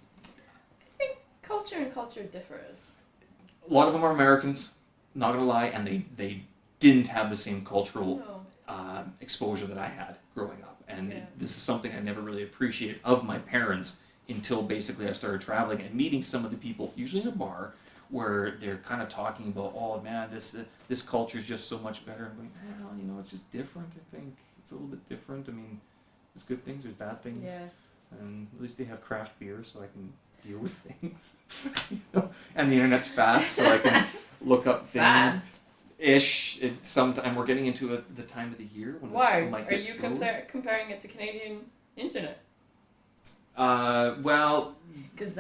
I think culture differs. A lot of them are Americans, not gonna lie, and they didn't have the same cultural exposure that I had growing up. And this is something I never really appreciated of my parents, until basically I started traveling and meeting some of the people, usually in a bar, where they're kind of talking about, oh man, this culture is just so much better. I'm like, well, you know, it's just different. I think it's a little bit different. I mean, there's good things, there's bad things, Yeah. and at least they have craft beer, so I can deal with things. You know? And the internet's fast, so I can look up things. Fast. Ish. Sometime we're getting into the time of the year when Why it might are get you slower. comparing it to Canadian internet? Well, Because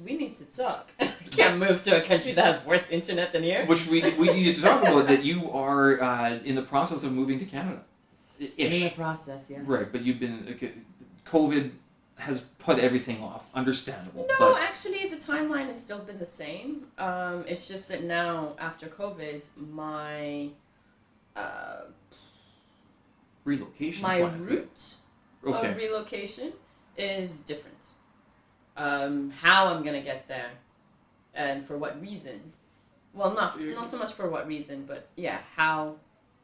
we need to talk. I can't move to a country that has worse internet than here. which we need to talk about, that you are in the process of moving to Canada. Ish. In the process, yes. Right, but you've been COVID has put everything off. Understandable. No, but actually, the timeline has still been the same. It's just that now, after COVID, my relocation my plans. route Okay. of relocation is different. How I'm gonna get there, and for what reason? Well, not so much for what reason, but yeah, how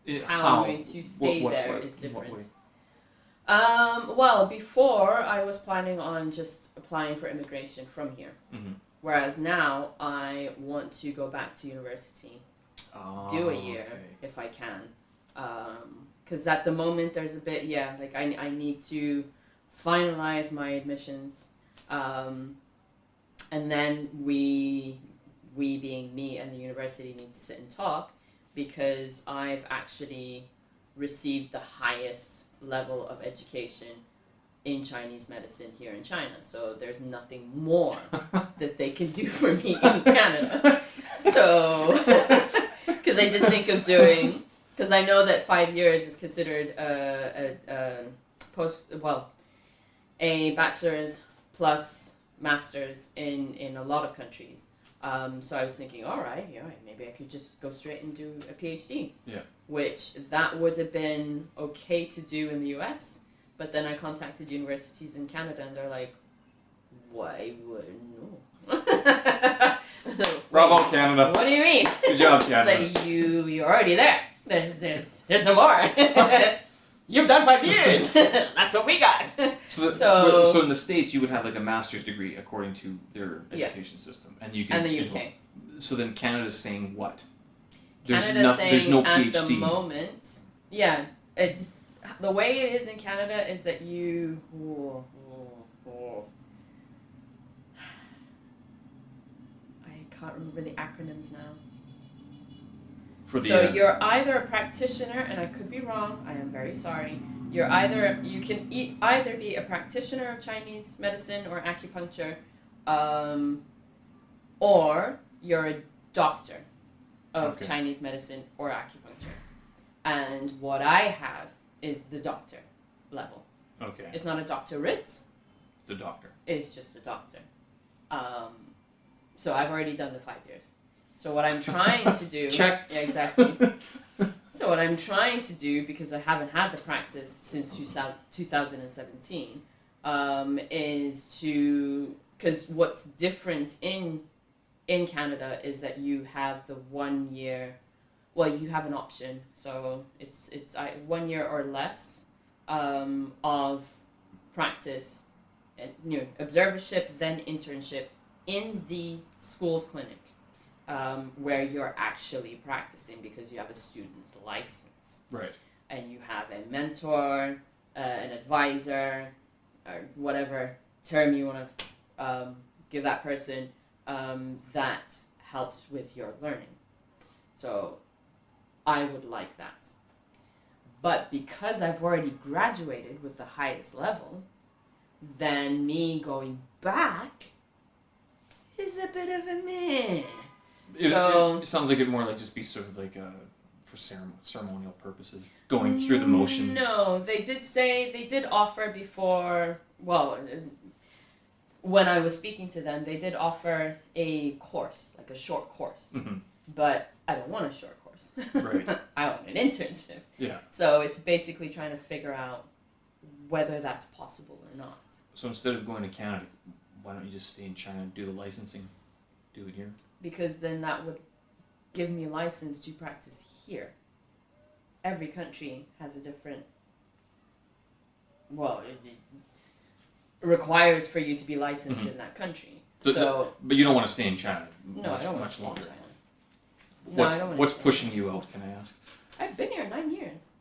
I'm going to stay there is different. Well, before I was planning on just applying for immigration from here, Mm-hmm. whereas now I want to go back to university, do a year if I can, because at the moment there's a bit like I need to finalize my admissions, and then we being me and the university need to sit and talk, because I've actually received the highest level of education in Chinese medicine here in China, so there's nothing more that they can do for me in Canada. So, because I did think of doing, because I know that 5 years is considered a bachelor's plus master's in a lot of countries. So I was thinking, all right, maybe I could just go straight and do a PhD. Yeah. Which that would have been okay to do in the US, but then I contacted universities in Canada and they're like, why wouldn't no? Bravo, Canada. What do you mean? Good job, Canada. It's like you're already there. There's no more. You've done 5 years. That's what we got. So in the States, you would have like a master's degree according to their education system, and you can. And the UK. So then Canada's saying what? There's no at PhD. the moment, it's the way it is in Canada is that you. I can't remember the acronyms now. So you're either a practitioner, and I could be wrong. I am very sorry. You can either be a practitioner of Chinese medicine or acupuncture, or you're a doctor of Chinese medicine or acupuncture. And what I have is the doctor level. Okay. It's not a doctorate. It's a doctor. It's just a doctor. So I've already done the 5 years. So what I'm trying to do... Check. Yeah, exactly. So what I'm trying to do, because I haven't had the practice since 2017, is to... Because what's different in Canada is that you have the 1 year... Well, you have an option. So it's 1 year or less of practice, and, observership, then internship in the school's clinic. Where you're actually practicing because you have a student's license. Right. And you have a mentor, an advisor, or whatever term you want to give that person, that helps with your learning. So I would like that. But because I've already graduated with the highest level, then me going back is a bit of a meh. It sounds like it more like just be sort of like for ceremonial purposes, going through the motions. No, they did offer before. Well, when I was speaking to them, they did offer a course, like a short course. Mm-hmm. But I don't want a short course. Right. I want an internship. Yeah. So it's basically trying to figure out whether that's possible or not. So instead of going to Canada, why don't you just stay in China and do the licensing? Do it here. Because then that would give me a license to practice here. Every country has a different, requires for you to be licensed in that country. So, but you don't want to stay in China no, I don't want much to stay in longer. China. No, I don't want to What's stay in pushing China. you out? Can I ask? I've been here 9 years.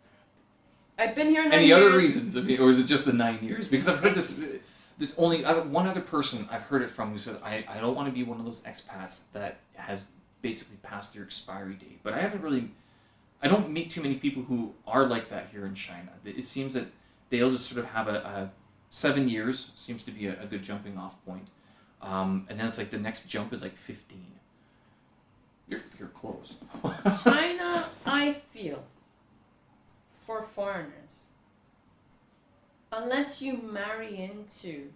I've been here 9 Any years. other reasons? I mean, or is it just the 9 years? Because I've heard this. There's only one other person I've heard it from who said, I don't want to be one of those expats that has basically passed their expiry date. But I don't meet too many people who are like that here in China. It seems that they'll just sort of have a 7 years seems to be a good jumping off point. And then it's like the next jump is like 15. You're close. China, I feel, for foreigners, unless you marry into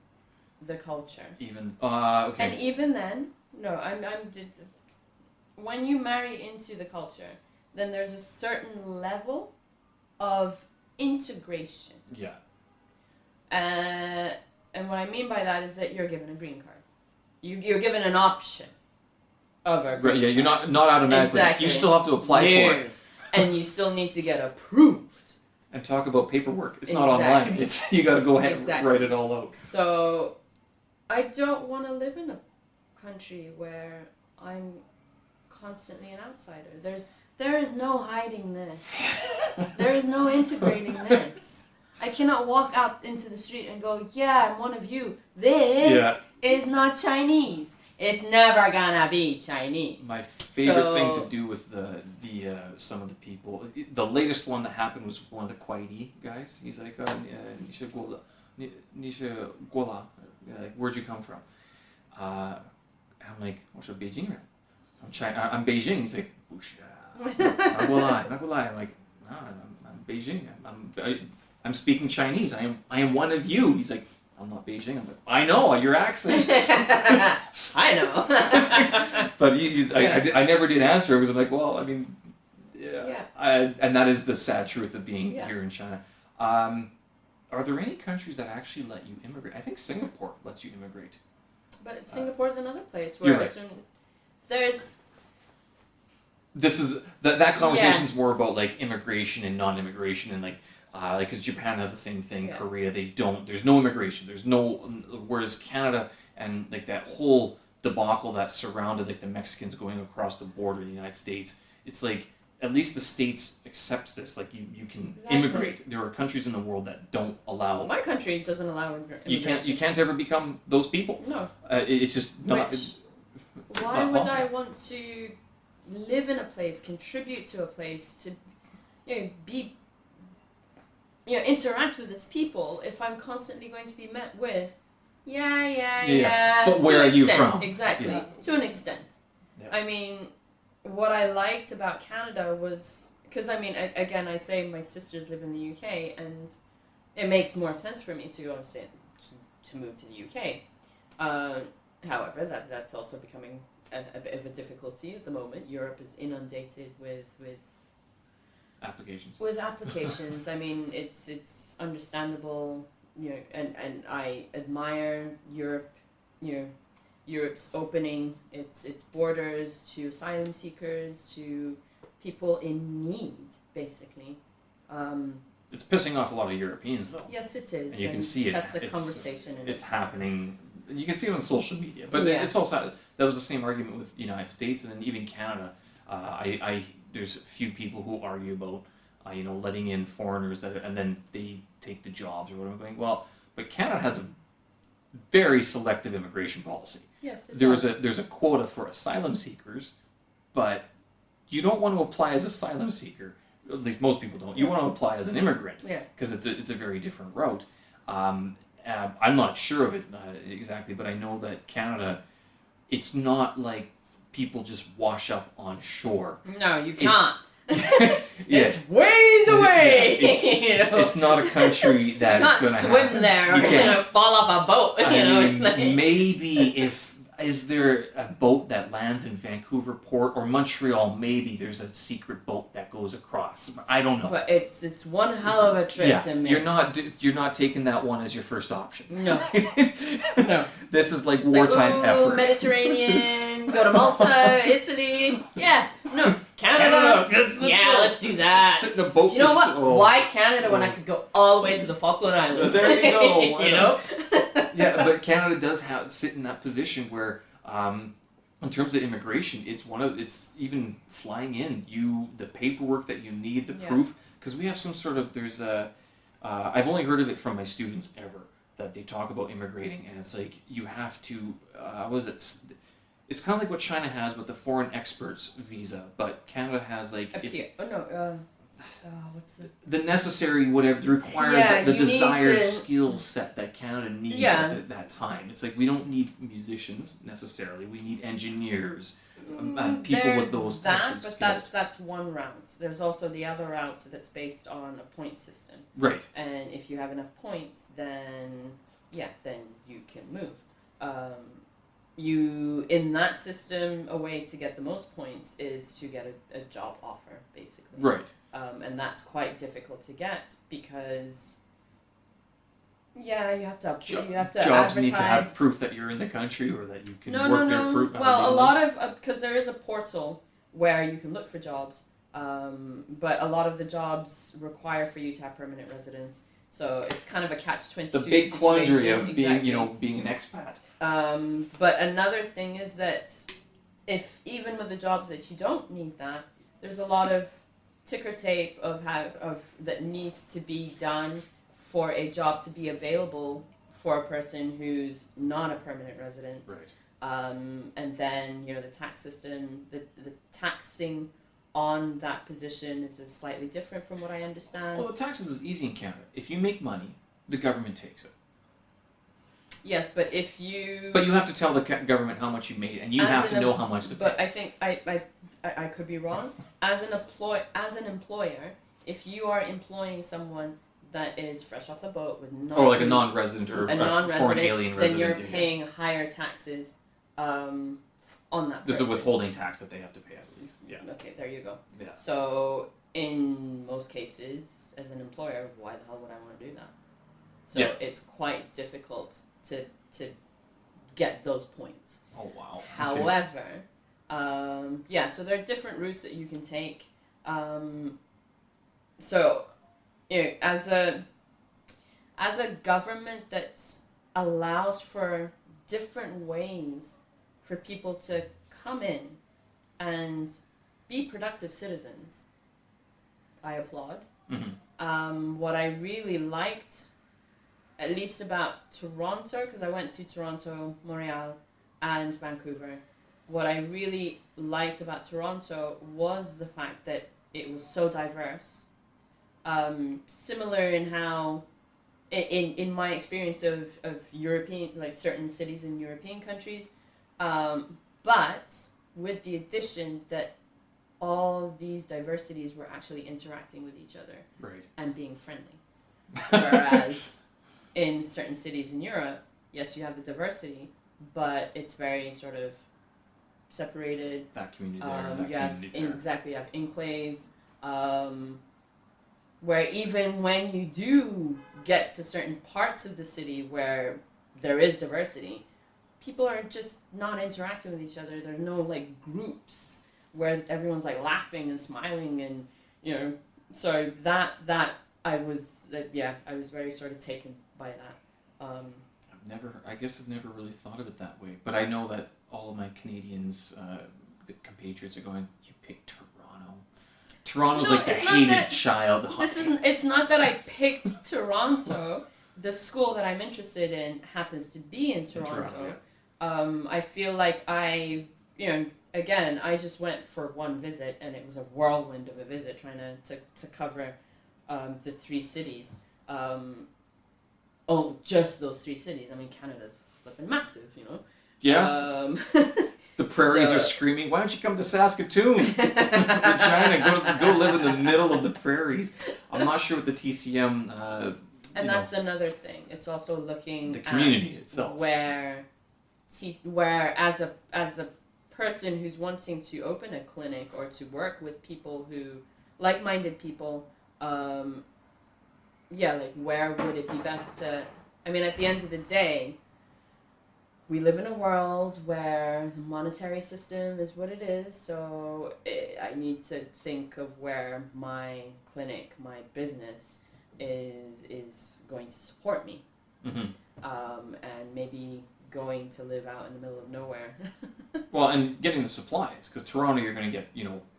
the culture, Even okay. and even then, no, when you marry into the culture, then there's a certain level of integration. Yeah. And what I mean by that is that you're given a green card. You're given an option of a green Right. Yeah. You're card. not automatically. Exactly. You still have to apply for it. And you still need to get approved. And talk about paperwork. It's not online. It's you got to go ahead and write it all out. So, I don't want to live in a country where I'm constantly an outsider. There is no hiding this. There is no integrating this. I cannot walk out into the street and go, yeah, I'm one of you. This is not Chinese. It's never gonna be Chinese. My favorite thing to do with the some of the people. The latest one that happened was one of the Kwaiti guys. He's like, Nisha Guola. Like, where'd you come from? I'm like, what's your Beijing? I'm China. I'm Beijing. He's like, not gonna lie. I'm like, no, I'm Beijing. I'm speaking Chinese. I am one of you. He's like, I'm not Beijing. I'm like, I know your accent. I know. But I never did answer because I'm like, well, I mean, and that is the sad truth of being here in China. Are there any countries that actually let you immigrate? I think Singapore lets you immigrate. But Singapore's another place where you're I right. assume there's. This is that conversation's more about like immigration and non-immigration and like because Japan has the same thing. Yeah. Korea, they don't. There's no immigration. There's no. Whereas Canada and like that whole debacle that surrounded like the Mexicans going across the border in the United States. It's like at least the States accepts this. Like you can immigrate. There are countries in the world that don't allow. Well, my country doesn't allow immigration. You can't ever become those people. No. It's just not. Why would I want to live in a place, contribute to a place, to interact with its people if I'm constantly going to be met with yeah. But where are you from? Exactly. Yeah. To an extent. Yeah. I mean, what I liked about Canada was because I mean again I say my sisters live in the UK and it makes more sense for me to go and to move to the UK. However, that's also becoming a bit of a difficulty at the moment. Europe is inundated with applications. I mean, it's understandable, and I admire Europe, Europe's opening its borders to asylum seekers, to people in need, basically. It's pissing off a lot of Europeans, though. Yes, it is. And you can see it. That's a conversation. It's happening. You can see it on social media, but it's also that was the same argument with the United States and then even Canada. There's a few people who argue about letting in foreigners and then they take the jobs or whatever. Going well, but Canada has a very selective immigration policy. Yes, there's a quota for asylum seekers, but you don't want to apply as asylum seeker. At least most people don't. You want to apply as an immigrant because it's a very different route. I'm not sure of it exactly, but I know that Canada, it's not like people just wash up on shore. No, you can't. It's ways away. It's not a country that's going to swim there or fall off a boat. Maybe is there a boat that lands in Vancouver Port or Montreal? Maybe there's a secret boat that goes across. I don't know. But it's one hell of a trip to make. You're not taking that one as your first option. No. No. This is like wartime effort. Mediterranean, go to Malta, Italy. Yeah. No. Canada. Let's Yeah, go. let's do that. Sit in a boat. Do you know what? Oh. Why Canada when I could go all the way to the Falkland Islands? There you go. You know? Yeah, but Canada does sit in that position where, in terms of immigration, it's even flying in. The paperwork that you need, the proof, because we have some sort of I've only heard of it from my students ever that they talk about immigrating, and it's like you have to It's kind of like what China has with the foreign experts visa, but Canada has like what's the necessary whatever the required the desired skill set that Canada needs at that time. It's like we don't need musicians necessarily. We need engineers, people with those types of skills. That's one route. There's also the other route that's based on a point system. Right. And if you have enough points, then you can move. In that system, a way to get the most points is to get a job offer, basically. Right. And that's quite difficult to get because, you have to Jobs advertise. need to have proof that you're in the country or that you can work there. Proof. Well, a lot of because there is a portal where you can look for jobs, but a lot of the jobs require for you to have permanent residence. So it's kind of a catch-22 situation. The big quandary of being, being an expat. But another thing is that even with the jobs that you don't need that, there's a lot of ticker tape of that needs to be done for a job to be available for a person who's not a permanent resident. Right. And then the tax system, the taxing on that position is slightly different from what I understand. Well, the taxes is easy in Canada. If you make money, the government takes it. Yes, but But you have to tell the government how much you made, and you have to know how much to pay. But I think I could be wrong. As an employer, if you are employing someone that is fresh off the boat with like a non-resident or a foreign alien resident, then you're paying higher taxes on that person. There's a withholding tax that they have to pay, I believe. Yeah. Okay, there you go. Yeah. So in most cases, as an employer, why the hell would I want to do that? So it's quite difficult to get those points. Oh wow. However, so there are different routes that you can take. As a government that allows for different ways for people to come in and be productive citizens, I applaud. Mm-hmm. What I really liked, at least about Toronto, because I went to Toronto, Montreal, and Vancouver, what I really liked about Toronto was the fact that it was so diverse. Similar in how, in my experience of European, like certain cities in European countries, but with the addition that all these diversities were actually interacting with each other, right, and being friendly. Whereas in certain cities in Europe, yes, you have the diversity, but it's very sort of separated. That community there, that community there. Exactly, you have enclaves, where even when you do get to certain parts of the city where there is diversity, people are just not interacting with each other. There are no like groups where everyone's like laughing and smiling, and so that I was very sort of taken by that. I've never really thought of it that way, but I know that all of my Canadians, compatriots are going, you picked Toronto. Toronto's like the hated child. It's not that I picked Toronto. The school that I'm interested in happens to be in Toronto. I feel like I just went for one visit, and it was a whirlwind of a visit trying to cover the three cities. Just those three cities. I mean, Canada's flipping massive, Yeah. The prairies are screaming, why don't you come to Saskatoon? Regina, go live in the middle of the prairies. I'm not sure what the TCM... and that's another thing. It's also looking the community at itself. Where as a person who's wanting to open a clinic or to work with people like-minded people, where would it be best to... I mean, at the end of the day, we live in a world where the monetary system is what it is, so I need to think of where my clinic, my business, is going to support me, and maybe going to live out in the middle of nowhere. Well, and getting the supplies, because Toronto, you're going to get,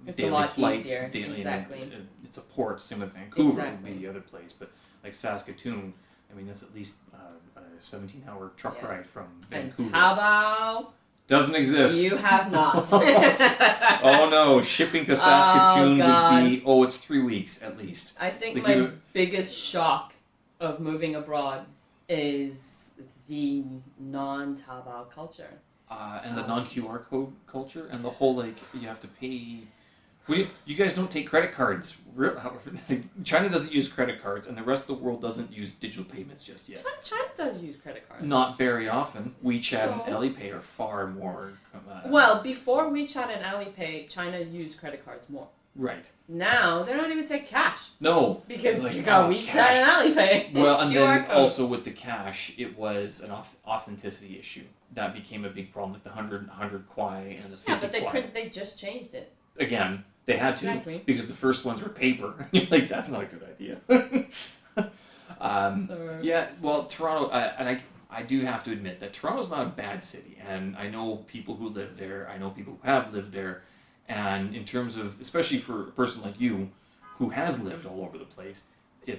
It's daily a lot flights. easier. Daily, Exactly. and it's a port. Same with Vancouver Exactly. would be the other place, but like Saskatoon, I mean, that's at least a 17-hour truck Yeah. ride from And Vancouver. Taobao, Doesn't exist. you have not. Oh no, shipping to Saskatoon God. would be, it's 3 weeks at least. I think Like my biggest shock of moving abroad is the non-Taobao culture. And the non-QR code culture, and the whole, you have to pay. You guys don't take credit cards. China doesn't use credit cards, and the rest of the world doesn't use digital payments just yet. China does use credit cards. Not very often. WeChat No. and Alipay are far more. Well, before WeChat and Alipay, China used credit cards more. Right. Now, they don't even take cash. No. Because you got WeChat cash. and Alipay. Well, and QR then code. also with the cash, it was an authenticity issue. That became a big problem, like the 100 kwai and the 50 Yeah, but kwai. they just changed it. Again, they had to, Exactly. because the first ones were paper. You're like, that's not a good idea. Yeah, well, Toronto, and I do have to admit that Toronto's not a bad city, and I know people who live there, I know people who have lived there, and in terms of, especially for a person like you, who has lived all over the place,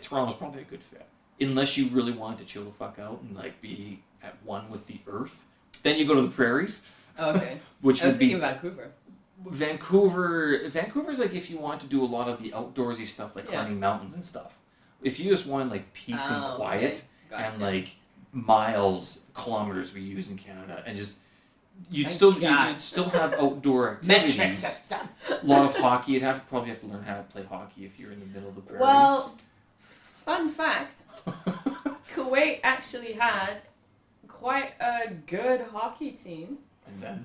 Toronto's probably a good fit. Unless you really want to chill the fuck out and be at one with the earth, then you go to the prairies. Okay. Which I was would be thinking Vancouver. Vancouver's if you want to do a lot of the outdoorsy stuff, climbing mountains and stuff. If you just want peace and quiet, okay. Gotcha. and miles, kilometers we use in Canada, and just you'd Thank still God. you'd still have outdoor Metric activities. system. A lot of hockey. You'd probably have to learn how to play hockey if you're in the middle of the prairies. Well, fun fact, Kuwait actually had quite a good hockey team.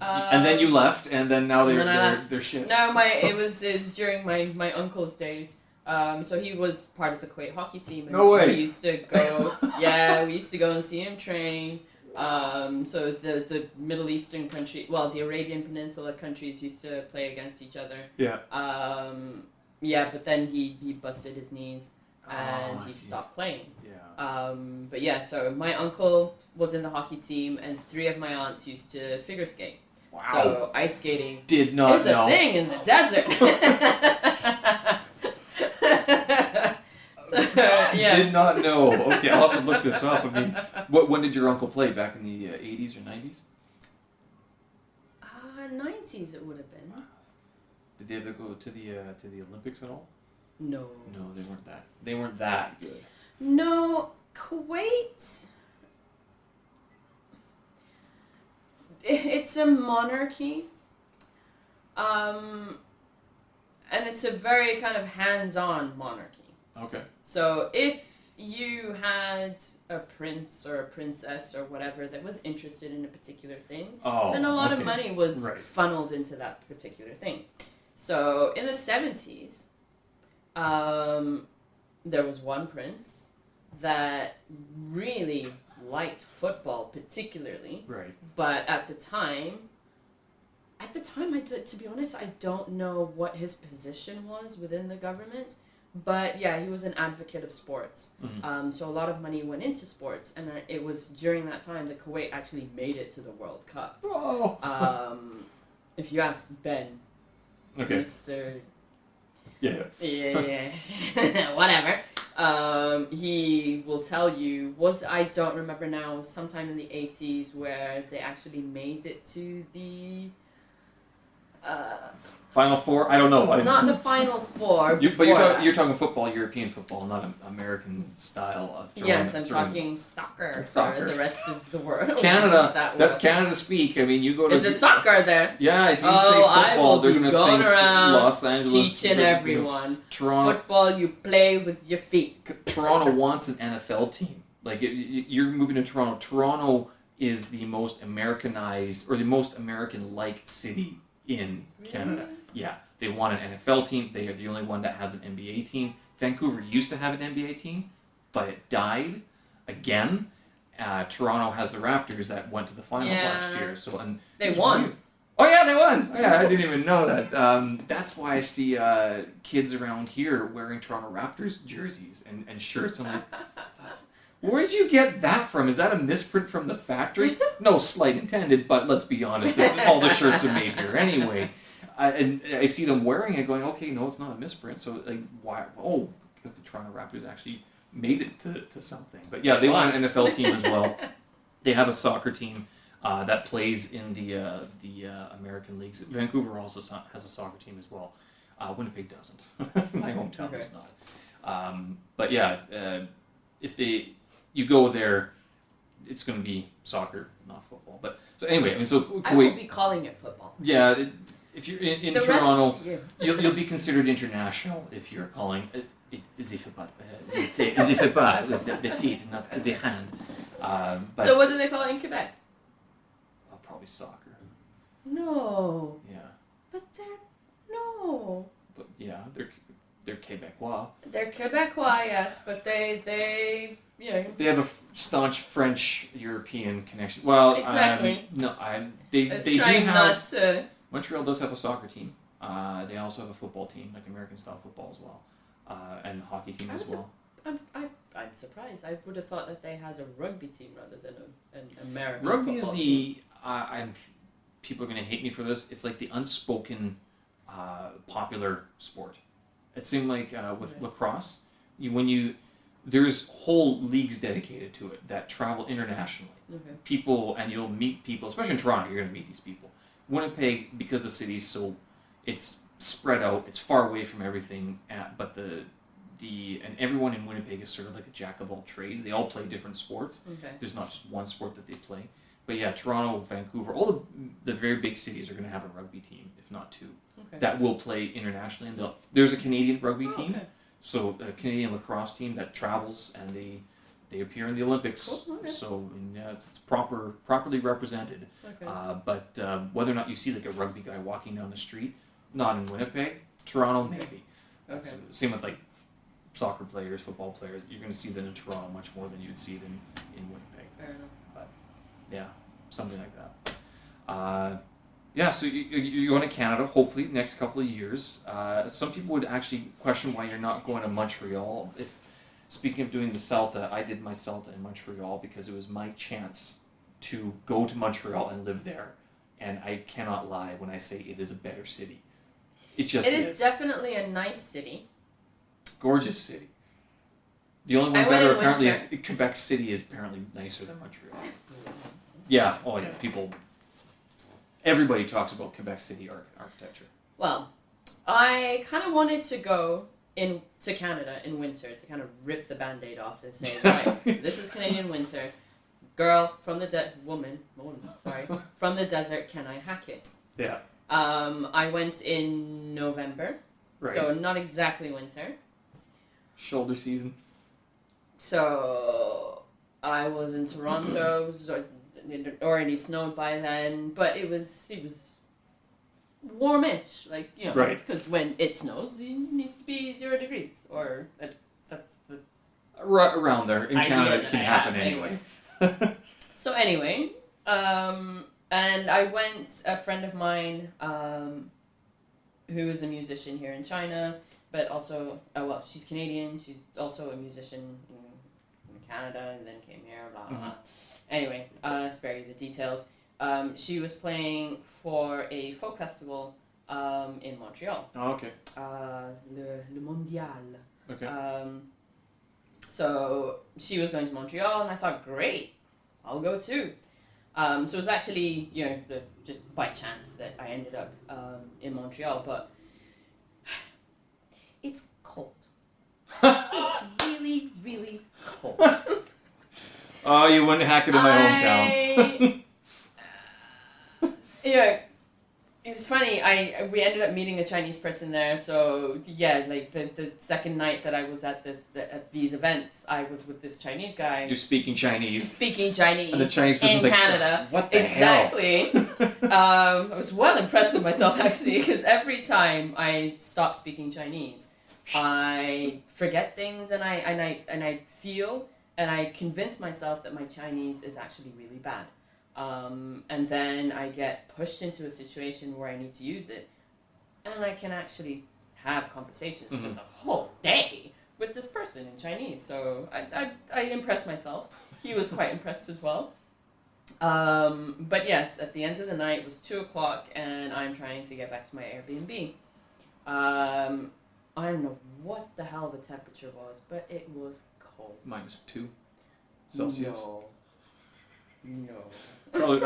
And then you left, and then now they're shit. No, it was during my uncle's days. So he was part of the Kuwait hockey team. And No way. We used to go. Yeah, we used to go and see him train. So the Middle Eastern the Arabian Peninsula countries used to play against each other. Yeah. Yeah, but then he busted his knees and he stopped playing. Yeah. But yeah, so my uncle was in the hockey team, and 3 of my aunts used to figure skate. Wow. So ice skating Did not is know. a thing in the desert. Did not know. Okay, I'll have to look this up. I mean, when did your uncle play? Back in the 80s or 90s? 90s it would have been. Did they ever go to the Olympics at all? No. No, they weren't that good. No, Kuwait. It's a monarchy. And it's a very kind of hands-on monarchy. Okay. So if you had a prince or a princess or whatever that was interested in a particular thing, then a lot of money was funneled into that particular thing. So in the 70s, there was one prince that really liked football particularly. Right. But at the time, to be honest, I don't know what his position was within the government. But yeah, he was an advocate of sports. Mm-hmm. So a lot of money went into sports, and it was during that time that Kuwait actually made it to the World Cup. Oh. If you ask Ben, Okay. Mr. Yeah. Whatever. He will tell you, I don't remember now, sometime in the 80s where they actually made it to the Final Four? I don't know. not the Final Four. But you're talking football, European football, not American style of Yes, I'm talking soccer for the rest of the world. Canada. That's Canada speak. I mean, you go to. Is it soccer there? Yeah, if you say football, they're gonna going think around Los Angeles. teaching everyone. Toronto. Football, you play with your feet. Toronto wants an NFL team. You're moving to Toronto. Toronto is the most Americanized or the most American-like city in Canada. Really? Yeah, they want an NFL team. They are the only one that has an NBA team. Vancouver used to have an NBA team, but it died again. Toronto has the Raptors that went to the finals last year. So and They won. Oh yeah, they won. Yeah, I didn't even know that. That's why I see kids around here wearing Toronto Raptors jerseys and shirts. I'm like, where'd you get that from? Is that a misprint from the factory? No slight intended, but let's be honest, all the shirts are made here anyway. And I see them wearing it, going, okay, no, it's not a misprint. So like, why? Oh, because the Toronto Raptors actually made it to something. But yeah, they want an NFL team as well. They have a soccer team that plays in the American leagues. Vancouver also has a soccer team as well. Winnipeg doesn't. My hometown does not. But yeah, if you go there, it's going to be soccer, not football. But so anyway, I mean, so Kuwait, I will be calling it football. Yeah, if you're in Toronto, rest, you'll be considered international if you're calling it the feet, not the hand. So what do they call it in Quebec? Probably soccer. No. Yeah. But no. But yeah, they're Quebecois. They're Quebecois, yes, but they They have a staunch French European connection. Well, exactly. They do trying have. Not to... Montreal does have a soccer team. They also have a football team, like American style football as well, and hockey team as well. I'm surprised. I would have thought that they had a rugby team rather than an American Rugby football is team. people are going to hate me for this. It's like the unspoken popular sport. It seemed like with lacrosse, there's whole leagues dedicated to it that travel internationally. Okay. People, and you'll meet people, especially in Toronto, you're going to meet these people. Winnipeg, because the city's so, it's spread out, it's far away from everything, but and everyone in Winnipeg is sort of like a jack of all trades. They all play different sports. Okay. There's not just one sport that they play. But yeah, Toronto, Vancouver, all the very big cities are going to have a rugby team, if not two, that will play internationally. And there's a Canadian rugby team, so a Canadian lacrosse team that travels and they appear in the Olympics. Cool. Okay. So yeah, it's properly represented. Okay. But whether or not you see like a rugby guy walking down the street, not in Winnipeg. Toronto, maybe. Okay. Same with like soccer players, football players. You're going to see that in Toronto much more than you'd see it in Winnipeg. Fair enough. But yeah, something like that. Yeah, so you're going to Canada, hopefully, next couple of years. Some people would actually question why you're not going to Montreal. Speaking of doing the CELTA, I did my CELTA in Montreal because it was my chance to go to Montreal and live there. And I cannot lie when I say it is a better city. It is definitely a nice city. Gorgeous city. The only one better apparently is Quebec City is apparently nicer than Montreal. Yeah, oh yeah, everybody talks about Quebec City architecture. Well, I kind of wanted to go to Canada in winter to kind of rip the Band-Aid off and say, right, this is Canadian winter. Girl from the woman, from the desert, can I hack it? Yeah. I went in November, so not exactly winter. Shoulder season. So I was in Toronto. It already snowed by then, but it was warmish, like because when it snows, it needs to be 0 degrees, or that's the around there in Canada. It can happen anyway. So anyway, and I went. A friend of mine, who is a musician here in China, but also she's Canadian. She's also a musician in Canada, and then came here. Blah blah. Anyway, spare you the details. She was playing for a folk festival in Montreal. Oh, okay. Le Mondial. Okay. So she was going to Montreal, and I thought, great, I'll go too. So it was actually, just by chance that I ended up in Montreal, but it's cold. It's really, really cold. Oh, you wouldn't hack it in my hometown. It was funny. We ended up meeting a Chinese person there. So yeah, like the second night that I was at these events, I was with this Chinese guy. You're speaking Chinese. Speaking Chinese. And the Chinese person's in like, Canada. What the exactly. I was well impressed with myself actually, because every time I stop speaking Chinese, I forget things and I feel and I convinced myself that my Chinese is actually really bad. And then I get pushed into a situation where I need to use it, and I can actually have conversations for the whole day with this person in Chinese. So I impressed myself. He was quite impressed as well. But yes, at the end of the night, it was 2:00, and I'm trying to get back to my Airbnb. I don't know what the hell the temperature was, but it was cold. -2 Celsius. No. Probably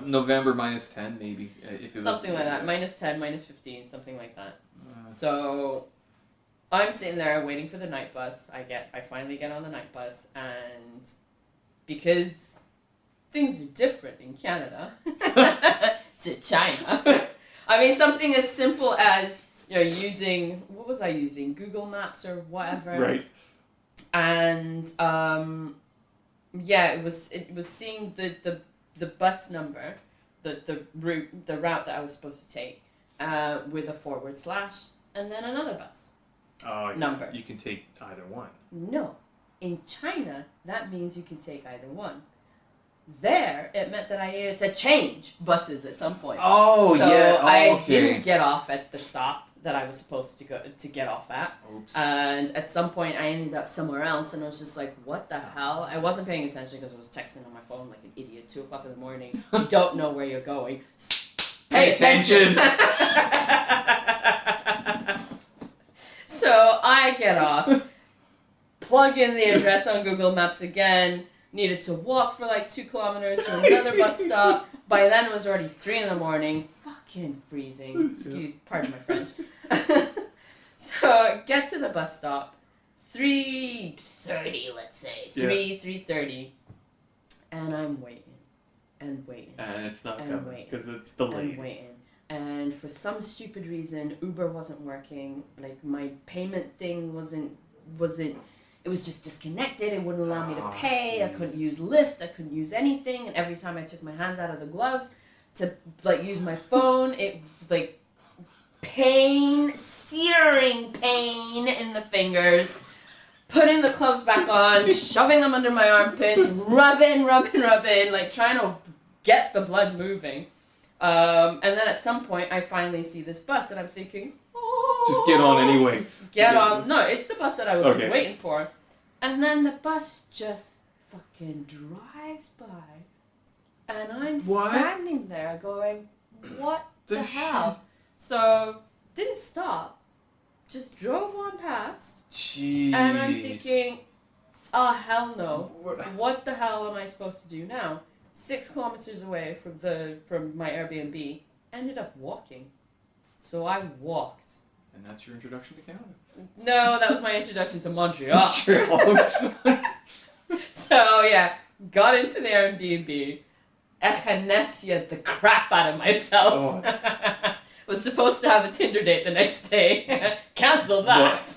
November -10 maybe if it Something was like that. -10, -15, something like that. So I'm sitting there waiting for the night bus. I finally get on the night bus, and because things are different in Canada to China. I mean, something as simple as, using, what was I using? Google Maps or whatever. Right. And it was seeing the bus number, the route that I was supposed to take, with a / and then another bus number. You can take either one. No. In China, that means you can take either one. There, it meant that I needed to change buses at some point. Oh, so yeah. Oh, I okay. didn't get off at the stop that I was supposed to get off at. Oops. And at some point, I ended up somewhere else, and I was just like, what the hell? I wasn't paying attention because I was texting on my phone like an idiot, 2:00 in the morning. You don't know where you're going. Pay attention! So I get off, plug in the address on Google Maps again, needed to walk for like 2 kilometers to another bus stop. By then it was already 3 in the morning, fucking freezing. Pardon my French. So get to the bus stop, 3:30, let's say, 3:30, and I'm waiting, and waiting, and it's not and coming because it's delayed. and waiting. And for some stupid reason, Uber wasn't working. Like, my payment thing wasn't. It was just disconnected. It wouldn't allow me to pay. Geez. I couldn't use Lyft. I couldn't use anything. And every time I took my hands out of the gloves to use my phone, it searing pain in the fingers. Putting the gloves back on, shoving them under my armpits, rubbing, trying to get the blood moving. And then at some point, I finally see this bus, and I'm thinking, just get on anyway. Get on. No, it's the bus that I was waiting for. And then the bus just fucking drives by. And I'm standing there going, what the hell? So, didn't stop. Just drove on past. Jeez. And I'm thinking, oh, hell no. What the hell am I supposed to do now? 6 kilometers away from my Airbnb, ended up walking. So I walked. And that's your introduction to Canada? No, that was my introduction to Montreal. So yeah, got into the Airbnb, echanesia'd the crap out of myself. Oh. Was supposed to have a Tinder date the next day. Cancel that.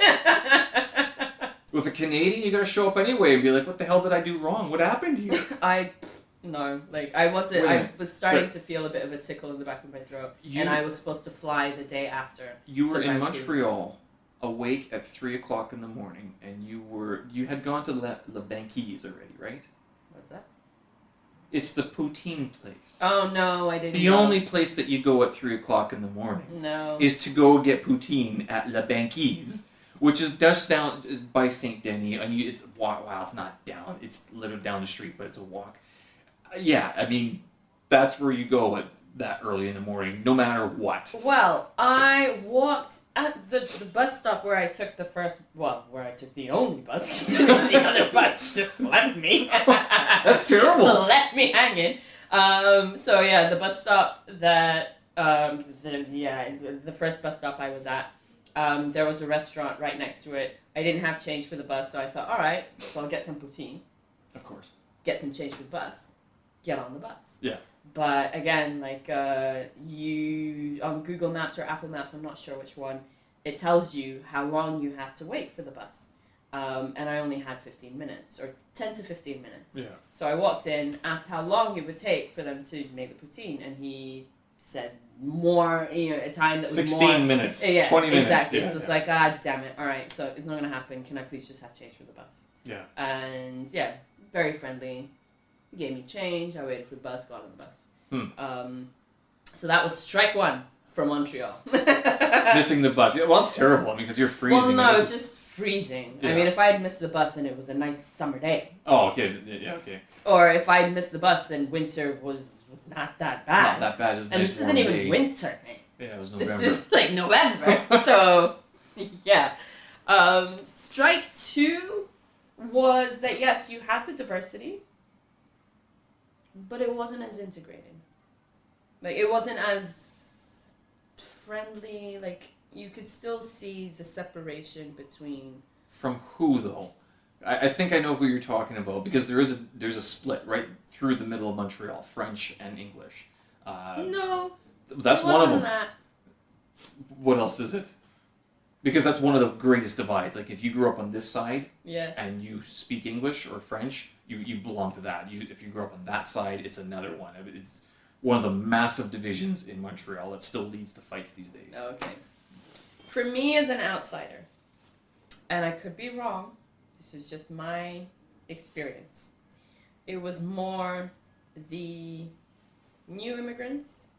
With a Canadian, you gotta show up anyway and be like, what the hell did I do wrong? What happened here? I was starting to feel a bit of a tickle in the back of my throat, and I was supposed to fly the day after. You were in Montreal, awake at 3:00 in the morning, and you had gone to La Banquise already, right? What's that? It's the poutine place. Oh no, I didn't. The only place that you go at 3:00 in the morning is to go get poutine at La Banquise, which is just down by Saint Denis. And it's not down. It's literally down the street, but it's a walk. Yeah, I mean, that's where you go at that early in the morning, no matter what. Well, I walked at the bus stop where I took where I took the only bus, because the other bus just left me. That's terrible. Left me hanging. So yeah, the bus stop that, the first bus stop I was at, there was a restaurant right next to it. I didn't have change for the bus, so I thought, all right, so I'll get some poutine. Of course. Get some change for the bus. Get on the bus. Yeah. But again, you on Google Maps or Apple Maps, I'm not sure which one, it tells you how long you have to wait for the bus. And I only had 15 minutes, or 10 to 15 minutes. Yeah. So I walked in, asked how long it would take for them to make the poutine, and he said more, a time that was 16 more, minutes, yeah, 20 minutes. exactly. Yeah, So it's yeah. like, damn it, all right, so it's not gonna happen. Can I please just have change for the bus? Yeah. And yeah, very friendly. He gave me change. I waited for the bus, got on the bus. So that was strike one from Montreal. Missing the bus. Yeah, well, it's terrible. I mean, because you're freezing. Well, no, It's just freezing. Yeah. I mean, if I had missed the bus and it was a nice summer day, Oh, okay. Yeah, okay. or if I had missed the bus and winter was not that bad. Not that bad. It's a And nice this isn't warm even day. winter. Yeah, it was November. This is like November. So, yeah. Strike two was that, yes, you had the diversity, but it wasn't as integrated. Like, it wasn't as friendly. Like, you could still see the separation between... From who, though? I think I know who you're talking about, because there's a split right through the middle of Montreal, French and English. No. That's it one of wasn't them. that. What else is it? Because that's one of the greatest divides. Like, if you grew up on this side Yeah. and you speak English or French, you belong to that. If you grew up on that side, it's another one. It's one of the massive divisions in Montreal that still leads to fights these days. Okay. For me as an outsider, and I could be wrong, this is just my experience, it was more the new immigrants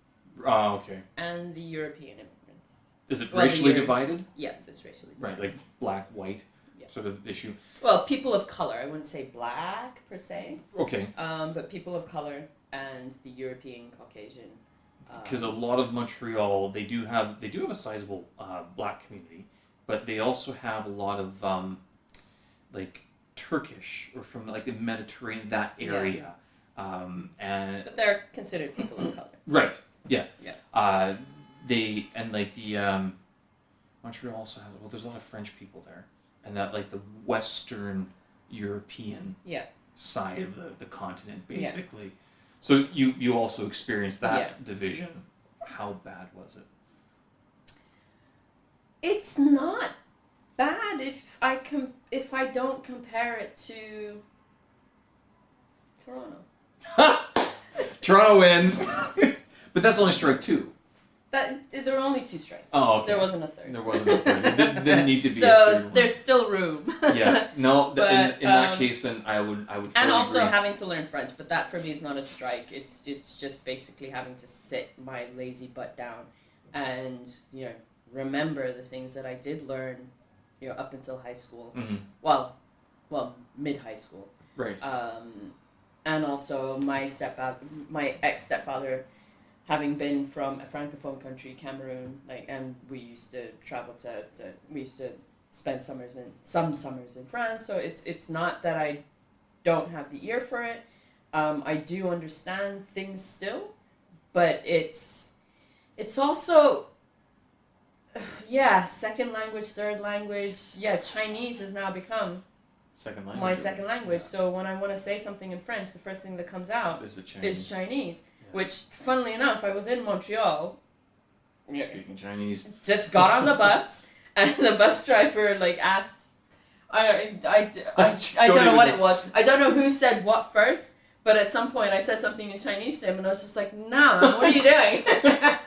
Okay. and the European immigrants. Is it Well, the racially Euro- divided? Yes, it's racially Right, divided. like black, white Yeah. sort of issue. Well, people of color. I wouldn't say black per se, Okay. but people of color and the European Caucasian. Because a lot of Montreal, they do have a sizable black community, but they also have a lot of like Turkish or from like the Mediterranean, that area, and But they're considered people of color. right, yeah, Yeah. they and like the Montreal also has there's a lot of French people there, and that like the Western European Yeah. side of the continent Yeah. basically. So you also experienced that Yeah. division. How bad was it? It's not bad if I don't compare it to Toronto. Toronto wins, but that's only strike two. That there were only two strikes. Oh, okay. There wasn't a third. There wasn't a third. There didn't need to be a So third one. there's still room. Yeah, no. But, in that case, then I would. And fully also agree. having to learn French, but that for me is not a strike. It's just basically having to sit my lazy butt down and remember the things that I did learn, up until high school. Mm-hmm. Well, mid high school. Right. And also my ex stepfather, having been from a francophone country, Cameroon, and we used to travel we used to spend some summers in France. So it's not that I don't have the ear for it. I do understand things still, but it's also, second language, third language. Yeah, Chinese has now become Second language. my second language. So when I want to say something in French, the first thing that comes out Is the Chinese. is Chinese. Yeah. Which, funnily enough, I was in Montreal, Speaking Chinese. just got on the bus, and the bus driver asked, I don't know what it was. I don't know who said what first, but at some point I said something in Chinese to him, and I was just like, "Nah, what are you doing?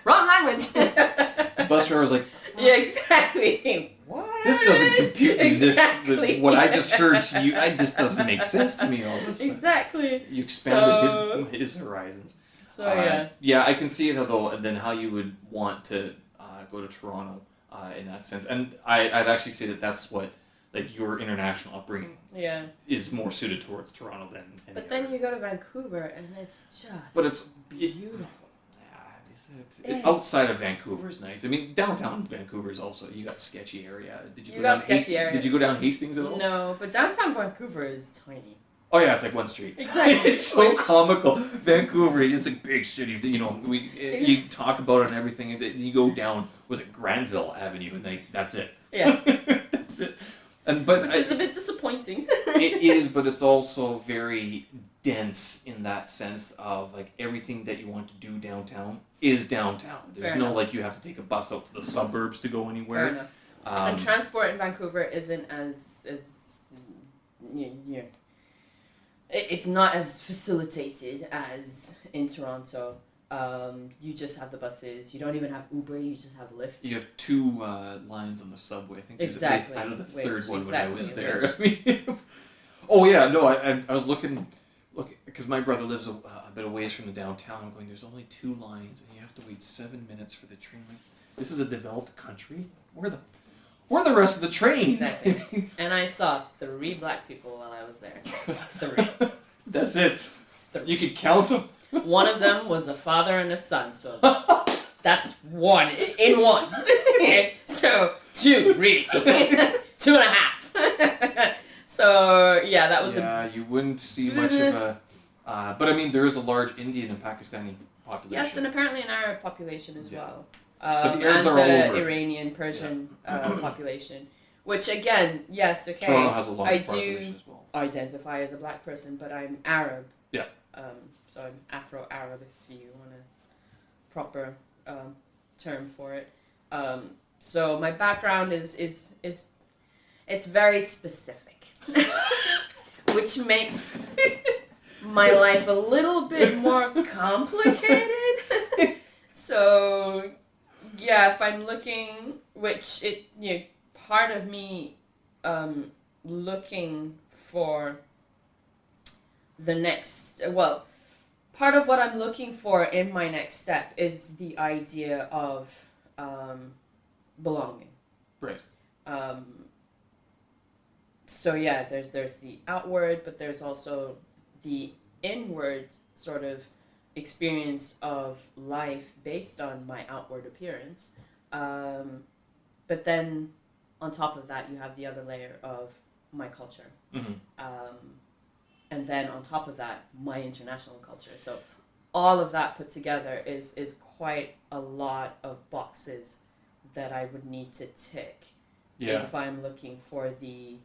Wrong language." The bus driver was like, Yeah, exactly. What? "This doesn't compute in Exactly. what I just heard to you. It just doesn't make sense to me all of a sudden." Exactly. You expanded So- his horizons. So yeah. Yeah, I can see it though, and then how you would want to go to Toronto in that sense. And I'd actually say that that's what your international upbringing Yeah. is more suited towards Toronto than any But then other. you go to Vancouver, and it's just But it's beautiful. It's- outside of Vancouver is nice. I mean, downtown Vancouver is also, you got sketchy area. Did you You go got down sketchy area. Did you go down Hastings at all? No, but downtown Vancouver is tiny. Oh yeah, it's like one street. Exactly. It's so Which- comical. Vancouver is a big city. You talk about it and everything. And you go down, was it Granville Avenue, and that's it. Yeah. That's it. And but Which is a bit disappointing. it is, but it's also very dense in that sense of everything that you want to do downtown is downtown. There's Fair no enough. you have to take a bus out to the suburbs to go Fair anywhere. enough. And transport in Vancouver isn't as it's not as facilitated as in Toronto. You just have the buses. You don't even have Uber. You just have Lyft. You have two lines on the subway. I think Exactly. I know the third Which- one exactly, when I was there. I mean, oh yeah, no, I was looking because my brother lives a bit away from the downtown. I'm going. There's only two lines, and you have to wait 7 minutes for the train. Like, this is a developed country. Where the rest of the trains? Exactly. And I saw 3 black people while I was there. 3. That's it. You could count them. One of them was a father and a son, so that's 1 in 1. So 2, really. 2.5. So yeah, that was you wouldn't see much of a. But I mean, there is a large Indian and Pakistani population. Yes, and apparently an Arab population as well. But the Arabs and are all over. Iranian, Persian population. Which again, yes, okay. Toronto has a large I population do as well. identify as a black person, but I'm Arab. Yeah. So I'm Afro-Arab, if you want a proper term for it. So my background is it's very specific, which makes my life a little bit more complicated. So yeah, if I'm looking, which part of me looking for the next, part of what I'm looking for in my next step is the idea of belonging. Right. So yeah, there's the outward, but there's also the inward sort of experience of life based on my outward appearance. But then on top of that, you have the other layer of my culture. Mm-hmm. And then on top of that, my international culture. So all of that put together is quite a lot of boxes that I would need to tick if I'm looking for the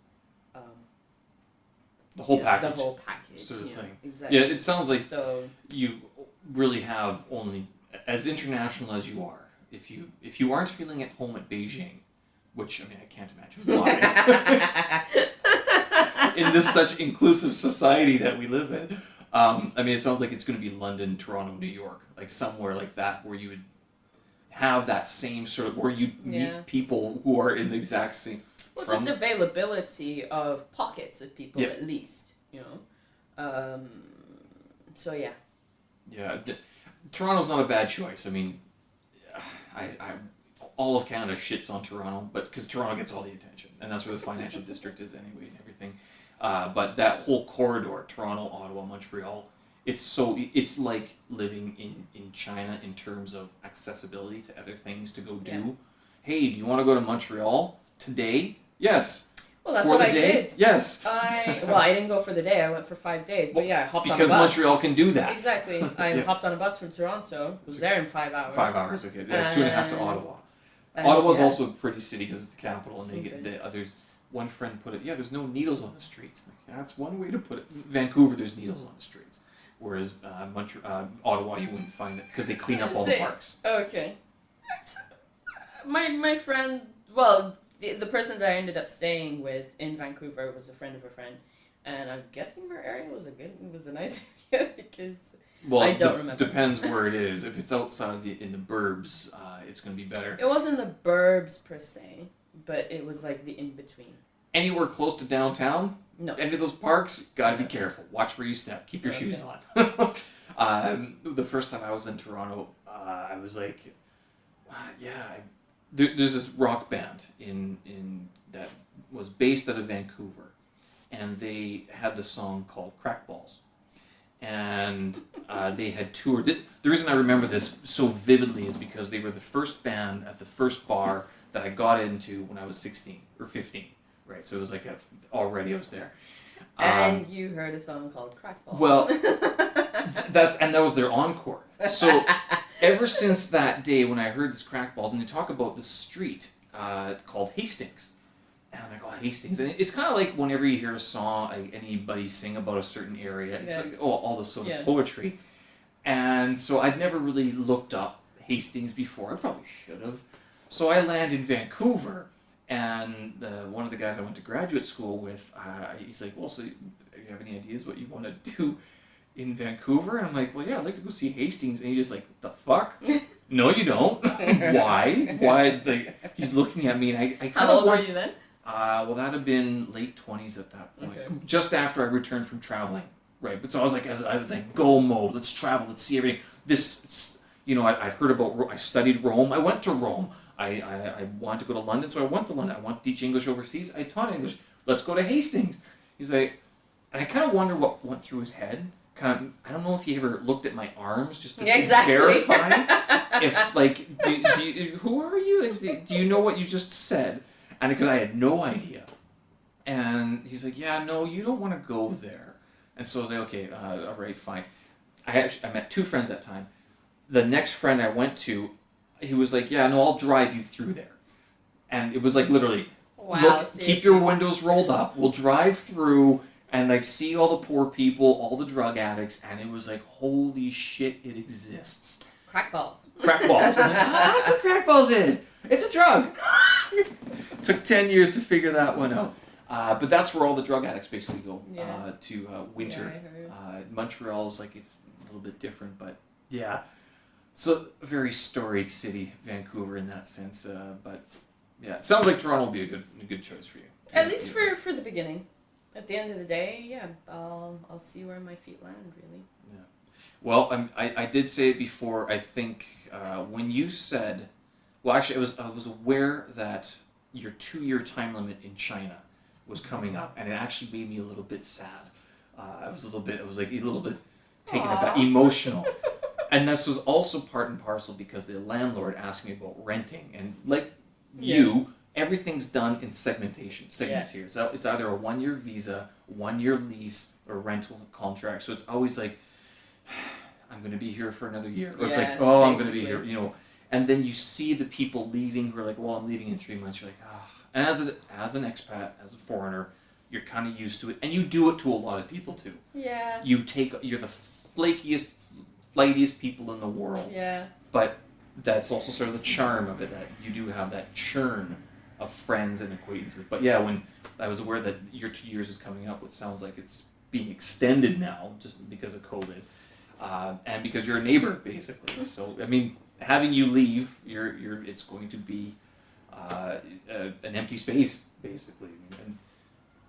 whole package. The whole package. Sort of thing. Exactly. Yeah, it sounds like so, you really have only, as international as you are, if you aren't feeling at home at Beijing, which, I mean, I can't imagine why, in this such inclusive society that we live in. I mean, it sounds like it's going to be London, Toronto, New York, like somewhere like that, where you would have that same sort of, where you meet people who are in the exact same. Well, just availability of pockets of people at least, So yeah. Yeah, Toronto's not a bad choice. I mean, I all of Canada shits on Toronto, but because Toronto gets all the attention, and that's where the financial district is anyway, and everything. But that whole corridor, Toronto, Ottawa, Montreal, it's like living in China in terms of accessibility to other things to go do. Yeah. Hey, do you want to go to Montreal today? Yes. Well, that's what I did. Yes. I didn't go for the day. I went for 5 days. But yeah, I hopped on a bus. Because Montreal can do that. Exactly. I hopped on a bus from Toronto. Was there in 5 hours. 5 hours, okay. That's 2.5 to Ottawa. Ottawa's also a pretty city because it's the capital, and they get the others. One friend put it, there's no needles on the streets. Like, that's one way to put it. Vancouver, there's needles on the streets. Whereas Ottawa, you wouldn't find it because they clean up all the parks. Okay. My friend, the person that I ended up staying with in Vancouver was a friend of a friend, and I'm guessing her area was a nice area because I don't remember. Depends where it is. If it's outside in the burbs, it's going to be better. It wasn't the burbs per se, but it was like the in between. Anywhere close to downtown? No. Any of those parks? Gotta be careful. Watch where you step. Keep your shoes on. The first time I was in Toronto, I was like, there's this rock band in that was based out of Vancouver, and they had this song called Crackballs, and they had toured. The reason I remember this so vividly is because they were the first band at the first bar that I got into when I was 16 or 15. Right, so it was like already I was there. And you heard a song called Crackballs. Well, that was their encore. So ever since that day when I heard this Crackballs, and they talk about this street called Hastings, and I'm like, oh, Hastings, and it's kind of like whenever you hear a song, like anybody sing about a certain area, it's like all this sort of poetry, and so I'd never really looked up Hastings before. I probably should have. So I land in Vancouver. And one of the guys I went to graduate school with, he's like, well, so do you have any ideas what you want to do? in Vancouver? And I'm like, well, yeah, I'd like to go see Hastings. And he's just like, the fuck? No, you don't. Why? Why? Like, he's looking at me, and I kind How of old were you then? well, that'd have been late 20s at that point. Okay. Just after I returned from traveling, right? But so I was like, go mode. Let's travel. Let's see everything. This, I'd heard about. I studied Rome. I went to Rome. I wanted to go to London, so I went to London. I want to teach English overseas. I taught English. Let's go to Hastings. He's like, and I kind of wonder what went through his head. I don't know if he ever looked at my arms just to verify if, like, who are you? Like, do you know what you just said? And because I had no idea. And he's like, yeah, no, you don't want to go there. And so I was like, okay, all right, fine. I met 2 friends that time. The next friend I went to, he was like, yeah, no, I'll drive you through there. And it was like literally, look, keep your windows rolled up. We'll drive through and like see all the poor people, all the drug addicts. And it was like, holy shit, it exists. Crack balls. Crack balls. I'm like, that's what crack balls is. It's a drug. Took 10 years to figure that one out. But that's where all the drug addicts basically go to winter. Yeah, Montreal is like a little bit different, but yeah. So a very storied city, Vancouver, in that sense. But yeah, it sounds like Toronto will be a good choice for you. At least for the beginning. At the end of the day, yeah, I'll see where my feet land, really. Yeah. Well, I did say it before. I think when you said, well, actually, I was aware that your 2-year time limit in China was coming up, and it actually made me a little bit sad. I was a little bit taken aback, emotional. And this was also part and parcel because the landlord asked me about renting. And like everything's done in segments here. So it's either a 1-year visa, 1-year lease, or rental contract. So it's always like, I'm going to be here for another year. Or it's like, oh, I'm going to be here, And then you see the people leaving who are like, well, I'm leaving in 3 months. You're like, ah. And as an expat, as a foreigner, you're kind of used to it. And you do it to a lot of people too. Yeah. You're the flakiest, flightiest people in the world. Yeah. But that's also sort of the charm of it, that you do have that churn of friends and acquaintances. But yeah, when I was aware that your 2 years is coming up, which sounds like it's being extended now just because of COVID, and because you're a neighbor, basically. So, I mean, having you leave, it's going to be an empty space, basically.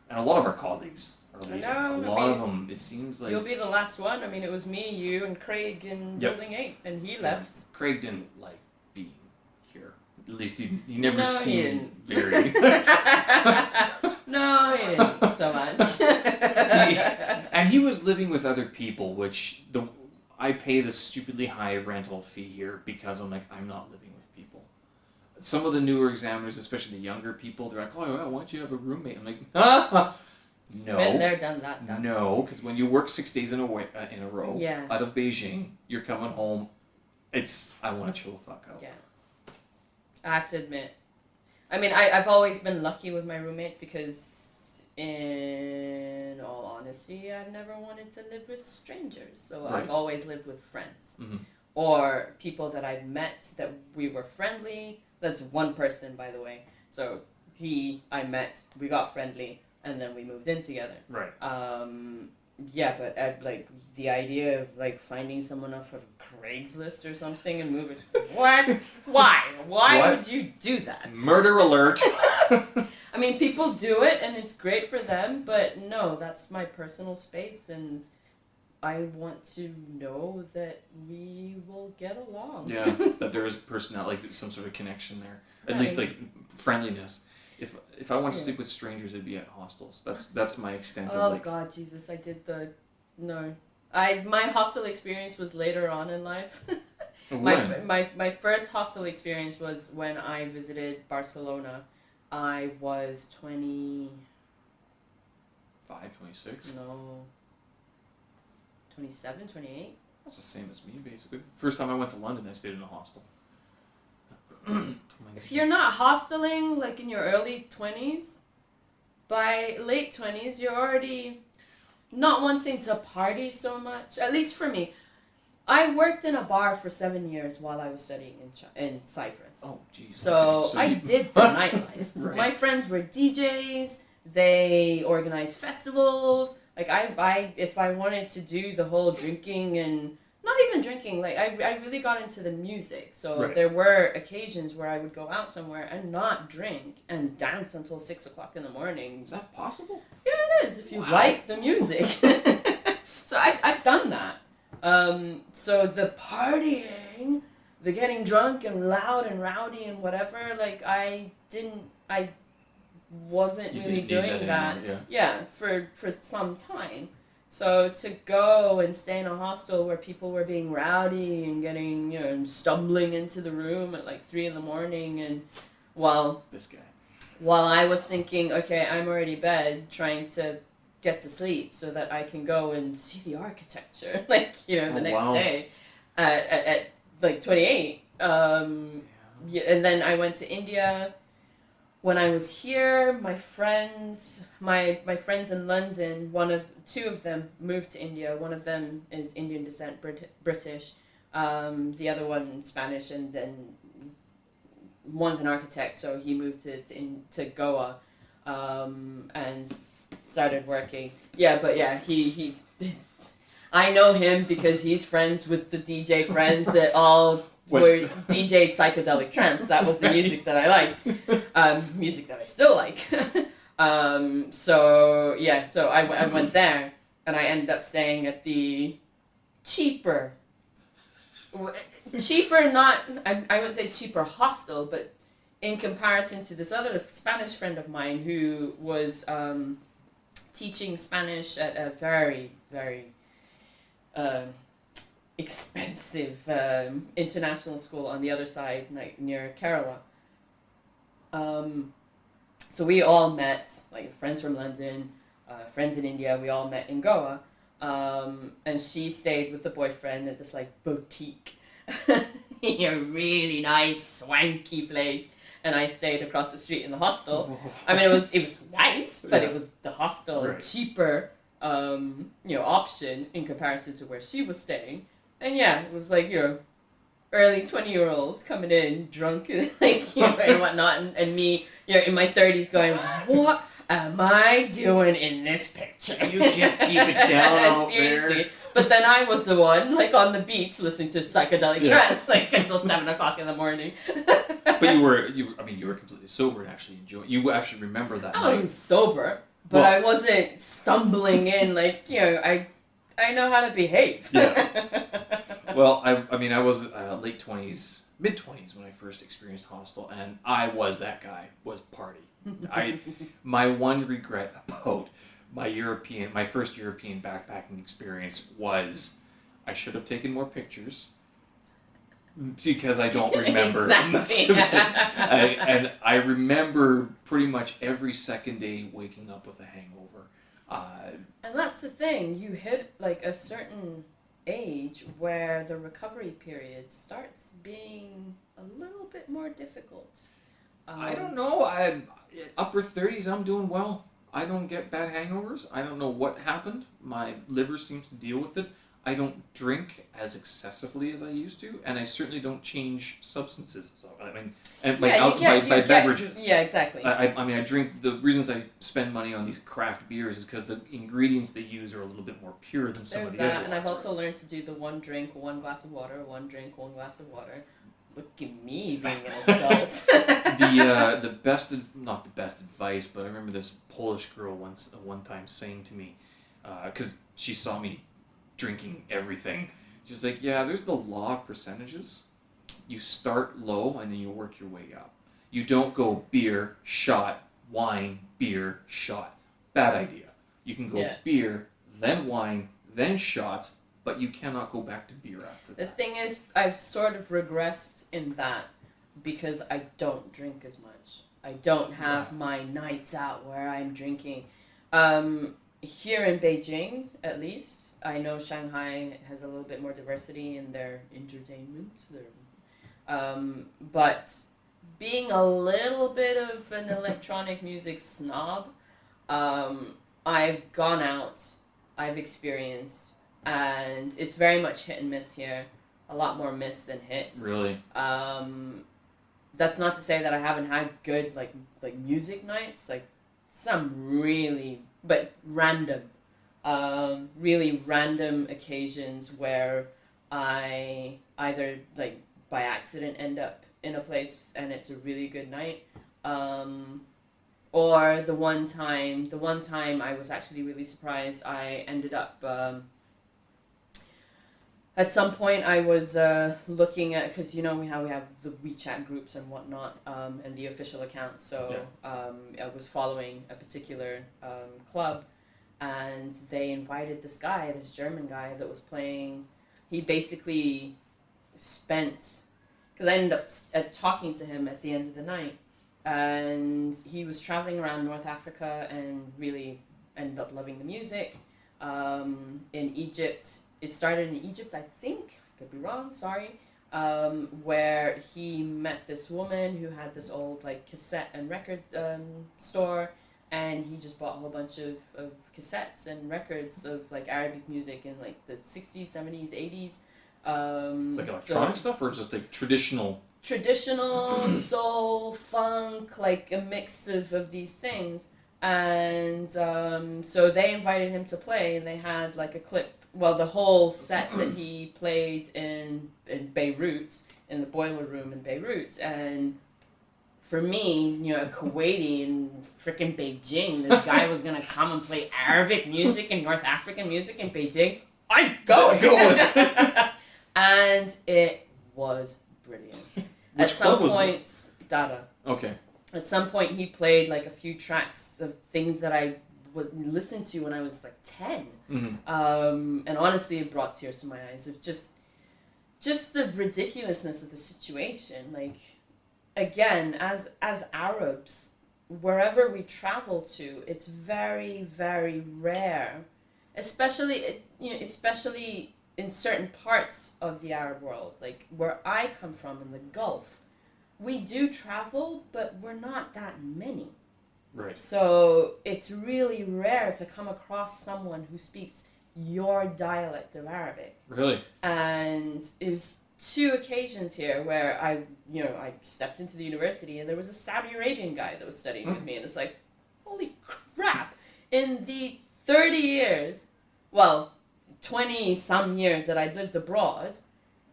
And a lot of our colleagues are leaving. A lot of them, it seems like... You'll be the last one. I mean, it was me, you, and Craig in Building 8, and he left. Craig didn't like being here. At least he never seemed very... No, he didn't so much. And he was living with other people, which I pay the stupidly high rental fee here because I'm like, I'm not living with people. Some of the newer examiners, especially the younger people, they're like, oh, yeah, why don't you have a roommate? I'm like, no. Been there, done that. No, because when you work 6 days in a row out of Beijing, you're coming home. I want to chill the fuck out. Yeah. I have to admit. I mean, I've always been lucky with my roommates because, in all honesty, I've never wanted to live with strangers. So Right. I've always lived with friends. Mm-hmm. Or people that I've met that we were friendly. That's one person, by the way. So I met, we got friendly, and then we moved in together. Right. Yeah, but like the idea of like finding someone off of Craigslist or something and moving. What? Why? Why What? would you do that? Murder alert. I mean, people do it and it's great for them, but no, that's my personal space and I want to know that we will get along. Yeah, that there is personality, like some sort of connection there. At least like friendliness. If I want to sleep with strangers, it'd be at hostels. That's my extent of like. Oh God, Jesus! My hostel experience was later on in life. my first hostel experience was when I visited Barcelona. I was 25, 26? No. 27, 28? That's the same as me, basically. First time I went to London, I stayed in a hostel. If you're not hosteling like in your early 20s, by late 20s, you're already not wanting to party so much. At least for me. I worked in a bar for 7 years while I was studying in Cyprus. Oh, jeez. So I did the nightlife. Right. My friends were DJs. They organized festivals. Like if I wanted to do the whole drinking and not even drinking, like I really got into the music. So Right. there were occasions where I would go out somewhere and not drink and dance until 6 o'clock in the morning. Is that possible? It is if you Wow. like the music. So I've done that. So the partying, the getting drunk and loud and rowdy and whatever, like I wasn't You really didn't need doing that. anymore, Yeah, for some time. So to go and stay in a hostel where people were being rowdy and getting, and stumbling into the room at like 3 a.m, and while This guy. I was thinking, okay, I'm already bed trying to get to sleep so that I can go and see the architecture, like, the Oh, next wow. day at like 28. Yeah, and then I went to India. When I was here, my friends in London, two of them moved to India. One of them is Indian descent, British. The other one Spanish, and then one's an architect, so he moved to Goa, and started working. Yeah, but yeah, he I know him because he's friends with the DJ friends that all were DJ'd psychedelic trance. That was the music that I liked. Music that I still like. So I went there, and I ended up staying at the cheaper, not, I wouldn't say cheaper hostel, but in comparison to this other Spanish friend of mine who was teaching Spanish at a very, very expensive international school on the other side, like near Kerala. So we all met, like friends from London, friends in India. We all met in Goa, and she stayed with the boyfriend at this like boutique, really nice swanky place. And I stayed across the street in the hostel. I mean, it was nice, but Yeah. It was the hostel, Right. cheaper, option in comparison to where she was staying. And yeah, it was like, early 20-year-olds coming in drunk and like, and whatnot. And me, in my 30s going, what am I doing in this picture? You kids keep it down out Seriously. there. But then I was the one, like, on the beach listening to psychedelic trance, like, until 7 o'clock in the morning. But you were completely sober and actually enjoying. You actually remember that I night. was sober, but I wasn't stumbling in, like, I know how to behave. Yeah. Well, I was late 20s, mid 20s when I first experienced Hostel, and I was that guy. Was party. My one regret about my first European backpacking experience was I should have taken more pictures because I don't remember Exactly. much of it. And I remember pretty much every second day waking up with a hangover. And that's the thing. You hit, like, a certain age where the recovery period starts being a little bit more difficult. I don't know. Upper 30s, I'm doing well. I don't get bad hangovers. I don't know what happened. My liver seems to deal with it. I don't drink as excessively as I used to, and I certainly don't change substances. So beverages. Yeah, exactly. I drink. The reasons I spend money on these craft beers is because the ingredients they use are a little bit more pure than some There's of the other that, and I've ones. also learned to do the one drink, one glass of water, one drink, one glass of water. Look at me being an adult. Not the best advice, but I remember this Polish girl one time saying to me, because she saw me drinking everything. She's like, yeah, there's the law of percentages. You start low and then you work your way up. You don't go beer, shot, wine, beer, shot. Bad idea. You can go beer, then wine, then shots, but you cannot go back to beer after that. The thing is, I've sort of regressed in that because I don't drink as much. I don't have my nights out where I'm drinking. Here in Beijing, at least, I know Shanghai has a little bit more diversity in their entertainment. But being a little bit of an electronic music snob, I've gone out, I've experienced, and it's very much hit and miss here. A lot more miss than hits. Really? That's not to say that I haven't had good like music nights, like some really but random Really random occasions where I either like by accident end up in a place and it's a really good night, or the one time I was actually really surprised. I ended up at some point I was looking at, because you know how we have the WeChat groups and whatnot, and the official account. So I was following a particular club, and they invited this German guy that was playing. He basically spent, because I ended up talking to him at the end of the night, and he was traveling around North Africa and really ended up loving the music. In Egypt, it started in Egypt, I think. I could be wrong. Sorry. Where he met this woman who had this old like cassette and record store, and he just bought a whole bunch of cassettes and records of like Arabic music in like the 60s, 70s, 80s. Like electronic stuff, or just like traditional soul, funk, like a mix of these things. And so they invited him to play, and they had like a clip. Well, the whole set that he played in Beirut, in the boiler room in Beirut. And for me, you know, a Kuwaiti in freaking Beijing, this guy was going to come and play Arabic music and North African music in Beijing. I'm going! And it was brilliant. At some point, Dada. Okay. At some point, he played like a few tracks of things that I would listen to when I was like 10. Mm-hmm. And honestly, it brought tears to my eyes of just the ridiculousness of the situation. Like, again, as Arabs, wherever we travel to, it's very, very rare, especially in certain parts of the Arab world, like where I come from in the Gulf. We do travel, but we're not that many. Right. So it's really rare to come across someone who speaks your dialect of Arabic. Really? And it was 2 occasions here where I stepped into the university and there was a Saudi Arabian guy that was studying with me, and it's like, holy crap! In the 30 years, well, 20 some years that I'd lived abroad,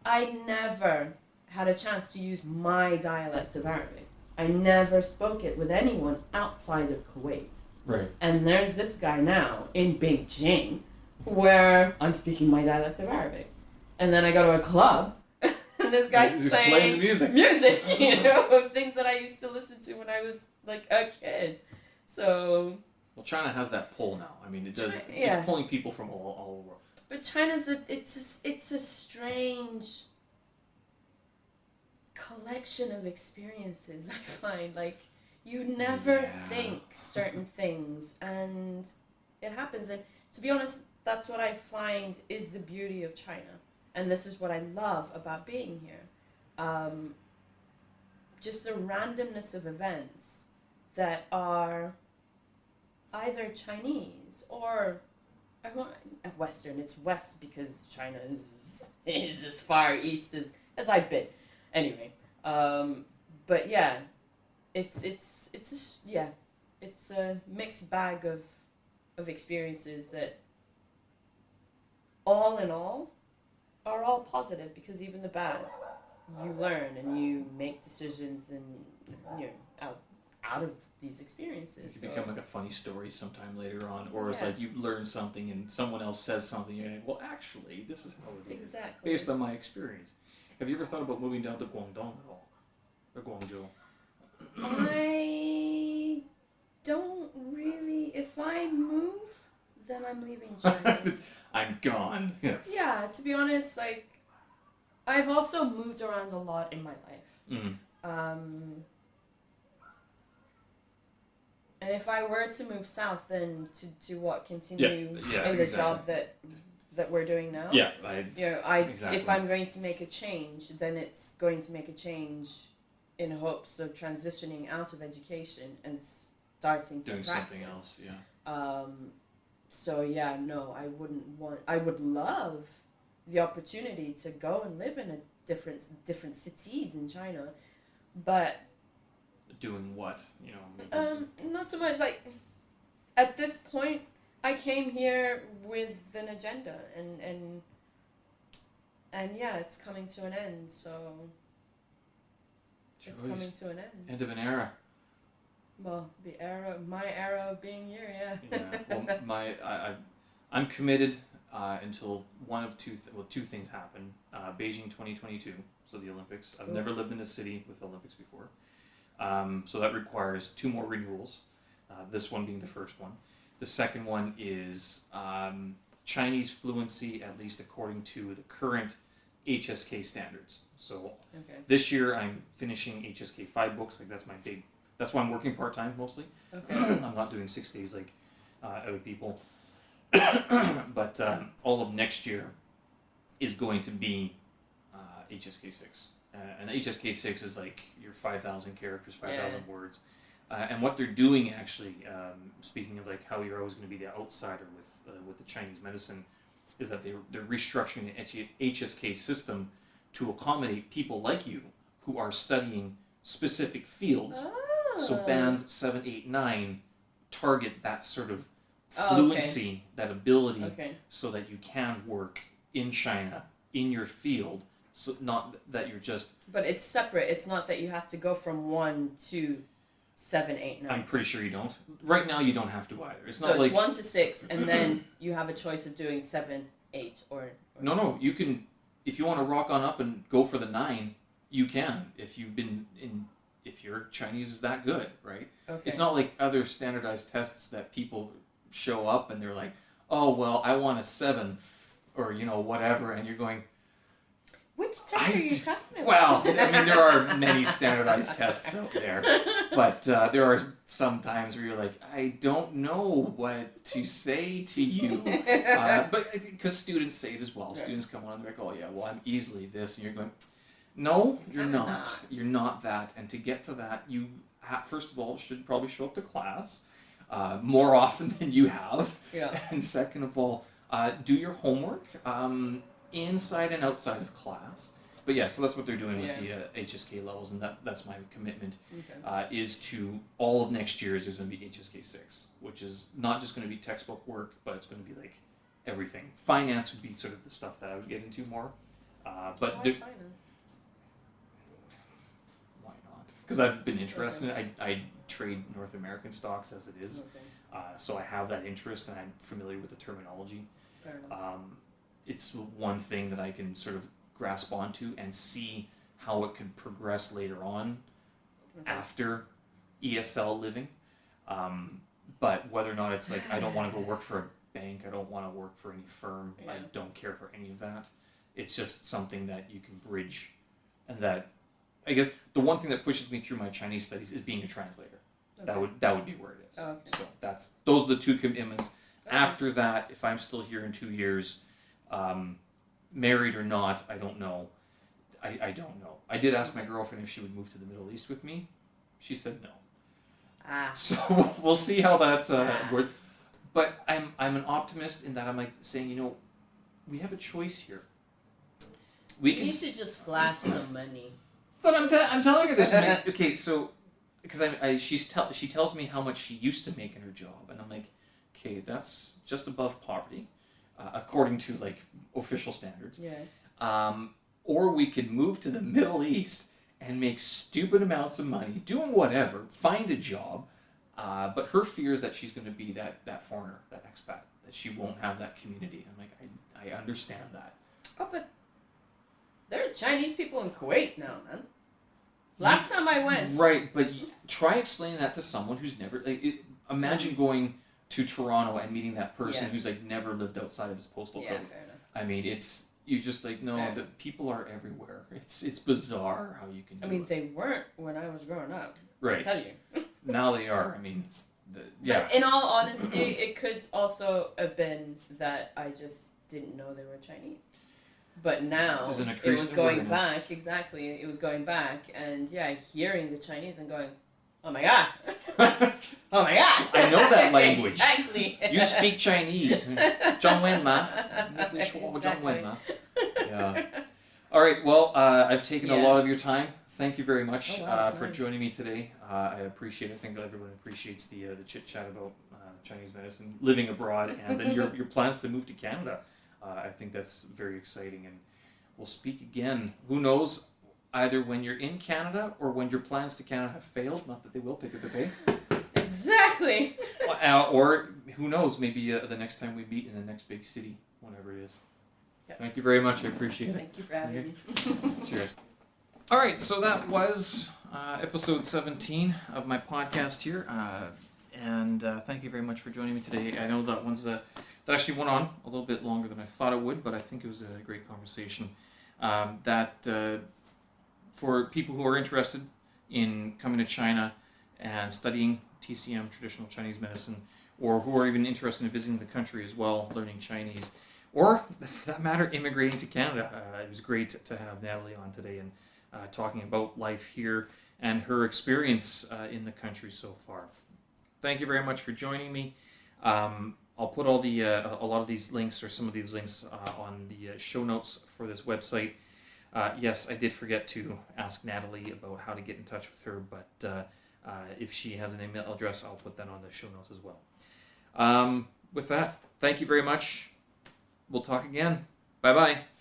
I never had a chance to use my dialect of Arabic. I never spoke it with anyone outside of Kuwait. Right. And there's this guy now in Beijing where I'm speaking my dialect of Arabic. And then I go to a club and this guy's playing the music, you know, of things that I used to listen to when I was like a kid. So... Well, China has that pull now. I mean, it does. Yeah. It's pulling people from all over the world. But China's it's a strange collection of experiences, I find. Like, you never think certain things, and it happens. And to be honest, that's what I find is the beauty of China, and this is what I love about being here. Just the randomness of events that are either Chinese or Western. It's West because China is as far east as I've been. Anyway, but yeah, it's a mixed bag of experiences that, all in all, are all positive, because even the bad, you learn and you make decisions, and you know, out of these experiences. It can become like a funny story sometime later on, or it's like you learn something and someone else says something, and you're like, well, actually, this is how it is, based on my experience. Have you ever thought about moving down to Guangdong at all? Or Guangzhou? I don't really. If I move, then I'm leaving China. I'm gone. Yeah, to be honest, like, I've also moved around a lot in my life. Mm-hmm. And if I were to move south, then to what, continue in the job that we're doing now? Yeah, if I'm going to make a change, then it's going to make a change in hopes of transitioning out of education and starting to practice. Something else. Yeah. So yeah, no, I wouldn't want. I would love the opportunity to go and live in a different cities in China, but. Doing what? You know. Not so much like. At this point, I came here with an agenda, and yeah, it's coming to an end. So it's coming to an end. End of an era. Well, my era of being here, yeah. Yeah. Well, I'm committed until two things happen. Beijing 2022, so the Olympics. I've never lived in a city with Olympics before, so that requires 2 more renewals. This one being the first one. The second one is Chinese fluency, at least according to the current HSK standards. So this year I'm finishing HSK 5 books. Like that's why I'm working part-time mostly. Okay. I'm not doing 6 days like other people. But all of next year is going to be HSK 6. And HSK 6 is like your 5,000 characters, 5,000 words. And what they're doing actually, speaking of like how you're always going to be the outsider with the Chinese medicine, is that they're restructuring the HSK system to accommodate people like you who are studying specific fields. Oh. So bands 7, 8, 9 target that sort of fluency, that ability, so that you can work in China in your field. So not that you're just. But it's separate. It's not that you have to go from 1 to 7, 8, 9. I'm pretty sure you don't. Right now, you don't have to either. It's so not it's like 1 to 6, and then you have a choice of doing 7, 8, or no. You can, if you want to rock on up and go for the 9, you can. If your Chinese is that good, right? Okay. It's not like other standardized tests that people show up and they're like, oh well, I want a 7, or whatever, and you're going. Which test are you talking about? Well, I mean, there are many standardized tests out there, but there are some times where you're like, I don't know what to say to you. But because students say it as well. Students come on and they're like, oh yeah, well, I'm easily this. And you're going, no, you're not. You're not that. And to get to that, you, first of all, should probably show up to class more often than you have. Yeah. And second of all, do your homework. Inside and outside of class. But yeah, so that's what they're doing with the HSK levels, and that's my commitment, is to all of next year's there's going to be HSK 6, which is not just going to be textbook work, but it's going to be like everything. Finance would be sort of the stuff that I would get into more. But why finance? Why not? Because I've been interested in it. I trade North American stocks as it is, so I have that interest, and I'm familiar with the terminology. Fair enough. It's one thing that I can sort of grasp onto and see how it could progress later on after ESL living. But whether or not it's like, I don't want to go work for a bank, I don't want to work for any firm, I don't care for any of that. It's just something that you can bridge. And that, I guess, the one thing that pushes me through my Chinese studies is being a translator. That would be where it is. So those are the 2 commitments. After that, if I'm still here in 2 years, married or not, I don't know. I don't know. I did ask my girlfriend if she would move to the Middle East with me. She said no. So we'll see how that works. But I'm an optimist in that I'm like saying, we have a choice here. You need to just flash some money. But I'm telling her this. Okay, so because she tells me how much she used to make in her job, and I'm like, okay, that's just above poverty. According to like official standards. Or we could move to the Middle East and make stupid amounts of money, doing whatever, find a job. But her fear is that she's going to be that foreigner, that expat, that she won't have that community. I'm like, I understand that. Oh, but there are Chinese people in Kuwait now, man. Last time I went. Right, but try explaining that to someone who's never. Imagine going to Toronto and meeting that person who's like never lived outside of his postal code. Fair enough. I mean, you're just like, no, the people are everywhere. It's bizarre how you can do it. They weren't when I was growing up. Right. I tell you. Now they are. I mean, But in all honesty, it could also have been that I just didn't know they were Chinese. But now it was going back. Exactly, it was going back, and hearing the Chinese and going, oh my god. Oh my god. I know that language. Exactly. You speak Chinese. Zhongwen ma. Zhongwen ma. Yeah. All right, well, I've taken a lot of your time. thank you very much Oh, wow, that's for nice. joining me today. I appreciate it. I think that everyone appreciates the chit chat about Chinese medicine, living abroad, and then your plans to move to Canada. I think that's very exciting, and we'll speak again. Who knows? Either when you're in Canada or when your plans to Canada have failed. Not that they will. Pay. Exactly. Or who knows? Maybe the next time we meet in the next big city, whenever it is. Yep. Thank you very much. I appreciate it. Thank you for having me. Cheers. All right, so that was episode 17 of my podcast here, and thank you very much for joining me today. I know that that actually went on a little bit longer than I thought it would, but I think it was a great conversation. For people who are interested in coming to China and studying TCM, traditional Chinese medicine, or who are even interested in visiting the country as well, learning Chinese, or for that matter, immigrating to Canada, it was great to have Nataly on today and talking about life here and her experience in the country so far. Thank you very much for joining me. I'll put all the a lot of these links or some of these links on the show notes for this website. Yes, I did forget to ask Nataly about how to get in touch with her, but if she has an email address, I'll put that on the show notes as well. With that, thank you very much. We'll talk again. Bye-bye.